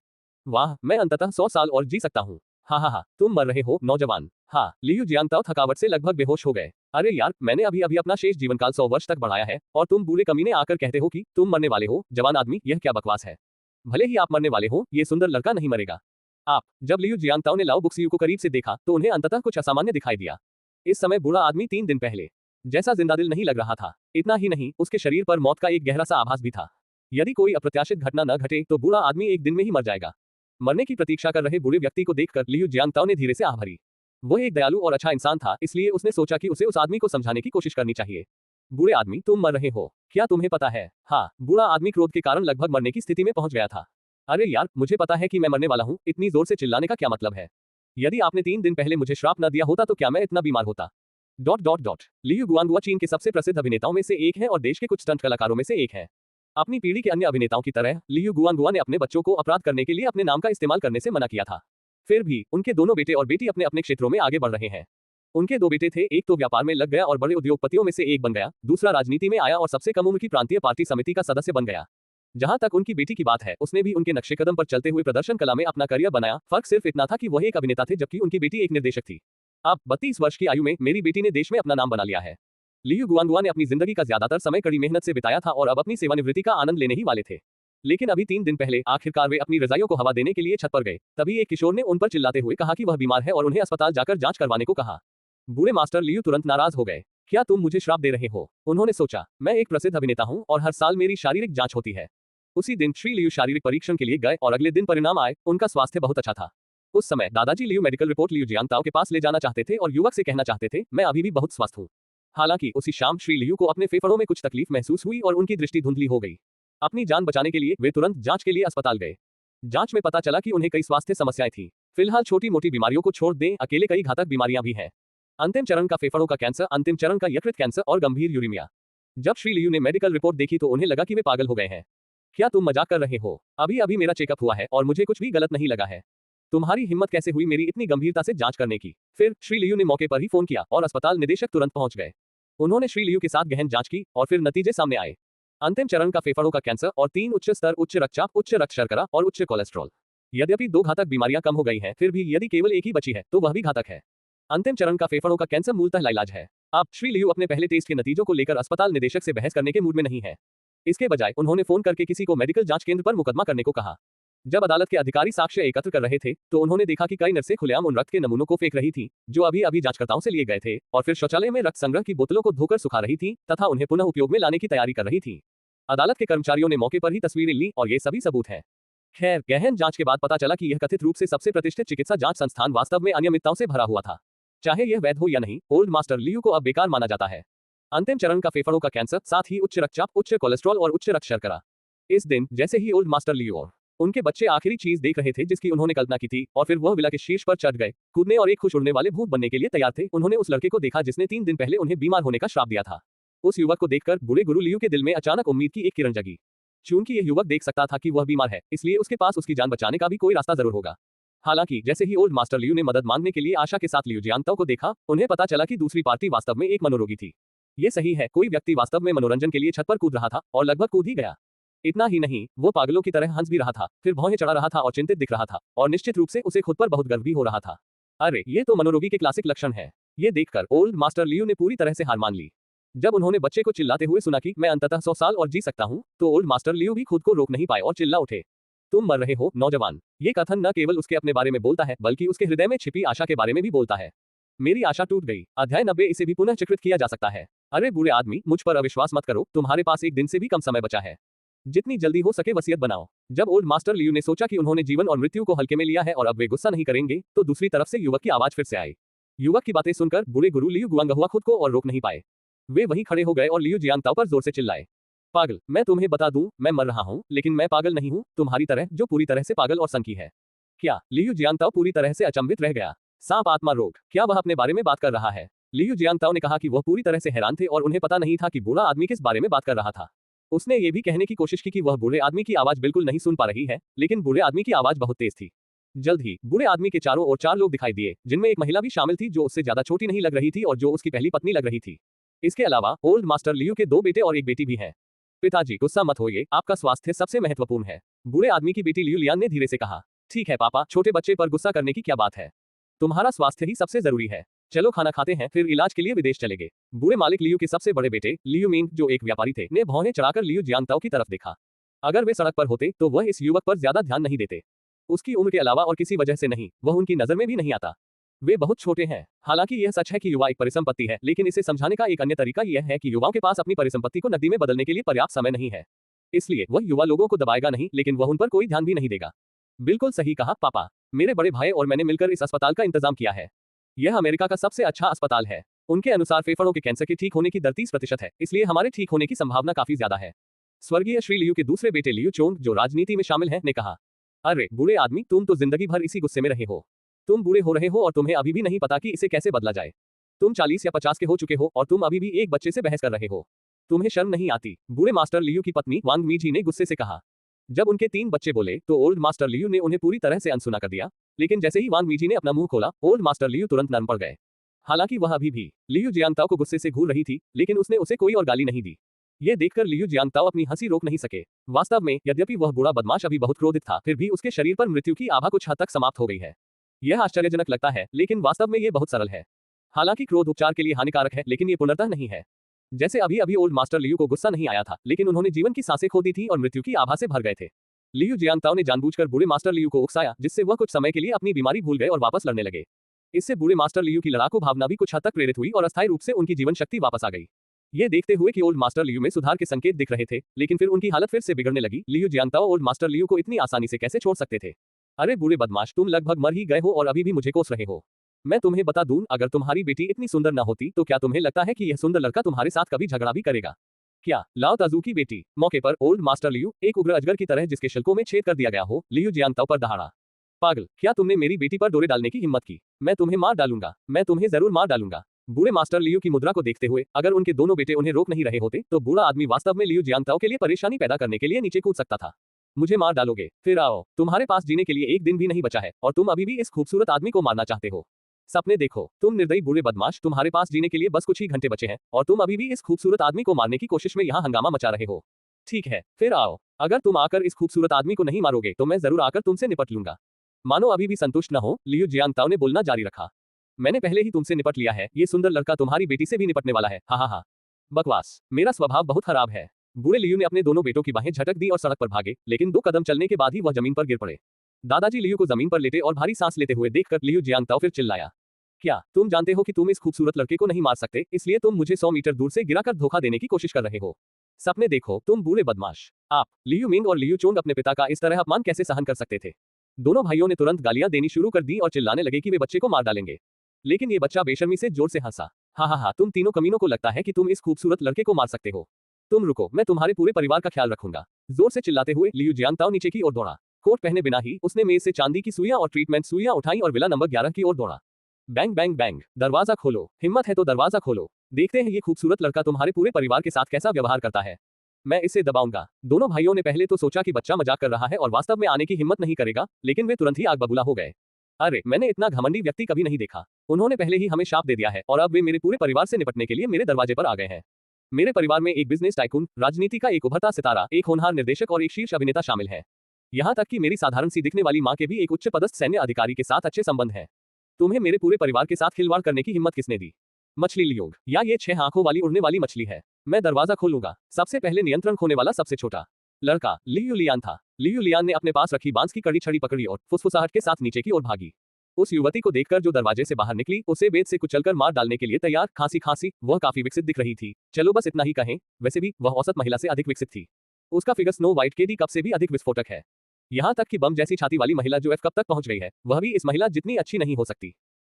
वाह, मैं अंततः 100 साल और जी सकता हूँ। हा, तुम मर रहे हो नौजवान। हाँ, लियू जियांगताओ थकावट से लगभग बेहोश हो गए। अरे यार, मैंने अभी अभी अपना शेष जीवन काल 100 वर्ष तक बढ़ाया है, और तुम बूढ़े कमीने आकर कहते हो कि तुम मरने वाले हो। जवान आदमी, यह क्या बकवास है? भले ही आप मरने वाले हो, ये सुंदर लड़का नहीं मरेगा। आप जब लियू जियांगताओ ने लाओ बुक्सियू को करीब से देखा तो उन्हें अंततः कुछ असामान्य दिखाई दिया। इस समय बूढ़ा आदमी 3 दिन पहले जैसा जिंदादिल नहीं लग रहा था। इतना ही नहीं, उसके शरीर पर मौत का एक गहरा सा आभास भी था। यदि कोई अप्रत्याशित घटना न घटे तो बूढ़ा आदमी एक दिन में ही मर जाएगा। मरने की प्रतीक्षा कर रहे बूढ़े व्यक्ति को देखकर लियू जियांगताओ ने धीरे से आह भरी। वो एक दयालु और अच्छा इंसान था, इसलिए उसने सोचा कि उसे उस आदमी को समझाने की कोशिश करनी चाहिए। बूढ़े आदमी, तुम मर रहे हो, क्या तुम्हें पता है? हाँ, बूढ़ा आदमी क्रोध के कारण लगभग मरने की स्थिति में पहुंच गया था। अरे यार, मुझे पता है कि मैं मरने वाला हूँ, इतनी जोर से चिल्लाने का क्या मतलब है? यदि आपने 3 दिन पहले मुझे श्राप न दिया होता तो क्या मैं इतना बीमार होता? लियू गुआंगुआ चीन के सबसे प्रसिद्ध अभिनेताओं में से एक है और देश के कुछ स्टंट कलाकारों में से एक है। अपनी पीढ़ी के अन्य अभिनेताओं की तरह लियू गुआंगुआ ने अपने बच्चों को अपराध करने के लिए अपने नाम का इस्तेमाल करने से मना किया था। फिर भी उनके दोनों बेटे और बेटी अपने अपने क्षेत्रों में आगे बढ़ रहे हैं। उनके 2 बेटे थे, एक तो व्यापार में लग गया और बड़े उद्योगपतियों में से एक बन गया, दूसरा राजनीति में आया और सबसे कम उम्र की प्रांतीय पार्टी समिति का सदस्य बन गया। जहां तक उनकी बेटी की बात है, उसने भी उनके नक्शे कदम पर चलते हुए प्रदर्शन कला में अपना करियर बनाया। फर्क सिर्फ इतना था कि वह एक अभिनेता थे जबकि उनकी बेटी एक निर्देशक थी। अब 32 वर्ष की आयु में मेरी बेटी ने देश में अपना नाम बना लिया है। लियू गुआंगुआ ने अपनी जिंदगी का ज्यादातर समय कड़ी मेहनत से बिताया था और अब अपनी सेवानिवृत्ति का आनंद लेने ही वाले थे। लेकिन अभी 3 दिन पहले आखिरकार वे अपनी रजाइयों को हवा देने के लिए छत पर गए। तभी एक किशोर ने उन पर चिल्लाते हुए कहा कि वह बीमार है और उन्हें अस्पताल जाकर जांच करवाने को कहा। बूढ़े मास्टर लियू तुरंत नाराज हो गए। क्या तुम मुझे श्राप दे रहे हो? उन्होंने सोचा, मैं एक प्रसिद्ध अभिनेता हूं और हर साल मेरी शारीरिक जांच होती है। उसी दिन श्री लियू शारीरिक परीक्षण के लिए गए और अगले दिन परिणाम आए। उनका स्वास्थ्य बहुत अच्छा था। उस समय दादाजी लियू मेडिकल रिपोर्ट लियू जियांगताओ के पास ले जाना चाहते थे और युवक से कहना चाहते थे, मैं अभी भी बहुत स्वस्थ हूँ। हालांकि उसी शाम श्री लियू को अपने फेफड़ों में कुछ तकलीफ महसूस हुई और उनकी दृष्टि धुंधली हो गई। अपनी जान बचाने के लिए वे तुरंत जांच के लिए अस्पताल गए। जांच में पता चला कि उन्हें कई स्वास्थ्य समस्याएं थी। फिलहाल छोटी मोटी बीमारियों को छोड़ दें, अकेले कई घातक बीमारियां भी हैं। अंतिम चरण का फेफड़ों का कैंसर, अंतिम चरण का यकृत कैंसर और गंभीर यूरेमिया। जब श्री लियू ने मेडिकल रिपोर्ट देखी तो उन्हें लगा कि वे पागल हो गए हैं। क्या तुम मजाक कर रहे हो? अभी अभी मेरा चेकअप हुआ है और मुझे कुछ भी गलत नहीं लगा है। तुम्हारी हिम्मत कैसे हुई मेरी इतनी गंभीरता से जांच करने की? फिर श्री लियू ने मौके पर ही फोन किया और अस्पताल निदेशक तुरंत पहुंच गए। उन्होंने श्री लियू के साथ गहन जांच की और फिर नतीजे सामने आए। अंतिम चरण का फेफड़ों का कैंसर और 3 उच्च स्तर, उच्च रक्तचाप, उच्च रक्त शर्करा और उच्च कोलेस्ट्रॉल। यद्यपि 2 घातक बीमारियां कम हो गई हैं, फिर भी यदि केवल एक ही बची है तो वह भी घातक है। अंतिम चरण का फेफड़ों का कैंसर मूलतः लाइलाज है। अब श्री लियू अपने पहले टेस्ट के नतीजों को लेकर अस्पताल निदेशक से बहस करने के मूड में नहीं है। इसके बजाय उन्होंने फोन करके किसी को मेडिकल जांच केंद्र पर मुकदमा करने को कहा। जब अदालत के अधिकारी साक्ष्य एकत्र कर रहे थे तो उन्होंने देखा कि कई नर्सें खुलेआम उन रक्त के नमूनों को फेंक रही थीं, जो अभी अभी जांचकर्ताओं से लिए गए थे, और फिर शौचालय में रक्त संग्रह की बोतलों को धोकर सुखा रही थीं तथा उन्हें पुनः उपयोग में लाने की तैयारी कर रही थीं। अदालत के कर्मचारियों ने मौके पर ही तस्वीरें ली और ये सभी सबूत हैं। खैर, गहन जांच के बाद पता चला कि यह कथित रूप से सबसे प्रतिष्ठित चिकित्सा जांच संस्थान वास्तव में अनियमितताओं से भरा हुआ था। चाहे यह वैध हो या नहीं, ओल्ड मास्टर लियू को अब बेकार माना जाता है। अंतिम चरण का फेफड़ों का कैंसर, साथ ही उच्च रक्तचाप, उच्च कोलेस्ट्रॉल और उच्च रक्त शर्करा। इस दिन जैसे ही ओल्ड मास्टर लियू और उनके बच्चे आखिरी चीज देख रहे थे जिसकी उन्होंने कल्पना की थी, और फिर वह विला के शीर्ष पर चढ़ गए, कूदने और एक खुश उड़ने वाले भूत बनने के लिए तैयार थे, उन्होंने उस लड़के को देखा जिसने 3 दिन पहले उन्हें बीमार होने का श्राप दिया था। उस युवक को देखकर बूढ़े गुरु लियू के दिल में अचानक उम्मीद की एक किरण जगी। चूंकि यह युवक देख सकता था कि वह बीमार है, इसलिए उसके पास उसकी जान बचाने का भी कोई रास्ता जरूर होगा। हालांकि जैसे ही ओल्ड मास्टर लियू ने मदद मांगने के लिए आशा के साथ लियू जियांगताओ को देखा, उन्हें पता चला कि दूसरी पार्टी वास्तव में एक मनोरोगी थी। ये सही है, कोई व्यक्ति वास्तव में मनोरंजन के लिए छत पर कूद रहा था और लगभग कूद ही गया। इतना ही नहीं, वो पागलों की तरह हंस भी रहा था, फिर भौहें चढ़ा रहा था और चिंतित दिख रहा था, और निश्चित रूप से उसे खुद पर बहुत गर्व भी हो रहा था। अरे, ये तो मनोरोगी के क्लासिक लक्षण है। ये देखकर ओल्ड मास्टर लियू ने पूरी तरह से हार मान ली। जब उन्होंने बच्चे को चिल्लाते हुए सुना कि मैं अंततः 100 साल और जी सकता हूँ, तो ओल्ड मास्टर लियू भी खुद को रोक नहीं पाए और चिल्ला उठे, तुम मर रहे हो नौजवान। ये कथन न केवल उसके अपने बारे में बोलता है, बल्कि उसके हृदय में छिपी आशा के बारे में भी बोलता है। मेरी आशा टूट गई। अध्याय 90 इसे भी पुनः चक्रित किया जा सकता है। अरे बूढ़े आदमी, मुझ पर अविश्वास मत करो, तुम्हारे पास एक दिन से भी कम समय बचा है। जितनी जल्दी हो सके वसीयत बनाओ। जब ओल्ड मास्टर लियू ने सोचा कि उन्होंने जीवन और मृत्यु को हल्के में लिया है और अब वे गुस्सा नहीं करेंगे, तो दूसरी तरफ से युवक की आवाज फिर से आई। युवक की बातें सुनकर बूढ़े गुरु लियू गुआंगहुआ खुद को और रोक नहीं पाए। वे वहीं खड़े हो गए और लियू जियांगताओ पर जोर से चिल्लाए, पागल, मैं तुम्हें बता दूं, मैं मर रहा हूं, लेकिन मैं पागल नहीं हूं, तुम्हारी तरह, जो पूरी तरह से पागल और सनकी है। क्या? लियू जियांगताओ पूरी तरह से अचंभित रह गया। सांप आत्मा रोग, क्या वह अपने बारे में बात कर रहा है? लियू जियांगताओ ने कहा कि वह पूरी तरह से हैरान थे और उन्हें पता नहीं था कि बूढ़ा आदमी किस बारे में बात कर रहा था। उसने ये भी कहने की कोशिश की कि वह बूढ़े आदमी की आवाज बिल्कुल नहीं सुन पा रही है, लेकिन बूढ़े आदमी की आवाज बहुत तेज थी। जल्द ही बूढ़े आदमी के चारों ओर 4 लोग दिखाई दिए, जिनमें एक महिला भी शामिल थी जो उससे ज्यादा छोटी नहीं लग रही थी और जो उसकी पहली पत्नी लग रही थी। इसके अलावा ओल्ड मास्टर लियू के 2 बेटे और एक बेटी भी हैं। पिताजी, गुस्सा मत होइए, आपका स्वास्थ्य सबसे महत्वपूर्ण है। बूढ़े आदमी की बेटी लियू लियान ने धीरे से कहा। ठीक है पापा, छोटे बच्चे पर गुस्सा करने की क्या बात है। तुम्हारा स्वास्थ्य ही सबसे जरूरी है। चलो खाना खाते हैं, फिर इलाज के लिए विदेश चलेंगे। बूढ़े मालिक लियू के सबसे बड़े बेटे लियू मिंग, जो एक व्यापारी थे, ने भौहें चढ़ाकर लियू जियांताओ की तरफ देखा। अगर वे सड़क पर होते तो वह इस युवक पर ज्यादा ध्यान नहीं देते। उसकी उम्र के अलावा और किसी वजह से नहीं, वह उनकी नजर में भी नहीं आता। वे बहुत छोटे हैं। हालांकि यह सच है कि युवा एक परिसंपत्ति है, लेकिन इसे समझाने का एक अन्य तरीका यह है कि युवाओं के पास अपनी परिसंपत्ति को नकदी में बदलने के लिए पर्याप्त समय नहीं है। इसलिए वह युवा लोगों को दबाएगा नहीं, लेकिन वह उन पर कोई ध्यान भी नहीं देगा। बिल्कुल सही कहा पापा। मेरे बड़े भाई और मैंने मिलकर इस अस्पताल का इंतजाम किया है। यह अमेरिका का सबसे अच्छा अस्पताल है। उनके अनुसार फेफड़ों के कैंसर के ठीक होने की दर 30% है, इसलिए हमारे ठीक होने की संभावना काफी ज्यादा है। स्वर्गीय श्री लियू के दूसरे बेटे लियू चोंग, जो राजनीति में शामिल हैं, ने कहा। अरे बूढ़े आदमी, तुम तो जिंदगी भर इसी गुस्से में रहे हो। तुम बूढ़े हो रहे हो और तुम्हें अभी भी नहीं पता कि इसे कैसे बदला जाए। तुम 40 या 50 के हो चुके हो और तुम अभी भी एक बच्चे से बहस कर रहे हो। तुम्हें शर्म नहीं आती? बूढ़े मास्टर लियू की पत्नी वांग मीजी ने गुस्से से कहा। जब उनके 3 बच्चे बोले तो ओल्ड मास्टर लियू ने उन्हें पूरी तरह से अनसुना कर दिया, लेकिन जैसे ही वांग मीजी ने अपना मुंह खोला, ओल्ड मास्टर लियू तुरंत नर्म पड़ गए। हालांकि वह अभी भी लियू जियांगताओ को गुस्से से घूर रही थी, लेकिन उसने उसे कोई और गाली नहीं दी। ये देखकर लियू जियांगताओ अपनी हंसी रोक नहीं सके। वास्तव में यद्यपि वह बूढ़ा बदमाश अभी बहुत क्रोधित था, फिर भी उसके शरीर पर मृत्यु की आभा कुछ हद तक समाप्त हो गई है। यह आश्चर्यजनक लगता है, लेकिन वास्तव में ये बहुत सरल है। हालांकि क्रोध उपचार के लिए हानिकारक है, लेकिन ये पूर्णतः नहीं है। जैसे अभी अभी ओल्ड मास्टर लियू को गुस्सा नहीं आया था, लेकिन उन्होंने जीवन की सांसें खो दी थी और मृत्यु की आभा से भर गए थे। लियू जियांगताओ ने जानबूझकर बूढ़े मास्टर लियू को उकसाया, जिससे वह कुछ समय के लिए अपनी बीमारी भूल गए और वापस लड़ने लगे। इससे बूढ़े मास्टर लियू की लड़ाकू भावना भी कुछ हद तक प्रेरित हुई और अस्थायी रूप से उनकी जीवन शक्ति वापस आ गई। ये देखते हुए कि ओल्ड मास्टर लियू में सुधार के संकेत दिख रहे थे, लेकिन फिर उनकी हालत फिर से बिगड़ने लगी, लियू जियांगताओ ओल्ड मास्टर लियू को इतनी आसानी से कैसे छोड़ सकते थे। अरे बूढ़े बदमाश, तुम लगभग मर ही गए हो और अभी भी मुझे कोस रहे हो। मैं तुम्हें बता दूं, अगर तुम्हारी बेटी इतनी सुंदर न होती तो क्या तुम्हें लगता है कि यह सुंदर लड़का तुम्हारे साथ कभी झगड़ा भी करेगा? क्या लाओ ताजू की बेटी? मौके पर ओल्ड मास्टर लियू, एक उग्र अजगर की तरह जिसके शिल्कों में छेद कर दिया गया हो, लियू जियांगताओ पर दहाड़ा। पागल, क्या तुमने मेरी बेटी पर डोरे डालने की हिम्मत की? मैं तुम्हें मार डालूंगा, मैं तुम्हें जरूर मार डालूंगा। बूढ़े मास्टर लियू की मुद्रा को देखते हुए, अगर उनके दोनों बेटे उन्हें रोक नहीं रहे होते तो बूढ़ा आदमी वास्तव में लियू जियांगताओ के लिए परेशानी पैदा करने के लिए नीचे कूद सकता था। मुझे मार डालोगे? फिर आओ, तुम्हारे पास जीने के लिए एक दिन भी नहीं बचा है और तुम अभी भी इस खूबसूरत आदमी को मारना चाहते हो। सपने देखो, तुम निर्दयी बूढ़े बदमाश, तुम्हारे पास जीने के लिए बस कुछ ही घंटे बचे हैं और तुम अभी भी इस खूबसूरत आदमी को मारने की कोशिश में यहाँ हंगामा मचा रहे हो। ठीक है, फिर आओ। अगर तुम आकर इस खूबसूरत आदमी को नहीं मारोगे तो मैं जरूर आकर तुमसे निपट लूंगा। मानो अभी भी संतुष्ट न हो, लियू जियांगताओ ने बोलना जारी रखा। मैंने पहले ही तुमसे निपट लिया है, ये सुंदर लड़का तुम्हारी बेटी से भी निपटने वाला है। हा हा। बकवास, मेरा स्वभाव बहुत खराब है। बूढ़े लियू ने अपने दोनों बेटों की बाहें झटक दी और सड़क पर भागे, लेकिन 2 कदम चलने के बाद ही वह जमीन पर गिर पड़े। दादाजी लियू को जमीन पर लेटे और भारी सांस लेते हुए देखकर लियू जियांगताओ फिर चिल्लाया। क्या तुम जानते हो कि तुम इस खूबसूरत लड़के को नहीं मार सकते, इसलिए तुम मुझे 100 मीटर दूर से गिराकर धोखा देने की कोशिश कर रहे हो? सपने देखो, तुम बूढ़े बदमाश। आप लियू मिंग और लियू चोंग अपने पिता का इस तरह अपमान कैसे सहन कर सकते थे? दोनों भाइयों ने तुरंत गालियां देनी शुरू कर दी और चिल्लाने लगे कि वे बच्चे को मार डालेंगे। लेकिन ये बच्चा बेशर्मी से जोर से हंसा। हा, तुम तीनों कमीनों को लगता है कि तुम इस खूबसूरत लड़के को मार सकते हो। तुम रुको, मैं तुम्हारे पूरे परिवार का ख्याल रखूंगा। जोर से चिल्लाते हुए लियू जियांगताओ नीचे की ओर दौड़ा। कोट पहने बिना ही उसने मेज से चांदी की सुइयां और ट्रीटमेंट सुइयां उठाई और विला नंबर 11 की ओर दौड़ा। बैंग बैंग बैंग, दरवाजा खोलो, हिम्मत है तो दरवाजा खोलो। देखते हैं ये खूबसूरत लड़का तुम्हारे पूरे परिवार के साथ कैसा व्यवहार करता है। मैं इसे दबाऊंगा। दोनों भाइयों ने पहले तो सोचा कि बच्चा मजाक कर रहा है और वास्तव में आने की हिम्मत नहीं करेगा, लेकिन वे तुरंत ही आग बबूला हो गए। अरे, मैंने इतना घमंडी व्यक्ति कभी नहीं देखा। उन्होंने पहले ही हमें शाप दे दिया है और अब वे मेरे पूरे परिवार से निपटने के लिए मेरे दरवाजे पर आ गए हैं। मेरे परिवार में एक बिजनेस टाइकून, राजनीति का एक उभरता सितारा, एक होनहार निर्देशक और एक शीर्ष अभिनेता शामिल है। यहाँ तक कि मेरी साधारण सी दिखने वाली माँ के भी एक उच्च पदस्थ सैन्य अधिकारी के साथ अच्छे संबंध हैं। तुम्हें मेरे पूरे परिवार के साथ खिलवाड़ करने की हिम्मत किसने दी? मछली लियोंग, या ये 6 आंखों वाली उड़ने वाली मछली है? मैं दरवाजा खोलूंगा। सबसे पहले नियंत्रण खोने वाला सबसे छोटा लड़का लियू लियान था। लियू लियान ने अपने पास रखी बांस की कड़ी छड़ी पकड़ी और फुसफुसाहट के साथ नीचे की ओर भागी। उस युवती को देखकर जो दरवाजे से बाहर निकली, उसे बेत से कुचलकर मार डालने के लिए तैयार। खांसी, वह काफी विकसित दिख रही थी। चलो बस इतना ही कहें, वैसे भी वह औसत महिला से अधिक विकसित थी। उसका फिगर स्नो व्हाइट के डी कप से भी अधिक विस्फोटक है। यहाँ तक कि बम जैसी छाती वाली महिला जो F कप तक पहुंच गई है, वह भी इस महिला जितनी अच्छी नहीं हो सकती।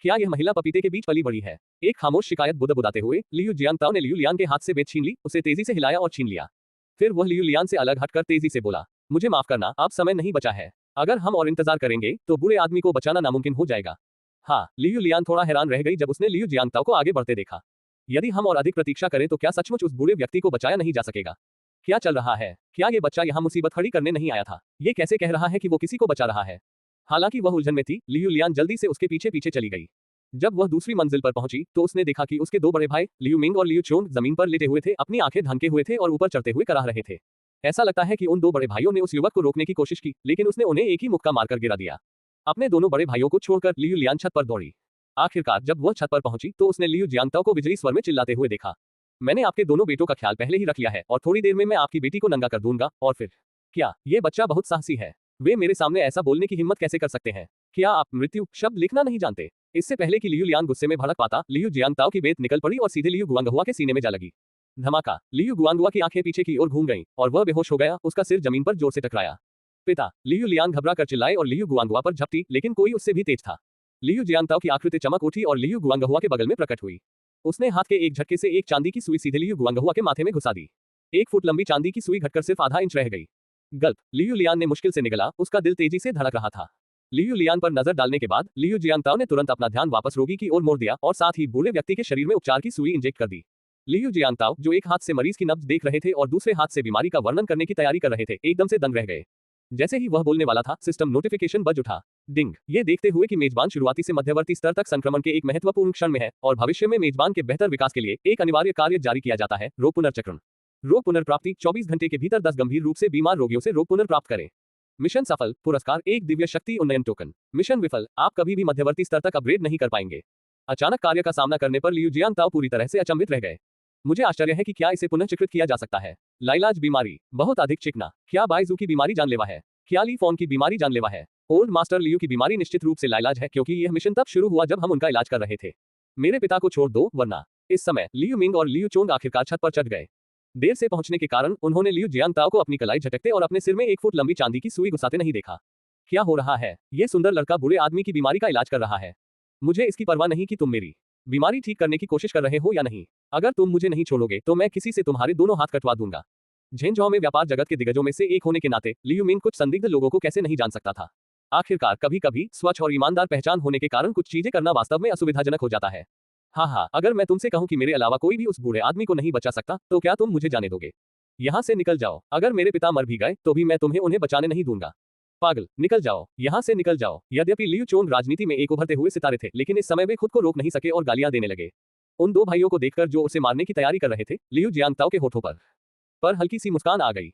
क्या यह महिला पपीते के बीच पली बड़ी है? एक खामोश शिकायत बुदबुदाते हुए लियू जियांगताओ ने लियू लियान के हाथ से बेत छीन ली, उसे तेजी से हिलाया और छीन लिया। फिर वह लियू लियान से अलग हटकर तेजी से बोला, मुझे माफ करना, अब समय नहीं बचा है। अगर हम और इंतजार करेंगे तो बूढ़े आदमी को बचाना नामुमकिन हो जाएगा। हाँ, लियू लियान थोड़ा हैरान रह गई जब उसने लियू जियांगताओ को आगे बढ़ते देखा। यदि हम और अधिक प्रतीक्षा करें तो क्या सचमुच उस बूढ़े व्यक्ति को बचाया नहीं जा सकेगा? क्या चल रहा है? क्या ये बच्चा यहाँ मुसीबत खड़ी करने नहीं आया था? ये कैसे कह रहा है कि वो किसी को बचा रहा है? हालांकि वह उलझन में थी, लियू लियान जल्दी से उसके पीछे पीछे चली गई। जब वह दूसरी मंजिल पर पहुंची तो उसने देखा कि उसके दो बड़े भाई लियू मिंग और लियू चोंग जमीन पर लेटे हुए थे, अपनी आंखें ढके हुए थे और ऊपर चढ़ते हुए कराह रहे थे। ऐसा लगता है कि उन दो बड़े भाइयों ने उस युवक को रोकने की कोशिश की, लेकिन उसने उन्हें एक ही मुक्का मारकर गिरा दिया। अपने दोनों बड़े भाइयों को छोड़कर लियू लियान छत पर दौड़ी। आखिरकार जब वह छत पर पहुंची तो उसने लियू जियांगताओ को बिजली स्वर में चिल्लाते हुए देखा। मैंने आपके दोनों बेटों का ख्याल पहले ही रख लिया है और थोड़ी देर में मैं आपकी बेटी को नंगा कर दूंगा और फिर। क्या ये बच्चा बहुत साहसी है? वे मेरे सामने ऐसा बोलने की हिम्मत कैसे कर सकते हैं? क्या आप मृत्यु शब्द लिखना नहीं जानते? इससे पहले कि लियू लियान गुस्से में भड़क पाता, लियू जियांगताओ की बेत निकल पड़ी और सीधे लियू गुआंगहुआ के सीने में जा लगी। धमाका। लियू गुआंगहुआ की आंखें पीछे की ओर घूम गईं और वह बेहोश हो गया, उसका सिर जमीन पर जोर से टकराया। पिता लियू लियान घबरा कर चिल्लाए और लियू गुआंगहुआ पर झपटी, लेकिन कोई उससे भी तेज था। लियू जियांगताओ की आकृति चमक उठी और लियू गुआंगहुआ के बगल में प्रकट हुई। उसने हाथ के एक झटके से एक चांदी की सुई सीधे लियू गुआंगहुआ के माथे में घुसा दी। 1 फुट लंबी चांदी की सुई घटकर सिर्फ आधा इंच रह गई। गल्प। लियू लियान ने मुश्किल से निगला, उसका दिल तेजी से धड़क रहा था। लियू लियान पर नजर डालने के बाद लियू जियांगताओ ने तुरंत अपना ध्यान वापस रोगी की ओर मोड़ दिया और साथ ही बूढ़े व्यक्ति के शरीर में उपचार की सुई इंजेक्ट कर दी। लियू जियांगताओ, जो एक हाथ से मरीज की नब्ज देख रहे थे और दूसरे हाथ से बीमारी का वर्णन करने की तैयारी कर रहे थे, एकदम से दंग रह गए। जैसे ही वह बोलने वाला था, सिस्टम नोटिफिकेशन बज उठा। डिंग। ये देखते हुए कि मेजबान शुरुआती से मध्यवर्ती स्तर तक संक्रमण के एक महत्वपूर्ण क्षण में है और भविष्य में मेजबान के बेहतर विकास के लिए एक अनिवार्य कार्य जारी किया जाता है, रोग पुनर्चक्रण। रोग पुनर्प्राप्ति 24 घंटे के भीतर 10 गंभीर रूप से बीमार रोगियों से रोग पुनर्प्राप्त करें। मिशन सफल। पुरस्कार 1 दिव्य शक्ति उन्नयन टोकन। मिशन विफल। आप कभी भी मध्यवर्ती स्तर तक अपग्रेड नहीं कर पाएंगे। अचानक कार्य का सामना करने पर लियू जियांगताओ पूरी तरह से अचंभित रह गए। मुझे आश्चर्य है कि क्या इसे पुनः चित्रित किया जा सकता है। लाइलाज बीमारी। बहुत अधिक चिकना। क्या बाइजू की बीमारी जानलेवा है? क्या ली फोन की बीमारी जानलेवा है? ओल्ड मास्टर लियू की बीमारी निश्चित रूप से लाइलाज है, क्योंकि यह मिशन तब शुरू हुआ जब हम उनका इलाज कर रहे थे। मेरे पिता को छोड़ दो, वरना। इस समय लियू मिंग और लियू चोंग आखिरकार छत पर चढ़ गए। देर से पहुंचने के कारण उन्होंने लियू जियांगताओ को अपनी कलाई झटकते और अपने सिर में 1 फुट लंबी चांदी की सुई घुसाते नहीं देखा। क्या हो रहा है? ये सुंदर लड़का बुरे आदमी की बीमारी का इलाज कर रहा है। मुझे इसकी परवाह नहीं कि तुम मेरी बीमारी ठीक करने की कोशिश कर रहे हो या नहीं। अगर तुम मुझे नहीं छोड़ोगे तो मैं किसी से तुम्हारे दोनों हाथ कटवा दूंगा। झेंझाओ में व्यापार जगत के दिग्गजों में से एक होने के नाते लियू मिंग कुछ संदिग्ध लोगों को कैसे नहीं जान सकता था। आखिरकार कभी कभी स्वच्छ और ईमानदार पहचान होने के कारण कुछ चीजें करना वास्तव में असुविधाजनक हो जाता है। हाँ, अगर मैं तुमसे कहूं कि मेरे अलावा कोई भी उस बूढ़े आदमी को नहीं बचा सकता, तो क्या तुम मुझे जाने दोगे? यहाँ से निकल जाओ। अगर मेरे पिता मर भी गए तो भी मैं तुम्हें उन्हें बचाने नहीं दूंगा। पागल, निकल जाओ, यहाँ से निकल जाओ। यद्यपि लियू चोंग राजनीति में एक उभरते हुए सितारे थे, लेकिन इस समय वे खुद को रोक नहीं सके और गालियां देने लगे। उन दो भाइयों को देखकर जो उसे मारने की तैयारी कर रहे थे, लियू जियांगताओ के होठों पर हल्की सी मुस्कान आ गई।